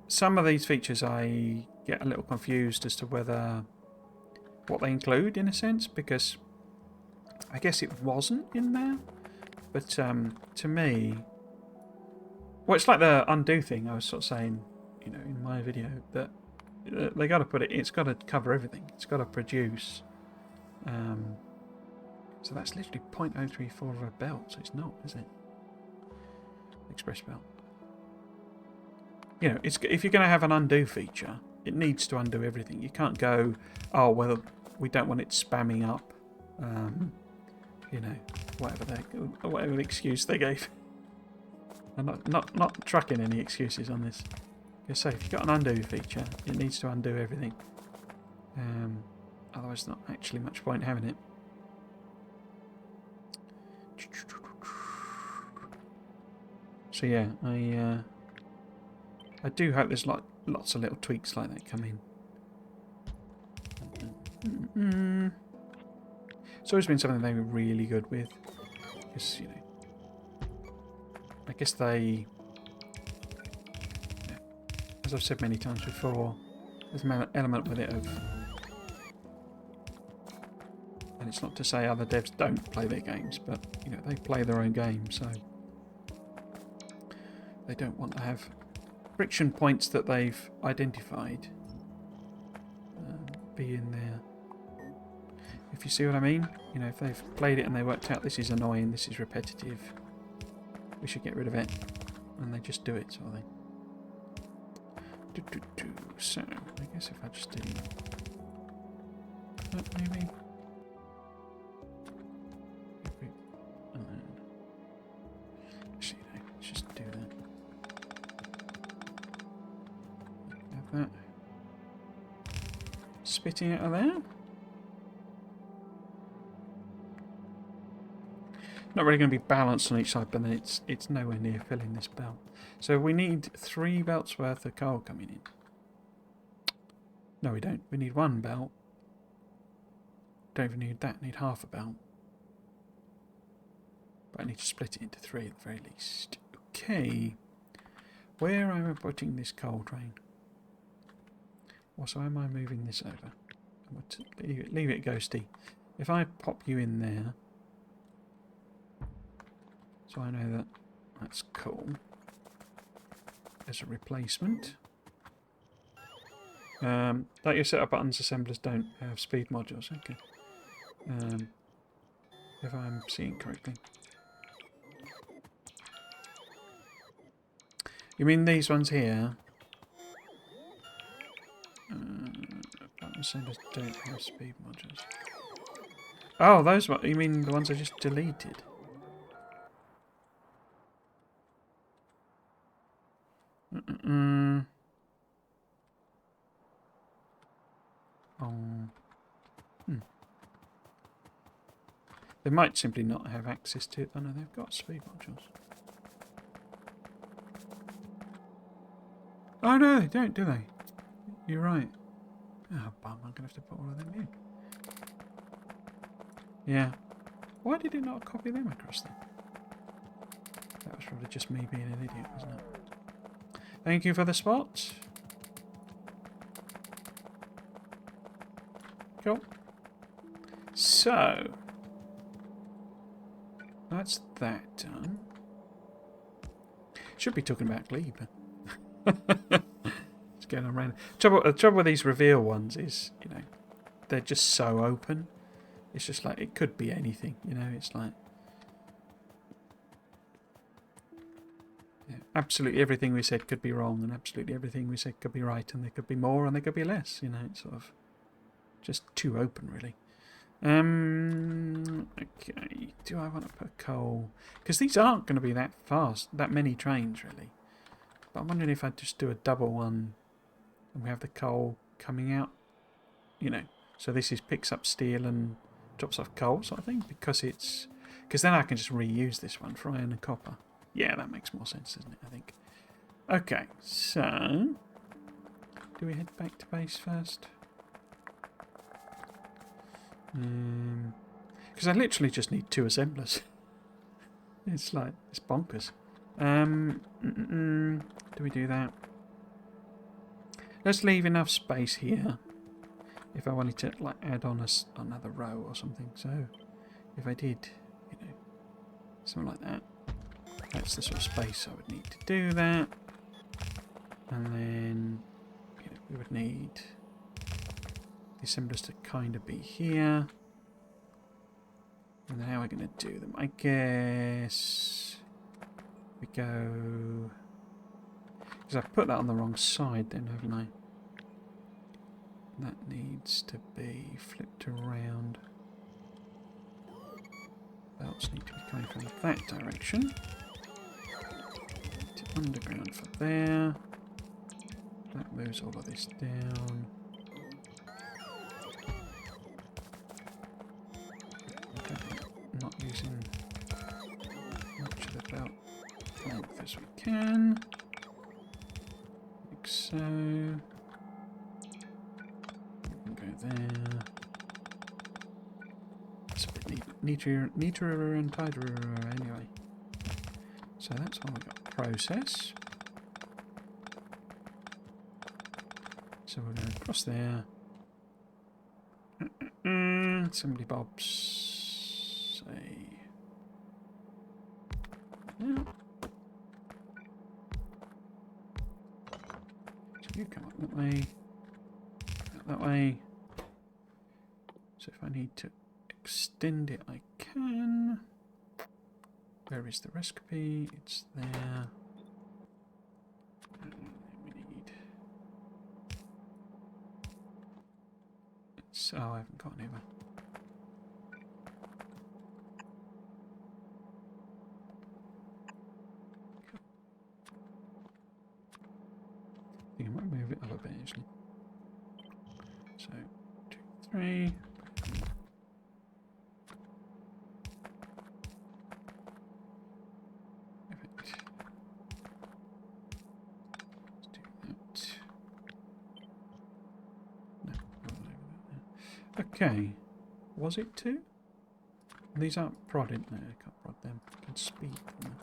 some of these features I get a little confused as to whether... what they include, in a sense, because... I guess it wasn't in there, but to me, well, it's like the undo thing I was sort of saying, you know, in my video, that they got to put it. It's got to cover everything. It's got to produce. So that's literally 0.034 of a belt. So it's not, is it? Express belt. You know, if you're going to have an undo feature, it needs to undo everything. You can't go, oh well, we don't want it spamming up. You know, whatever the excuse they gave. I'm not tracking any excuses on this. So if you've got an undo feature, it needs to undo everything. Otherwise, not actually much point having it. So yeah, I do hope there's lots of little tweaks like that come in. It's always been something they were really good with. Because, you know, I guess they, as I've said many times before, there's an element with it of, and it's not to say other devs don't play their games, but, you know, they play their own game, so they don't want to have friction points that they've identified be in there. If you see what I mean, you know, if they've played it and they worked out this is annoying, this is repetitive, we should get rid of it, and they just do it, sort of thing. So, I guess if I just do that, maybe. And then that spitting out of there. Not really going to be balanced on each side, but then it's nowhere near filling this belt. So we need 3 belts worth of coal coming in. No, we don't. We need 1 belt. Don't even need that. Need half a belt. But I need to split it into 3 at the very least. Okay. Where am I putting this coal train? Also, am I moving this over? Leave it ghosty. If I pop you in there, so I know that that's cool. As a replacement. Like your setup buttons, assemblers don't have speed modules. Okay. If I'm seeing correctly. You mean these ones here? Button assemblers don't have speed modules. Oh, those ones. You mean the ones I just deleted? Oh. They might simply not have access to it. Oh no, they've got speed modules. Oh no, they don't, do they? You're right. Oh, bum, I'm going to have to put all of them in. Yeah. Why did it not copy them across then? That was probably just me being an idiot, wasn't it? Thank you for the spot. Cool. So, that's that done. Should be talking about Glebe. It's going on around. The trouble with these reveal ones is, you know, they're just so open. It's just like, it could be anything, you know, it's like... Yeah, absolutely everything we said could be wrong, and absolutely everything we said could be right, and there could be more, and there could be less, you know, it's sort of just too open, really. Okay, do I want to put coal? Because these aren't going to be that fast, that many trains, really. But I'm wondering if I just do a double one, and we have the coal coming out, you know. So this picks up steel and drops off coal, sort of thing, because then I can just reuse this one for iron and copper. Yeah, that makes more sense, doesn't it, I think. Okay, so... do we head back to base first? Because I literally just need 2 assemblers. It's like, it's bonkers. Do we do that? Let's leave enough space here if I wanted to like add on another row or something. So if I did, you know, something like that, that's the sort of space I would need to do that. And then, you know, we would need the assemblers to kind of be here. And then how are we going to do them? I guess we go... because I've put that on the wrong side then, haven't I? That needs to be flipped around. Belts need to be coming from that direction. To underground for there. That moves all of this down. Not using much of the belt length as we can. Like so. We can go there. It's a bit neater and tidier anyway. So that's why we've got process. So we're going across there. Assembly bobs. Say. Yeah. So you come up that way. That way. So if I need to extend it, I can. Where is the recipe? It's there. And then we need. Oh, I haven't got any. I think I might move it up a bit actually. So 2, 3. Perfect. Let's do that. No, okay. Was it 2? These aren't prodded. No, I can't prod them. I can speed them.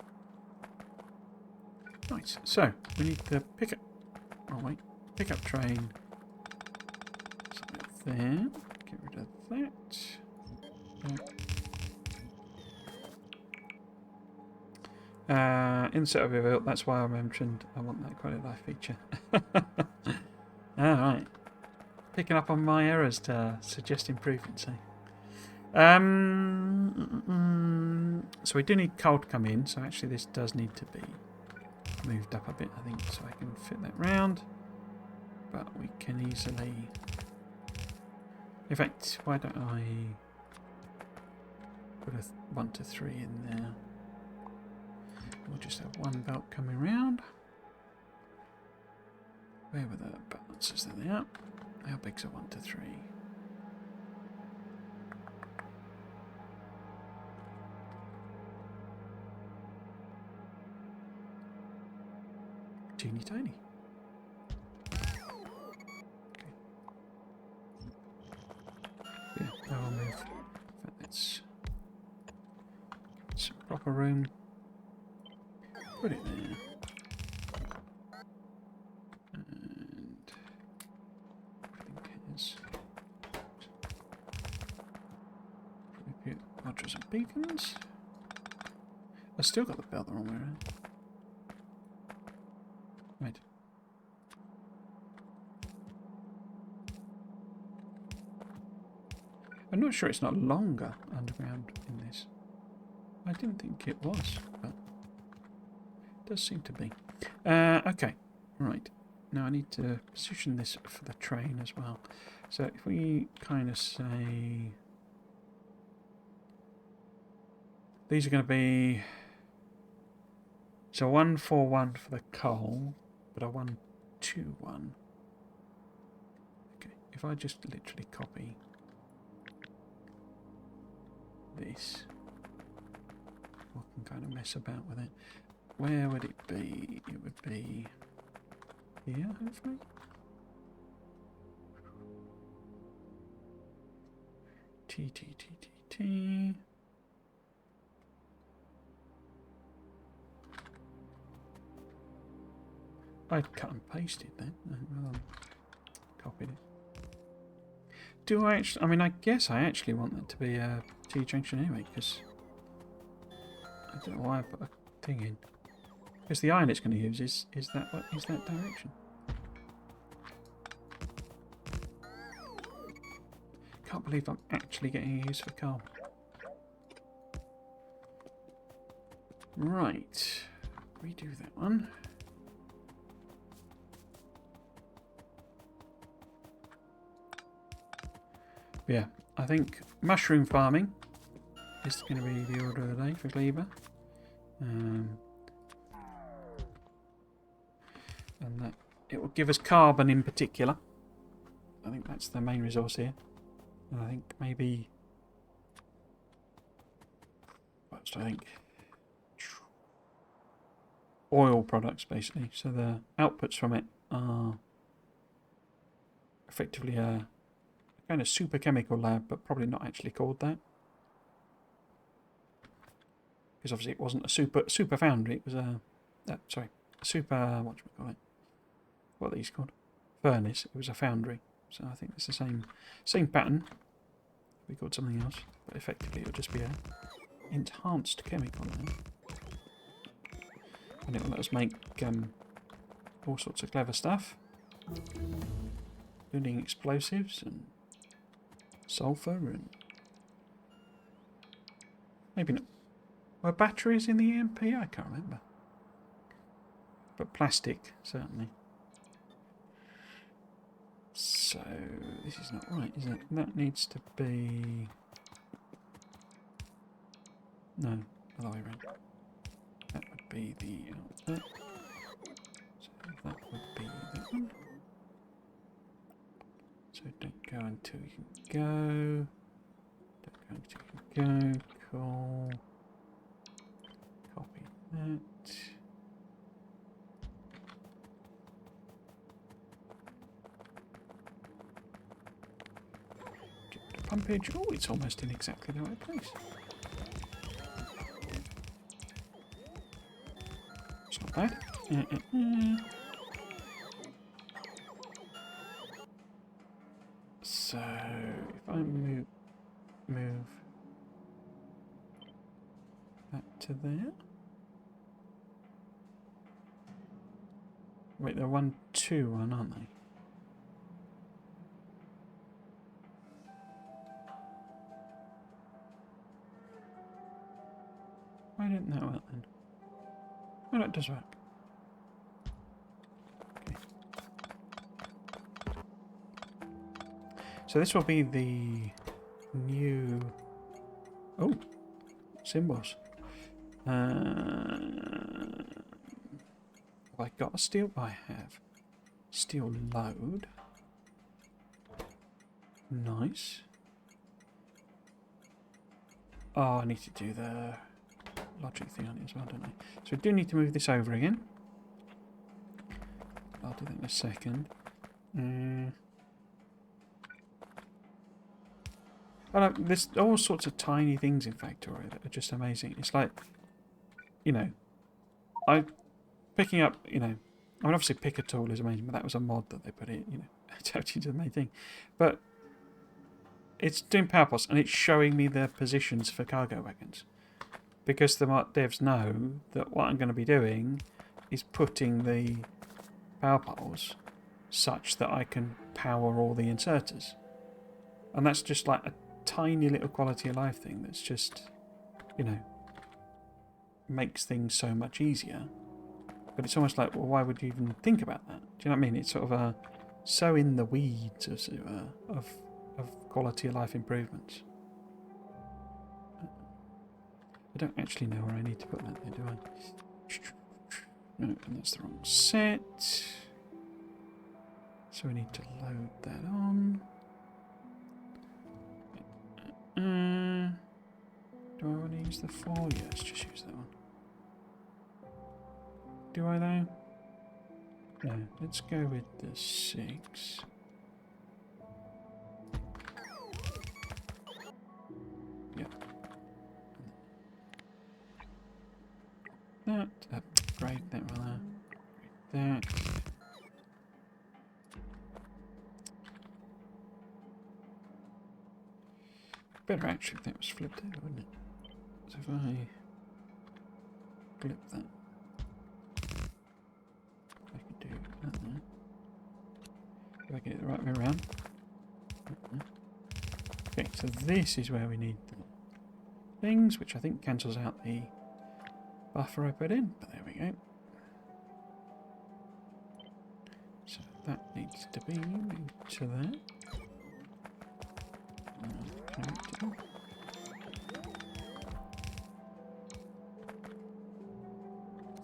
Nice. So we need the pickup. Oh wait, pickup train. So there. Get rid of that. Insert of reveal. That's why I mentioned I want that quality of life feature. All right. Picking up on my errors to suggest improvements. So we do need coal to come in. So actually, this does need to be moved up a bit, I think, so I can fit that round. But we can easily... In fact, why don't I put a 1 to 3 in there? We'll just have one belt coming round. Where were the balances? There they are. How big's a 1 to 3? Teeny tiny. Okay. Yeah, now I'll move. In fact, let's give it some proper room. Put it there. And I think it's probably archers and beacons. I've still got the belt the wrong way around. Right. I'm not sure it's not longer underground in this. I didn't think it was, but it does seem to be. Okay, right. Now I need to position this for the train as well. So if we kind of say... These are going to be... So 1, 4, 1 for the coal, but a 1, 2, 1. Okay, if I just literally copy this, I can kind of mess about with it. Where would it be? It would be here, hopefully. T, T, T, T, T. I cut and pasted then. Copied it. Do I actually... I mean, I guess I actually want that to be a T-junction anyway, because... I don't know why I put a thing in. Because the iron it's going to use is that direction. Can't believe I'm actually getting a use for coal. Right. Redo that one. Yeah, I think mushroom farming is going to be the order of the day for Gleba. And that it will give us carbon in particular. I think that's the main resource here. And I think maybe... What do I think? Oil products, basically. So the outputs from it are effectively a kind of super chemical lab, but probably not actually called that. Because obviously it wasn't a super foundry, it was a... sorry, a super... what do we call it? What are these called? Furnace. It was a foundry. So I think it's the same pattern. We called something else, but effectively it'll just be a enhanced chemical then. And it will let us make all sorts of clever stuff. Including explosives and sulfur and... Maybe not. Were batteries in the EMP? I can't remember. But plastic, certainly. So, this is not right, is it? That needs to be... No, other way around. That would be the output. So that would be that one. So don't go until you can go. Don't go until you can go. Cool. Copy that. Get the pumpage. Oh, it's almost in exactly the right place. It's not bad. So if I move that to there. Wait, they're 1, 2, 1, aren't they? Why didn't that work then? Oh, that does work. Okay. So this will be the new... Oh, symbols. Have I got a steel? I have. Steel load. Nice. Oh, I need to do the logic thing on it as well, don't I? So we do need to move this over again. I'll do that in a second. There's all sorts of tiny things in Factorio that are just amazing. It's like, you know, picking up, you know, I mean, obviously picker tool is amazing, but that was a mod that they put in, you know, to actually do the main thing. But it's doing power pots and it's showing me the positions for cargo wagons. Because the devs know that what I'm going to be doing is putting the power poles such that I can power all the inserters. And that's just like a tiny little quality of life thing that's just, you know, makes things so much easier. But it's almost like, well, why would you even think about that? Do you know what I mean? It's sort of so in the weeds of quality of life improvements. I don't actually know where I need to put that there, do I? No, and that's the wrong set. So we need to load that on. Do I want to use the 4? Yeah, let's just use that one. Do I though? No, let's go with the 6. Yeah. That, upgrade that one there. That. Better actually if that was flipped over, wouldn't it? So if I flip that, I can do that there. Do I get it the right way around? Okay, so this is where we need the things, which I think cancels out the buffer I put in, but there we go. So that needs to be moved to there.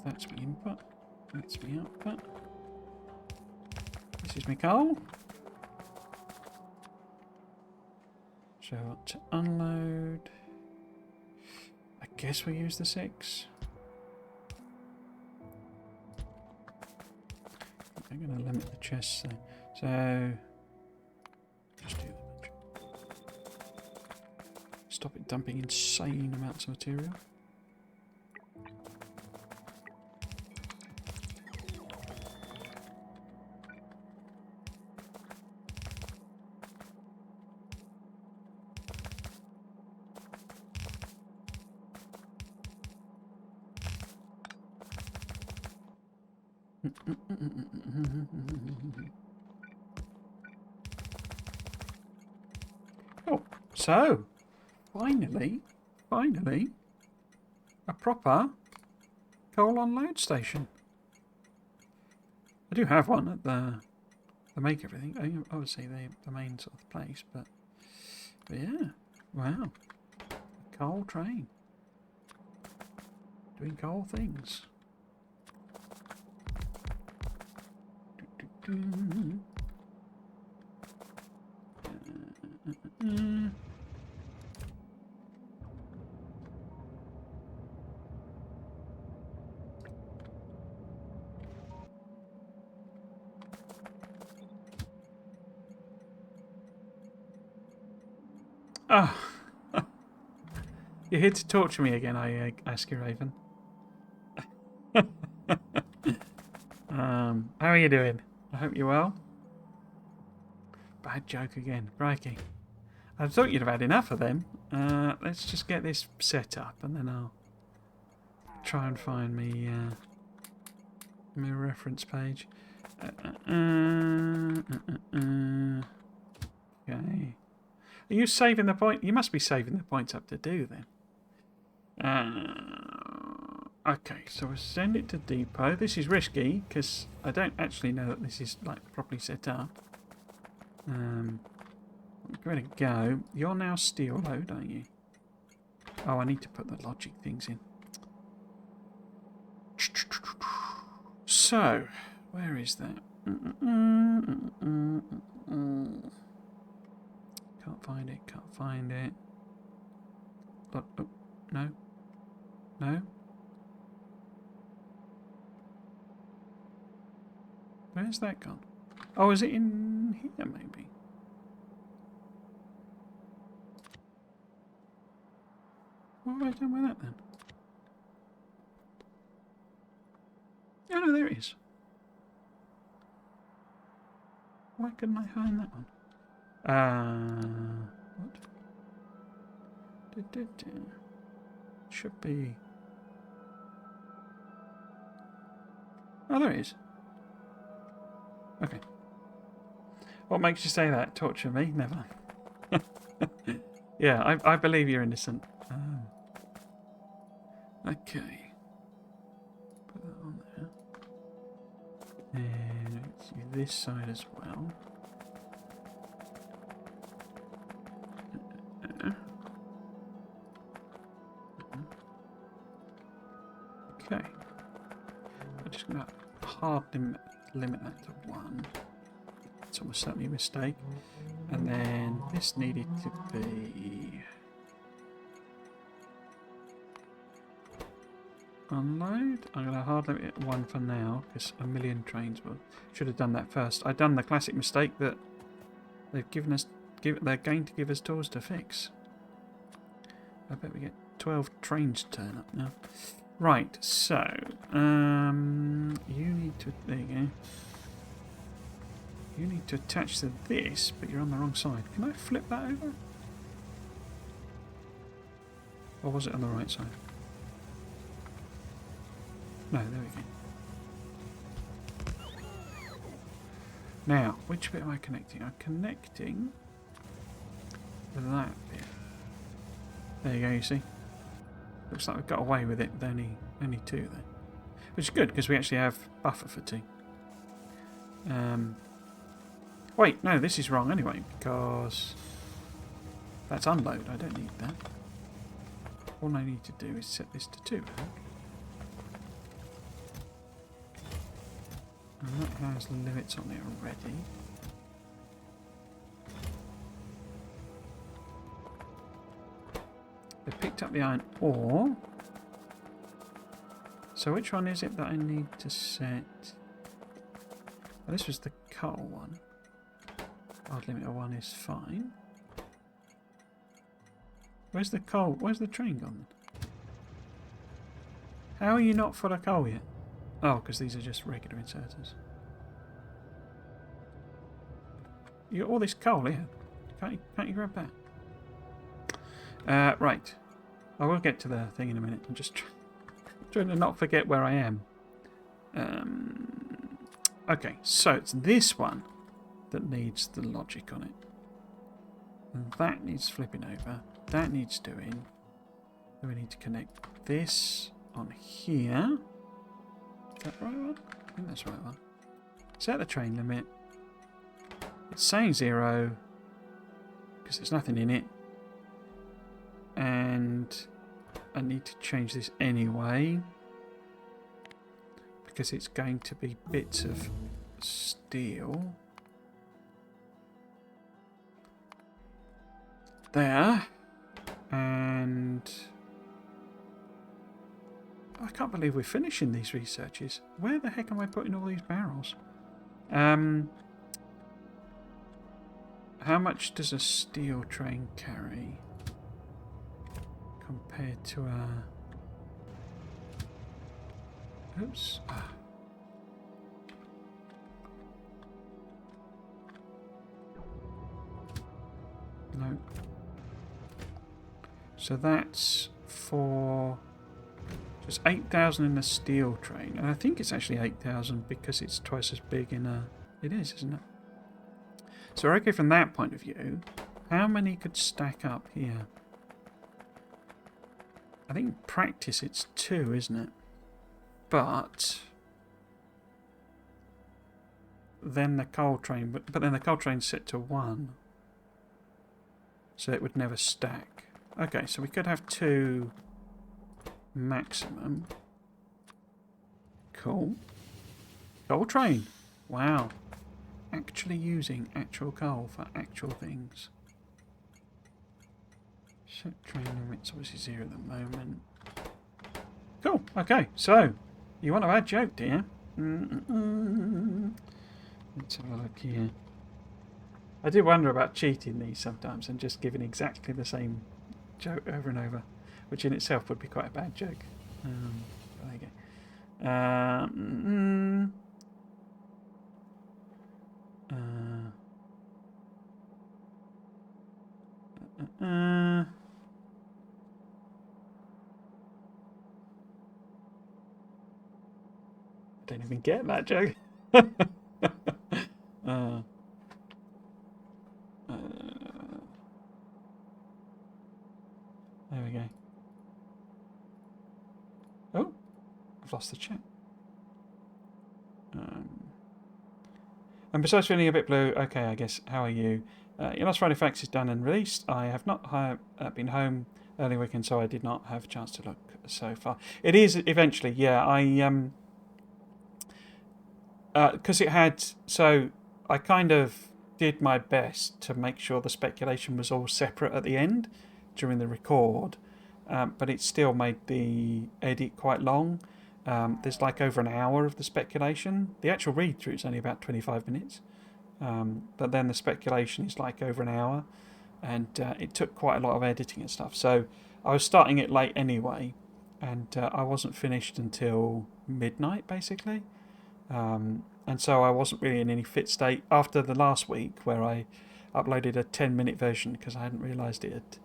That's my input. That's my output. This is my coal. So to unload, I guess we use the 6. I'm going to limit the chests there. So just do that. Stop it dumping insane amounts of material. Oh, so finally, a proper coal unload station. I do have one at the make everything. Obviously the main sort of place, but yeah, wow, a coal train doing coal things. Oh, you're here to torture me again, I ask you, Raven. How are you doing? I hope you're well. Bad joke again, crikey. I thought you'd have had enough of them. Let's just get this set up, and then I'll try and find me my reference page. Okay. Are you saving the point? You must be saving the points up to do then. Okay, so we'll send it to depot. This is risky because I don't actually know that this is like properly set up. Give it a go. You're now steel load, aren't you? Oh, I need to put the logic things in. So, where is that? Can't find it, can't find it. Oh, no. No? Where's that gone? Oh, is it in here, maybe? What have I done with that, then? Oh, no, there it is. Why couldn't I find that one? What? Should be... Oh, there it is. Okay. What makes you say that? Torture me? Never. Yeah, I believe you're innocent. Okay. Put that on there. And let's do this side as well. Okay. I'm just going to hard limit that to 1. It's almost certainly a mistake. And then this needed to be unload. I'm going to hard limit it 1 for now because a million trains will. Should have done that first. I've done the classic mistake that they've given us. They're going to give us tools to fix. I bet we get 12 trains turn up now. Right, so you need to. There you go. You need to attach to this, but you're on the wrong side. Can I flip that over? Or was it on the right side? No, there we go. Now, which bit am I connecting? I'm connecting with that bit. There you go, you see? Looks like we've got away with it with only 2 there. Which is good, because we actually have buffer for 2. Wait, no, this is wrong anyway, because that's unload. I don't need that. All I need to do is set this to 2, I think. And that has limits on it already. They picked up the iron ore. So which one is it that I need to set? Oh, this was the coal one. Hard limiter 1 is fine. Where's the coal? Where's the train gone then? How are you not full of coal yet? Oh, because these are just regular inserters. You got all this coal here. Can't you grab that? Right. I will get to the thing in a minute. I'm just trying to not forget where I am. Okay, so it's this one that needs the logic on it. And that needs flipping over. That needs doing. Then we need to connect this on here. Is that the right one? I think that's the right one. Set the train limit. It's saying 0 because there's nothing in it. And I need to change this anyway because it's going to be bits of steel. There. And I can't believe we're finishing these researches. Where the heck am I putting all these barrels? How much does a steel train carry compared to a... Oops. Ah. No. So that's for just 8,000 in a steel train. And I think it's actually 8,000 because it's twice as big in a... It is, isn't it? So okay, from that point of view, how many could stack up here? I think in practice it's 2, isn't it? But then the coal train, but then the coal train's set to 1. So it would never stack. Okay, so we could have 2 maximum. Cool. Coal train. Wow. Actually using actual coal for actual things. Set train limit's obviously 0 at the moment. Cool. Okay, so you want a bad joke, do you? Let's have a look here. I do wonder about cheating these sometimes and just giving exactly the same joke over and over, which in itself would be quite a bad joke. There you go. I don't even get that joke. There we go. Oh, I've lost the chat. And besides feeling a bit blue, okay, I guess, how are you? Your Last Friday Facts is done and released. I have not been home early weekend, so I did not have a chance to look so far. It is eventually, yeah. Because it had, so I kind of did my best to make sure the speculation was all separate at the end during the record, but it still made the edit quite long. There's like over an hour of the speculation. The actual read through is only about 25 minutes, but then the speculation is like over an hour, and it took quite a lot of editing and stuff. So I was starting it late anyway, and I wasn't finished until midnight basically. And so I wasn't really in any fit state after the last week where I uploaded a 10-minute version because I hadn't realised it had,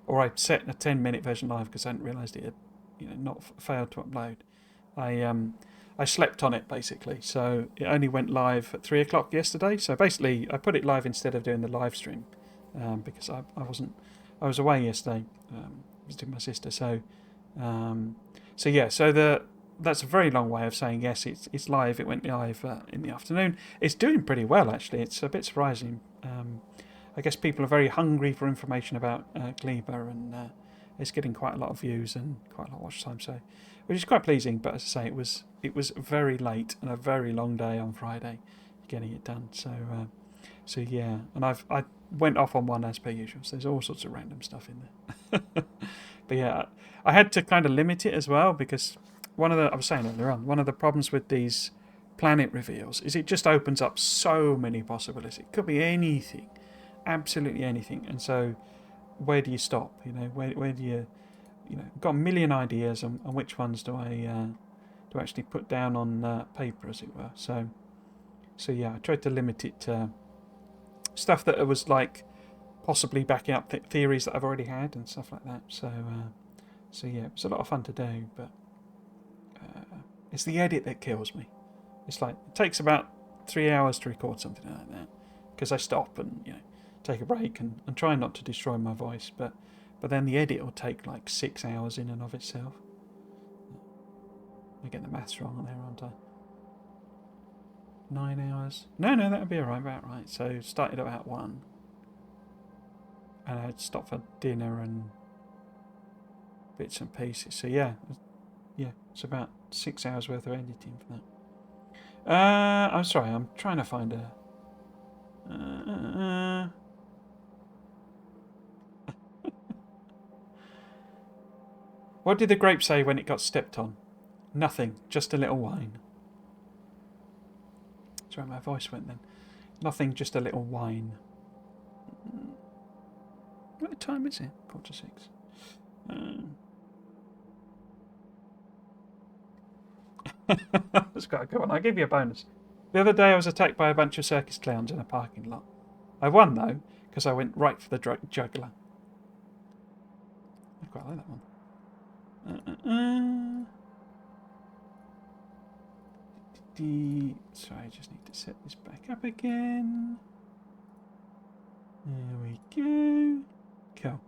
or I set a 10-minute version live because I hadn't realised it had, not failed to upload. I slept on it basically, so it only went live at 3 o'clock yesterday. So basically, I put it live instead of doing the live stream because I was away yesterday visiting my sister. So that's a very long way of saying yes. It's live. It went live in the afternoon. It's doing pretty well actually. It's a bit surprising. I guess people are very hungry for information about Gleba, and it's getting quite a lot of views and quite a lot of watch time. So, which is quite pleasing. But as I say, it was very late and a very long day on Friday getting it done. So yeah, and I went off on one as per usual. So there's all sorts of random stuff in there. But yeah, I had to kind of limit it as well because I was saying earlier on, one of the problems with these planet reveals is it just opens up so many possibilities. It could be anything, absolutely anything. And so, where do you stop? Where do you, got a million ideas, and which ones do I actually put down on paper, as it were. So yeah, I tried to limit it to stuff that was like possibly backing up theories that I've already had and stuff like that. So yeah, it was a lot of fun to do, but. It's the edit that kills me. It's like it takes about 3 hours to record something like that because I stop and take a break and try not to destroy my voice. But then the edit will take like 6 hours in and of itself. I get the maths wrong there, aren't I? 9 hours? No, that would be about right. So started about 1, and I'd stop for dinner and bits and pieces. So yeah, it's about 6 hours worth of editing for that. I'm sorry, I'm trying to find a... What did the grape say when it got stepped on? Nothing, just a little wine. Sorry, my voice went then. Nothing, just a little wine. What time is it? 4:46. That's quite a good one. I'll give you a bonus. The other day I was attacked by a bunch of circus clowns in a parking lot. I won though, because I went right for the juggler. I quite like that one. Sorry, I just need to set this back up again. There we go. Cool.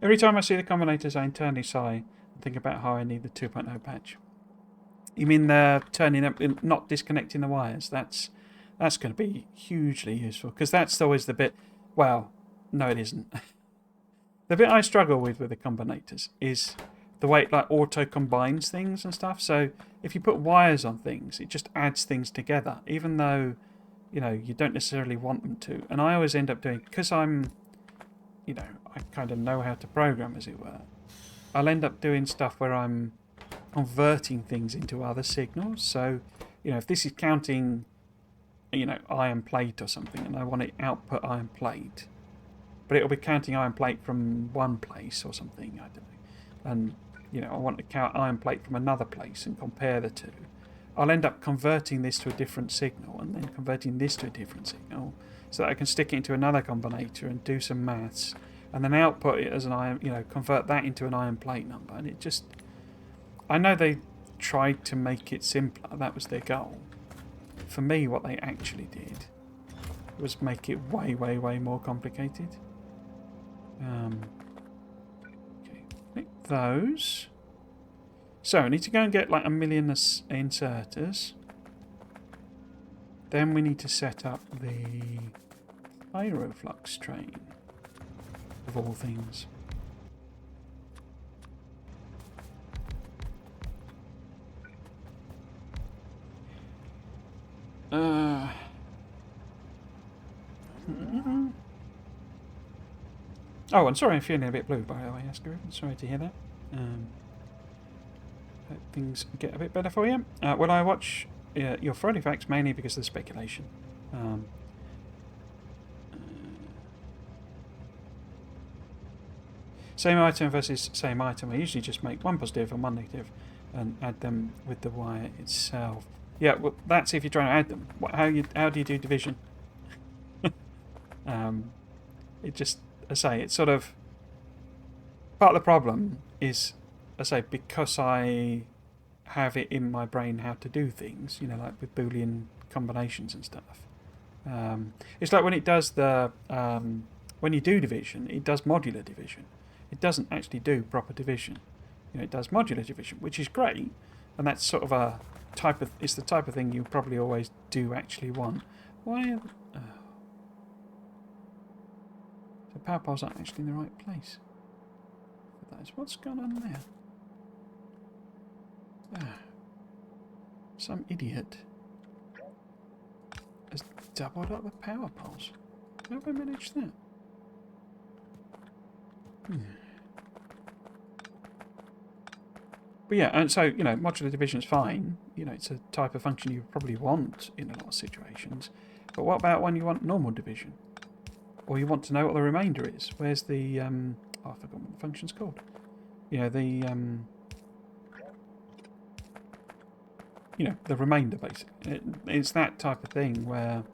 Every time I see the combinators, I internally sigh and think about how I need the 2.0 patch. You mean the turning up, not disconnecting the wires? That's going to be hugely useful, because that's always the bit. Well, no, it isn't. The bit I struggle with the combinators is the way it like auto combines things and stuff. So if you put wires on things, it just adds things together, even though you don't necessarily want them to. And I always end up doing, because I'm, I kind of know how to program, as it were. I'll end up doing stuff where I'm converting things into other signals. So, if this is counting, iron plate or something, and I want it output iron plate, but it'll be counting iron plate from one place or something, I don't know. And, I want to count iron plate from another place and compare the two. I'll end up converting this to a different signal and then converting this to a different signal so that I can stick it into another combinator and do some maths and then output it as an iron, convert that into an iron plate number. And it just, I know they tried to make it simpler. That was their goal. For me, what they actually did was make it way, way, way more complicated. Okay, click those. So I need to go and get like 1 million inserters. Then we need to set up the pyroflux train, of all things. Oh, and sorry I'm feeling a bit blue, by the way, Asker. Sorry to hear that. Hope things get a bit better for you. Well, I watch your Friday Facts mainly because of the speculation. Same item versus same item. I usually just make one positive and one negative and add them with the wire itself. Yeah, well, that's if you're trying to add them. How do you do division? It just, I say, it's sort of part of the problem is, I say, because I have it in my brain how to do things, like with Boolean combinations and stuff. It's like when it does the when you do division, it does modular division. It doesn't actually do proper division. It does modular division, which is great, and that's sort of a type of, it's the type of thing you probably always do actually want. Why? The power poles aren't actually in the right place. What's going on there? Some idiot has doubled up the power poles. How have I managed that? But yeah, and so, modular division is fine. It's a type of function you probably want in a lot of situations. But what about when you want normal division? Or you want to know what the remainder is? Where's the, I forgot what the function's called. The remainder, basically. It's that type of thing where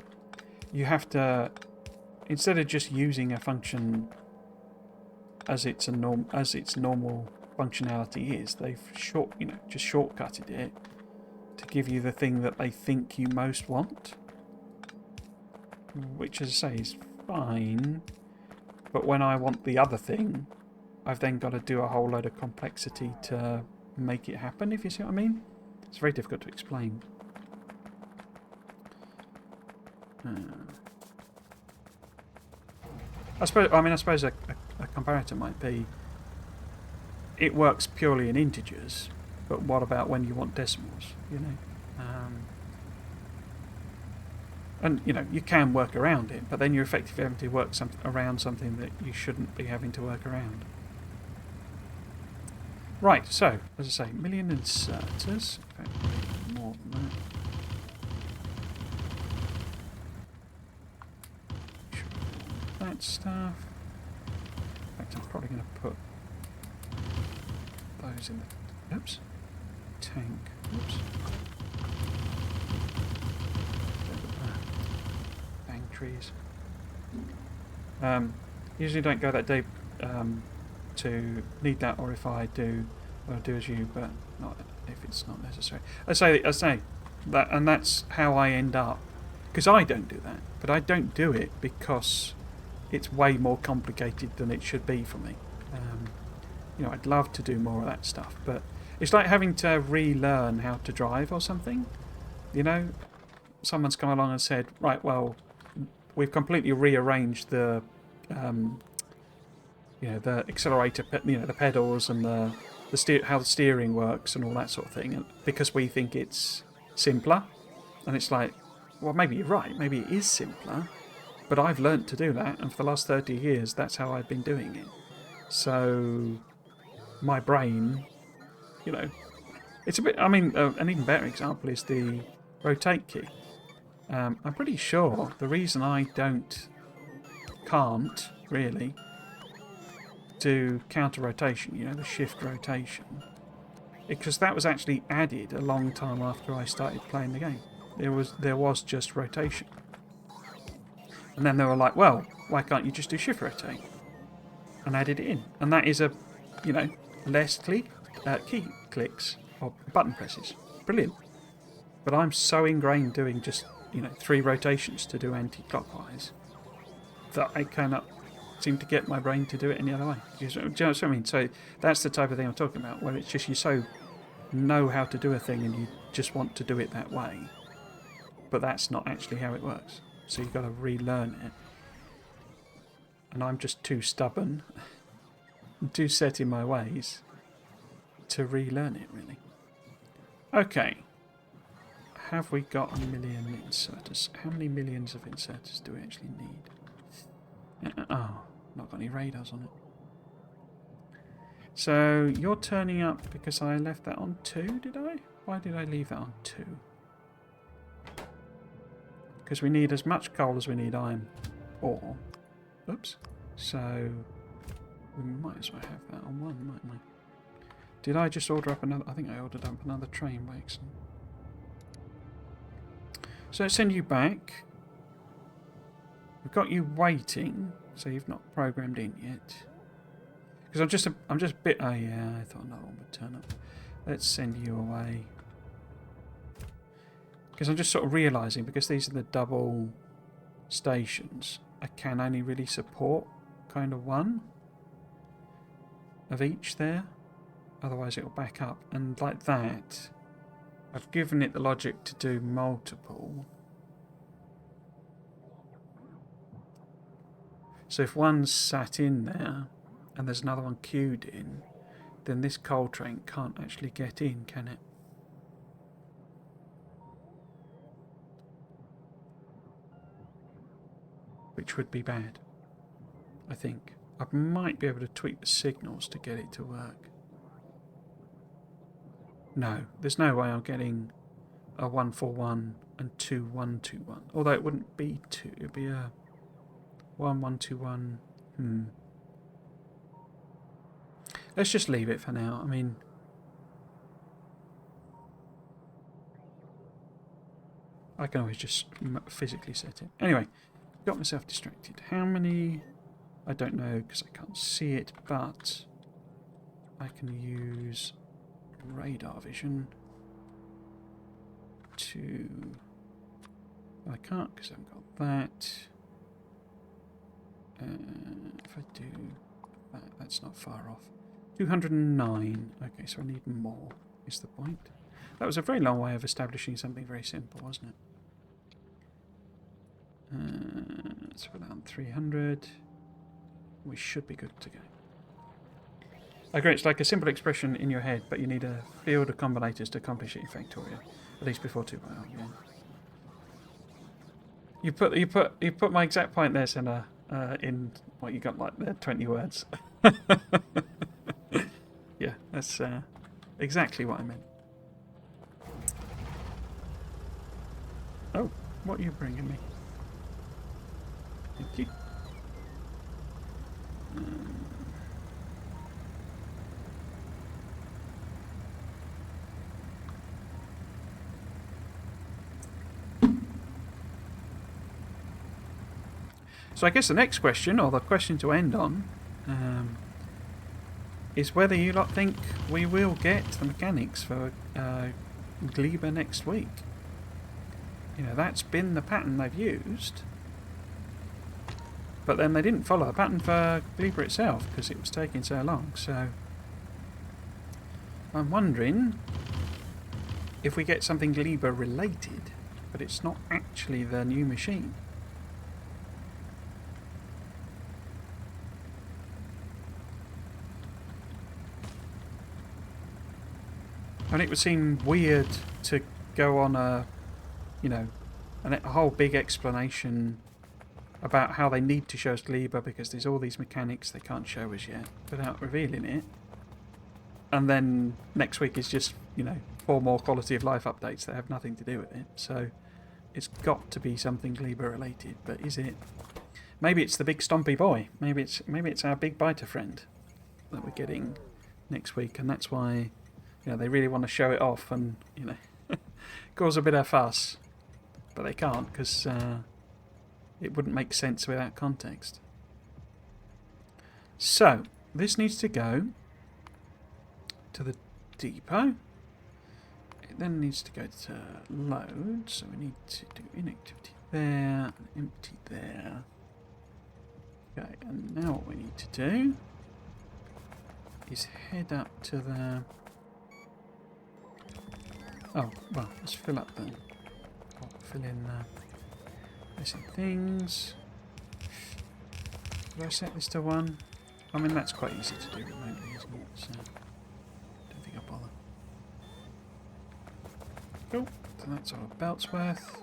you have to, instead of just using a function as its normal functionality is, they've just shortcutted it to give you the thing that they think you most want, which, as I say, is fine. But when I want the other thing, I've then got to do a whole load of complexity to make it happen, if you see what I mean. It's very difficult to explain. I suppose a comparator might be, it works purely in integers, but what about when you want decimals, And, you know, you can work around it, but then you're effectively having to work around something that you shouldn't be having to work around. Right, so, as I say, million inserters. In fact, more than that. That stuff. In fact, I'm probably going to put those in the... Oops. Tank. Oops. Bang trees. Usually don't go that deep to need that, or if I do, I'll do as you, but not if it's not necessary. I say that, and that's how I end up. Because I don't do that, but I don't do it because it's way more complicated than it should be for me. You know, I'd love to do more of that stuff, but it's like having to relearn how to drive or something. You know, someone's come along and said, right, well, we've completely rearranged the, you know, the accelerator, you know, the pedals and the how the steering works and all that sort of thing, and because we think it's simpler. And it's like, well, maybe you're right. Maybe it is simpler, but I've learnt to do that, and for the last 30 years, that's how I've been doing it. So my brain, you know, it's a bit... I mean, an even better example is the rotate key. I'm pretty sure the reason I can't really do counter rotation, you know, the shift rotation, because that was actually added a long time after I started playing the game. There was just rotation, and then they were like, well, why can't you just do shift rotate, and added it in, and that is a, you know, less key clicks or button presses. Brilliant. But I'm so ingrained doing just, you know, 3 rotations to do anti-clockwise that I cannot seem to get my brain to do it any other way. Do you know what I mean? So that's the type of thing I'm talking about, where it's just you so know how to do a thing and you just want to do it that way, but that's not actually how it works. So you've got to relearn it. And I'm just too stubborn, too set in my ways to relearn it, really. Okay. Have we got a million inserters? How many millions of inserters do we actually need? Oh, not got any radars on it. So you're turning up because I left that on 2, did I? Why did I leave that on 2? Because we need as much coal as we need iron ore. Oops. So we might as well have that on 1, mightn't we? Did I just order up another? I think I ordered up another train by accident. So let's send you back. We've got you waiting, so you've not programmed in yet. Because I'm just a bit... Oh yeah, I thought another one would turn up. Let's send you away. Because I'm just sort of realising, because these are the double stations, I can only really support kind of 1 of each there. Otherwise it'll back up. And like that, I've given it the logic to do multiple. So if one's sat in there and there's another one queued in, then this coal train can't actually get in, can it? Which would be bad, I think. I might be able to tweak the signals to get it to work. No, there's no way I'm getting a 141 and 2121. Although it wouldn't be 2, it would be a 1121. Let's just leave it for now. I mean, I can always just physically set it. Anyway, got myself distracted. How many? I don't know because I can't see it, but I can use radar vision to... I can't because I haven't got that. If I do that, that's not far off. 209. Okay, so I need more, is the point. That was a very long way of establishing something very simple, wasn't it? Let's put that on 300. We should be good to go. I agree, it's like a simple expression in your head, but you need a field of combinators to accomplish it in Factorio. At least before 2.0, yeah. You put my exact point there, Senna. In what you got, like the 20 words. Yeah, that's exactly what I meant. Oh, what are you bringing me? Thank you. So I guess the next question, or the question to end on, is whether you lot think we will get the mechanics for Gleba next week. You know, that's been the pattern they've used. But then they didn't follow the pattern for Gleba itself because it was taking so long. So I'm wondering if we get something Gleba related, but it's not actually the new machine. And it would seem weird to go on a whole big explanation about how they need to show us Gleba because there's all these mechanics they can't show us yet without revealing it. And then next week is just, 4 more quality of life updates that have nothing to do with it. So it's got to be something Gleba related, but is it? Maybe it's the big stompy boy. Maybe it's our big biter friend that we're getting next week, and that's why they really want to show it off and cause a bit of fuss, but they can't because it wouldn't make sense without context. So this needs to go to the depot. It then needs to go to load, so we need to do inactivity there, and empty there. Okay, and now what we need to do is head up to the... Oh, well, let's fill up then. I'll fill in missing things. Do I set this to 1? I mean, that's quite easy to do remotely, isn't it? So, don't think I'll bother. Cool. So that's our belt's worth.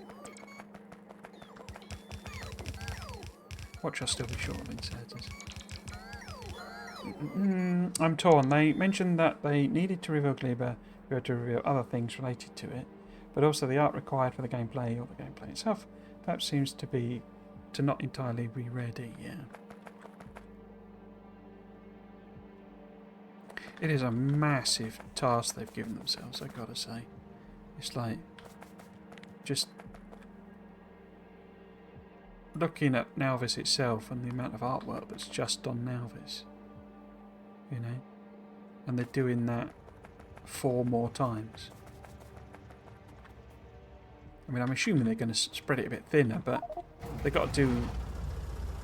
Watch us still be short of inserters. I'm torn. They mentioned that they needed to reveal Gleba to reveal other things related to it, but also the art required for the gameplay or the gameplay itself. That seems to be not entirely be ready. Yeah, it is a massive task they've given themselves. I gotta say, it's like just looking at Nalvis itself and the amount of artwork that's just on Nalvis, and they're doing that 4 more times. I mean, I'm assuming they're going to spread it a bit thinner, but they've got to do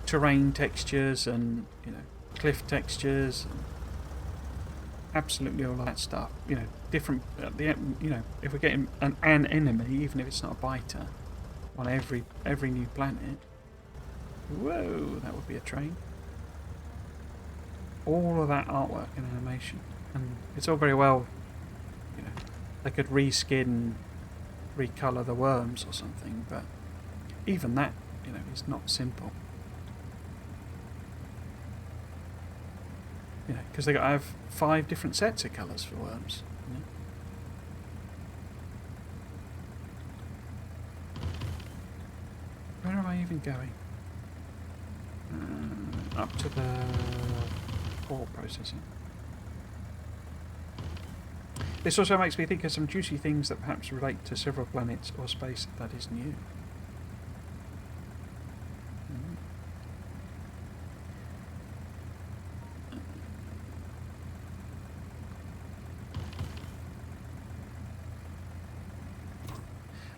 terrain textures and cliff textures, and absolutely all of that stuff. Different. If we're getting an enemy, even if it's not a biter, on every new planet, whoa, that would be a train. All of that artwork and animation, and it's all very well. They could reskin, recolour the worms or something, but even that, is not simple. Because they got to have 5 different sets of colours for worms. Where am I even going? Up to the core processing. This also makes me think of some juicy things that perhaps relate to several planets or space that is new.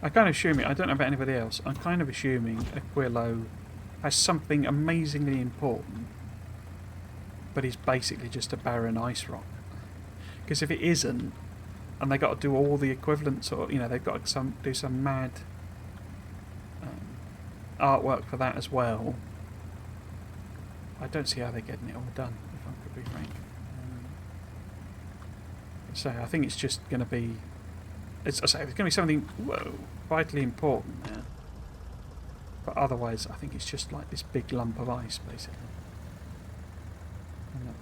I'm kind of assuming, I don't know about anybody else, I'm kind of assuming Aquilo has something amazingly important, but is basically just a barren ice rock. Because if it isn't, and they got to do all the equivalents, or they've got to do some mad artwork for that as well. I don't see how they're getting it all done, if I could be frank. So I think it's just going to be, there's going to be something vitally important there. But otherwise I think it's just like this big lump of ice, basically. And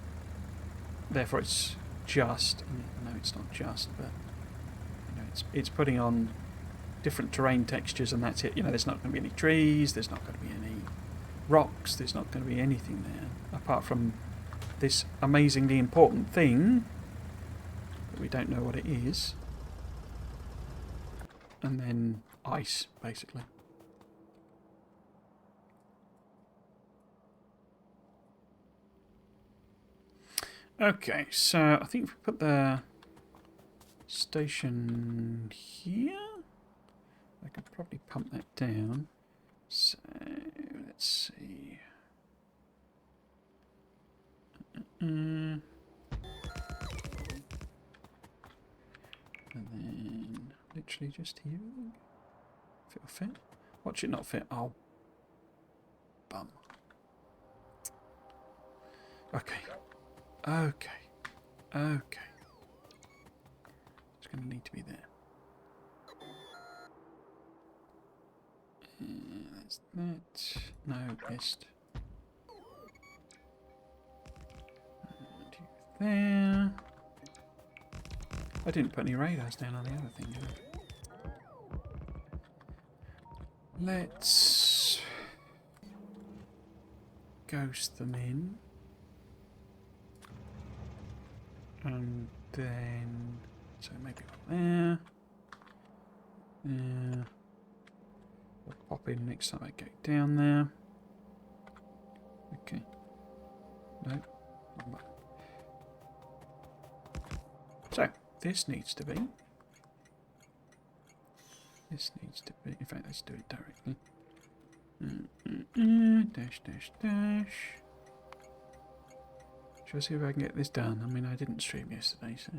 therefore it's just, no, it's not just, but you know, it's putting on different terrain textures, and that's it. You know, there's not going to be any trees, there's not going to be any rocks, there's not going to be anything there apart from this amazingly important thing that we don't know what it is, and then ice, basically. Okay, so I think if we put the station here, I could probably pump that down. So let's see. And then literally just here. If it'll fit. Watch it not fit. Oh, bum. Okay. Okay. Okay. It's going to need to be there. That's that. No, missed. There. I didn't put any radars down on the other thing, did I? Let's ghost them in. And then, so maybe there. There. We'll pop in next time I go down there. Okay. No. So, this needs to be. This needs to be. In fact, let's do it directly. Dash, dash, dash. Shall I see if I can get this done? I mean, I didn't stream yesterday, so.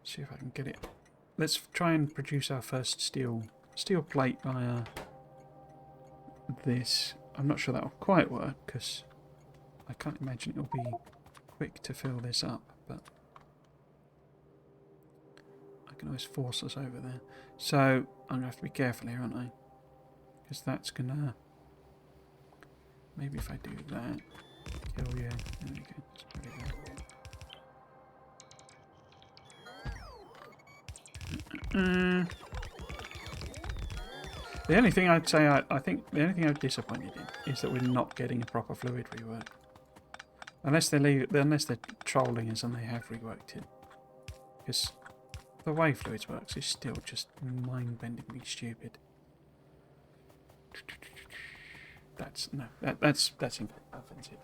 See if I can get it. Let's try and produce our first steel plate via this. I'm not sure that will quite work because I can't imagine it'll be quick to fill this up, but I can always force us over there. So I'm going to have to be careful here, aren't I? Because that's going to... Maybe if I do that... Oh yeah, there we go. That's pretty good. The only thing I'd say, I think the only thing I'm disappointed in is that we're not getting a proper fluid rework. Unless they're trolling us and they have reworked it. Because the way fluids works is still just mind-bendingly stupid. That's offensive.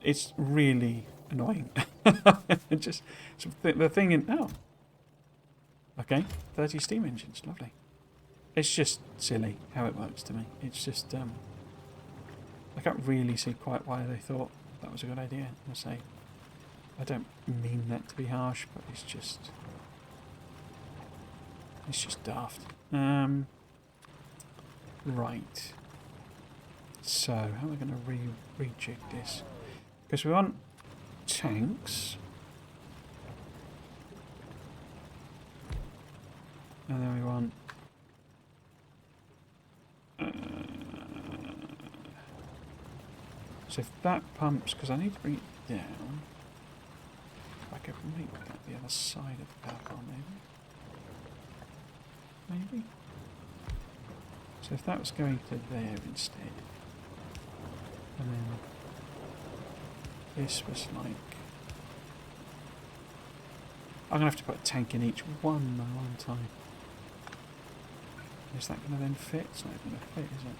It's really annoying. Just the thing in okay, 30 steam engines, lovely. It's just silly how it works to me. It's just I can't really see quite why they thought that was a good idea. I say, I don't mean that to be harsh, but it's just daft. Right. So how are we going to rejig this? Because we want tanks. And then we want... so if that pumps... Because I need to bring it down. I could make that the other side of the power plant, maybe? Maybe? So if that was going to there instead... And then... this was like... I'm going to have to put a tank in each one though, aren't I? Is that going to then fit? It's not even going to fit, is it?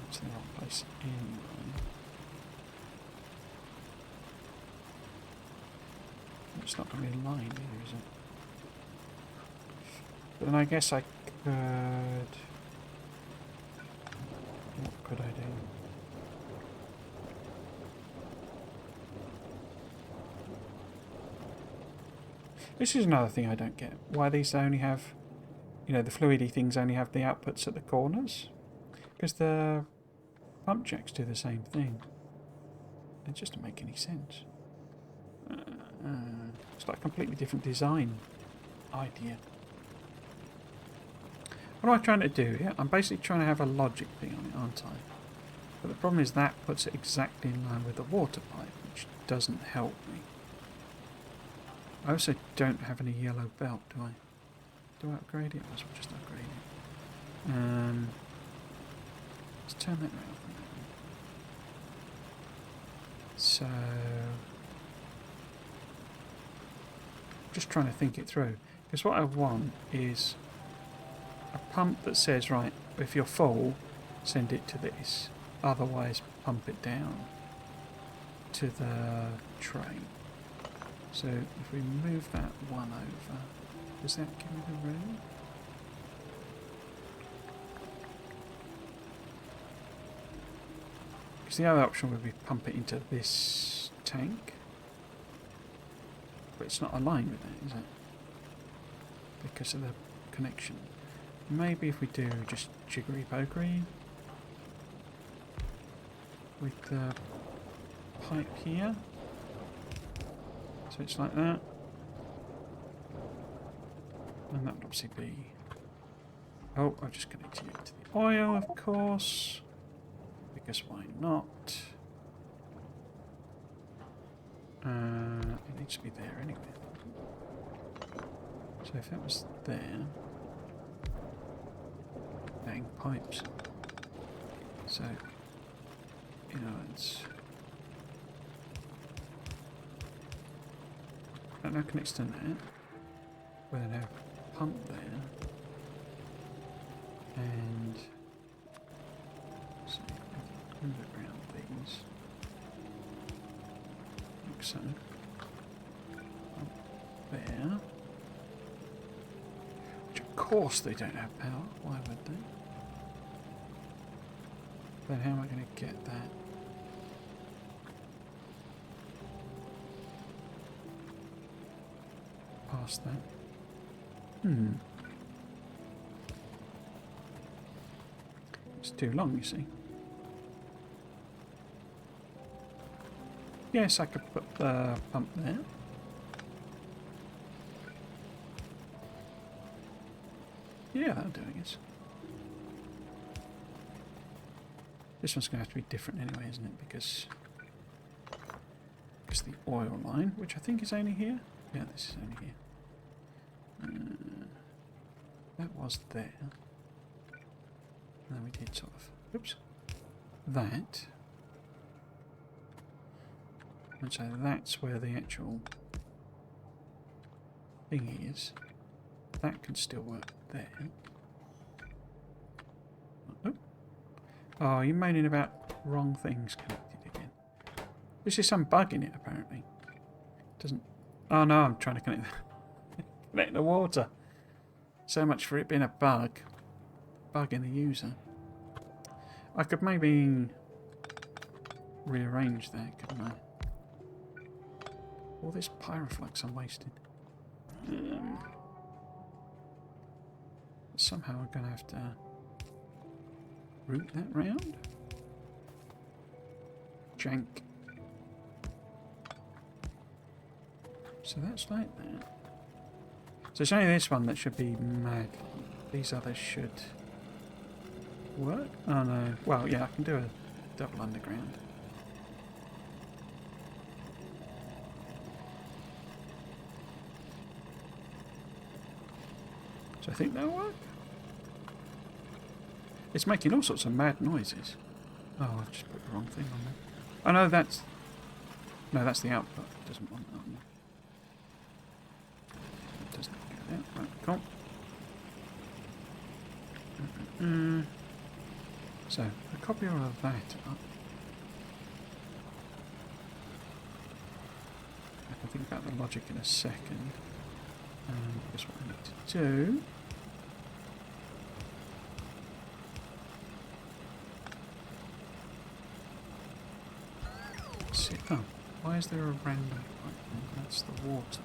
That's the wrong place anyway. It's not going to be aligned either, is it? But then I guess I could... What could I do? This is another thing I don't get. Why these only have, you know, the fluidy things only have the outputs at the corners? Because the pump jacks do the same thing. It just doesn't make any sense. It's like a completely different design idea. What am I trying to do here? I'm basically trying to have a logic thing on it, aren't I? But the problem is that puts it exactly in line with the water pipe, which doesn't help me. I also don't have any yellow belt, do I? Do I upgrade it? I might just upgrade it. Let's turn that around. So, just trying to think it through. Because what I want is a pump that says, right, if you're full, send it to this. Otherwise, pump it down to the tray. So, if we move that one over, does that give me the room? Because the other option would be pump it into this tank. But it's not aligned with that, is it? Because of the connection. Maybe if we do just jiggery-pokery with the pipe here. So it's like that. And that would obviously be... Oh, I've just connected it to the oil, of course. Because why not? It needs to be there anyway. So if that was there... Bang, pipes. So, you know, it's... That now connects to that. We then have a pump there. And... So, move it around these. Like so. Up there. Which of course they don't have power. Why would they? But how am I going to get that? Past that. It's too long, you see. Yes, I could put the pump there. Yeah, that'll do, I guess. This one's going to have to be different anyway, isn't it? Because the oil line, which I think is only here. Yeah, this is only here. That was there. And then we did sort of, oops, that. And so that's where the actual thing is. That can still work there. Oh, oh, you're moaning about wrong things connected again. This is some bug in it, apparently. Doesn't... Oh no, I'm trying to connect the water. So much for it being a bug. Bug in the user. I could maybe rearrange that, couldn't I? All this pyroflux I'm wasting. Somehow I'm going to have to route that round. Jank. So that's like that. So it's only this one that should be mad. These others should work. Oh no. Well, yeah, I can do a double underground. So I think that'll work. It's making all sorts of mad noises. Oh, I've just put the wrong thing on there. Oh no, that's... No, that's the output. It doesn't want that on there. It doesn't get that. Right, cool. So, a copy of that up. I can think about the logic in a second. Guess what I need to do. Let's see. Oh, why is there a random pipe? That's the water.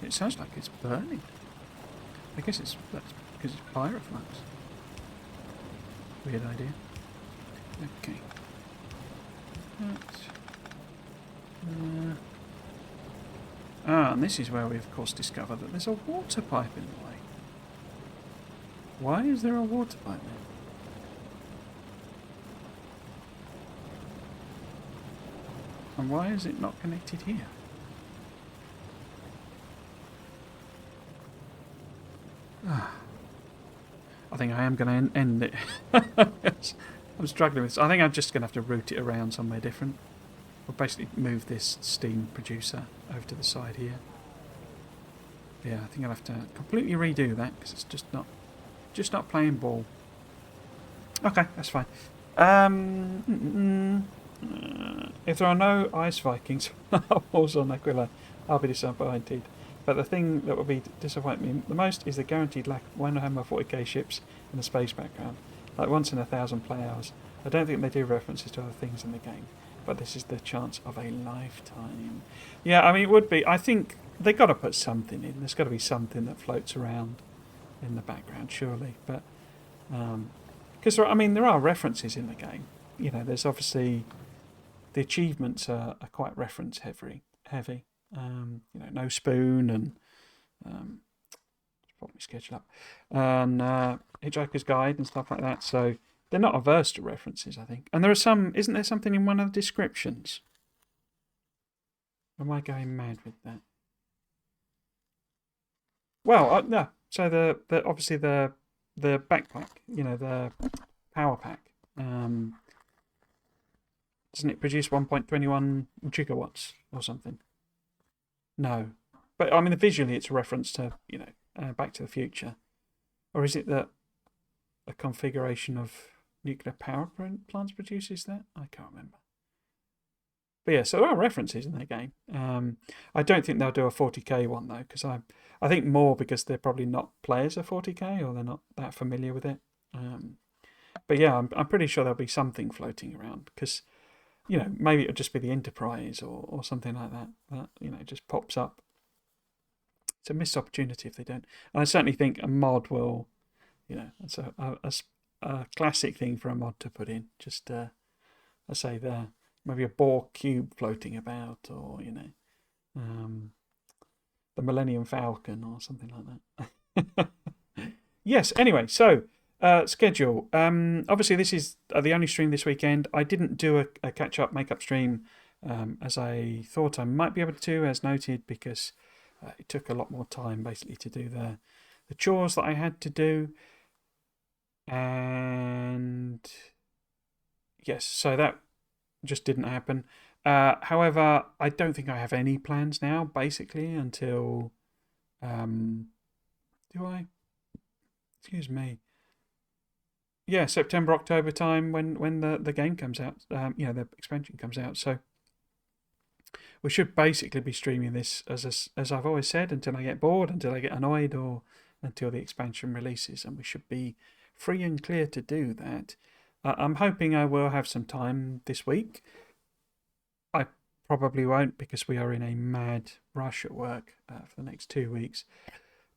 It sounds like it's burning. I guess that's because it's pyroflux. Weird idea. Okay. Ah, and this is where we of course discover that there's a water pipe in the way. Why is there a water pipe there? And why is it not connected here? Ah, I think I am going to end it. I'm struggling with this. I think I'm just going to have to route it around somewhere different. We'll basically move this steam producer over to the side here. Yeah, I think I'll have to completely redo that because it's just not playing ball. Okay, that's fine. If there are no ice Vikings wars on Aquila, I'll be disappointed. But the thing that will be disappointing me the most is the guaranteed lack of Warhammer 40k ships in the space background, like once in 1,000 play hours. I don't think they do references to other things in the game, but this is the chance of a lifetime. Yeah, I mean, it would be. I think they got to put something in. There's got to be something that floats around in the background, surely. But because I mean, there are references in the game. You know, there's obviously the achievements are quite reference heavy. You know, no spoon and put my schedule up and Hitchhiker's Guide and stuff like that. So they're not averse to references, I think. And there are some. Isn't there something in one of the descriptions? Am I going mad with that? Well, no. So the obviously the backpack, you know, the power pack. Doesn't it produce 1.21 gigawatts or something? No, but I mean, visually, it's a reference to Back to the Future, or is it that a configuration of nuclear power plants produces that? I can't remember. But yeah, so there are references in that game. I don't think they'll do a 40k one though, because I think more because they're probably not players of 40k or they're not that familiar with it. But yeah, I'm pretty sure there'll be something floating around because maybe it'll just be the Enterprise or something like that just pops up. It's a missed opportunity if they don't. And I certainly think a mod will, it's a classic thing for a mod to put in. Just I say there, maybe a Borg cube floating about, or the Millennium Falcon or something like that. Yes. Anyway, so schedule. Obviously, this is the only stream this weekend. I didn't do a catch-up make-up stream as I thought I might be able to, as noted, because it took a lot more time basically to do the chores that I had to do. And yes, so that just didn't happen. However, I don't think I have any plans now, basically, until do I? Excuse me. Yeah, September, October time when the game comes out. The expansion comes out. So we should basically be streaming this as I've always said, until I get bored, until I get annoyed, or until the expansion releases, and we should be free and clear to do that. I'm hoping I will have some time this week. I probably won't because we are in a mad rush at work for the next 2 weeks.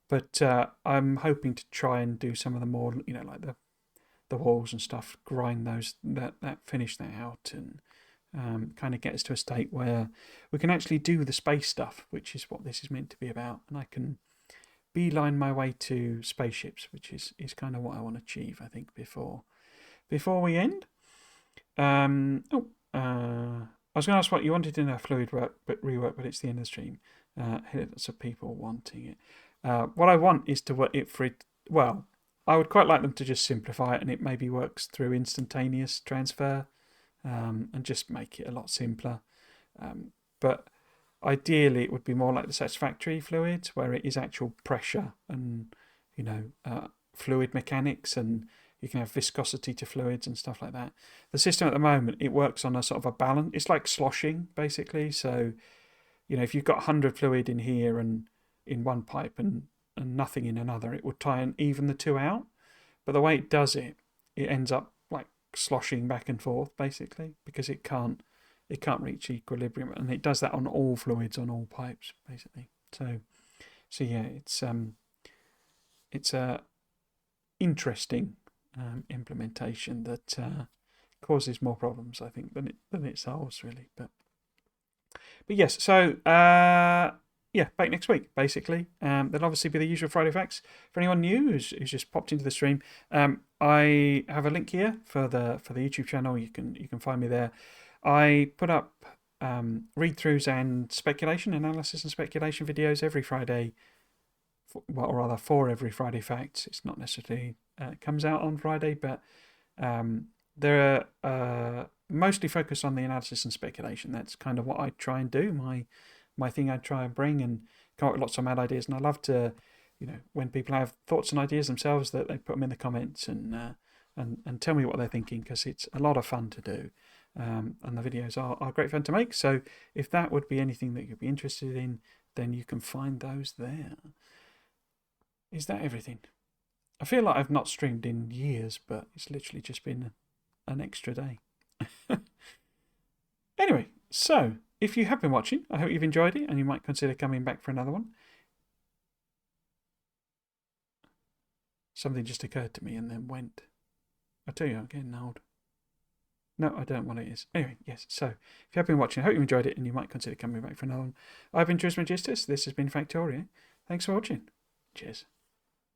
But I'm hoping to try and do some of the more, like the walls and stuff, grind those, finish that out, and kind of get us to a state where we can actually do the space stuff, which is what this is meant to be about. And I can beeline my way to spaceships, which is kind of what I want to achieve, I think, before we end. I was going to ask what you wanted in a fluid rework, but it's the end of the stream. Lots of people wanting it. What I want is to work it for it. Well, I would quite like them to just simplify it, and it maybe works through instantaneous transfer, and just make it a lot simpler. But ideally, it would be more like the satisfactory fluids, where it is actual pressure and fluid mechanics, and you can have viscosity to fluids and stuff like that. The system at the moment, it works on a sort of a balance. It's like sloshing, basically. So, if you've got 100 fluid in here and in one pipe and nothing in another, it would try and even the two out. But the way it does it, it ends up like sloshing back and forth, basically, because it can't reach equilibrium, and it does that on all fluids on all pipes, basically. So yeah, it's a interesting implementation that causes more problems, I think, than it solves, really. But yes, so yeah, back next week, basically. There'll obviously be the usual Friday facts. For anyone new who's just popped into the stream, I have a link here for the YouTube channel. You can find me there. I put up read-throughs and speculation, analysis and speculation videos every Friday. Well, or rather, for every Friday facts. It's not necessarily comes out on Friday, but they're mostly focused on the analysis and speculation. That's kind of what I try and do. My thing I try and bring and come up with lots of mad ideas. And I love to, when people have thoughts and ideas themselves, that they put them in the comments and tell me what they're thinking, because it's a lot of fun to do. And the videos are great fun to make. So if that would be anything that you'd be interested in, then you can find those there. Is that everything? I feel like I've not streamed in years, but it's literally just been an extra day. Anyway, so if you have been watching, I hope you've enjoyed it and you might consider coming back for another one. Something just occurred to me and then went. I'll tell you, I'm getting old. No, I don't know what it is. Anyway, yes, so if you have been watching, I hope you enjoyed it and you might consider coming back for another one. I've been Trismegistus. This has been Factorio. Thanks for watching. Cheers.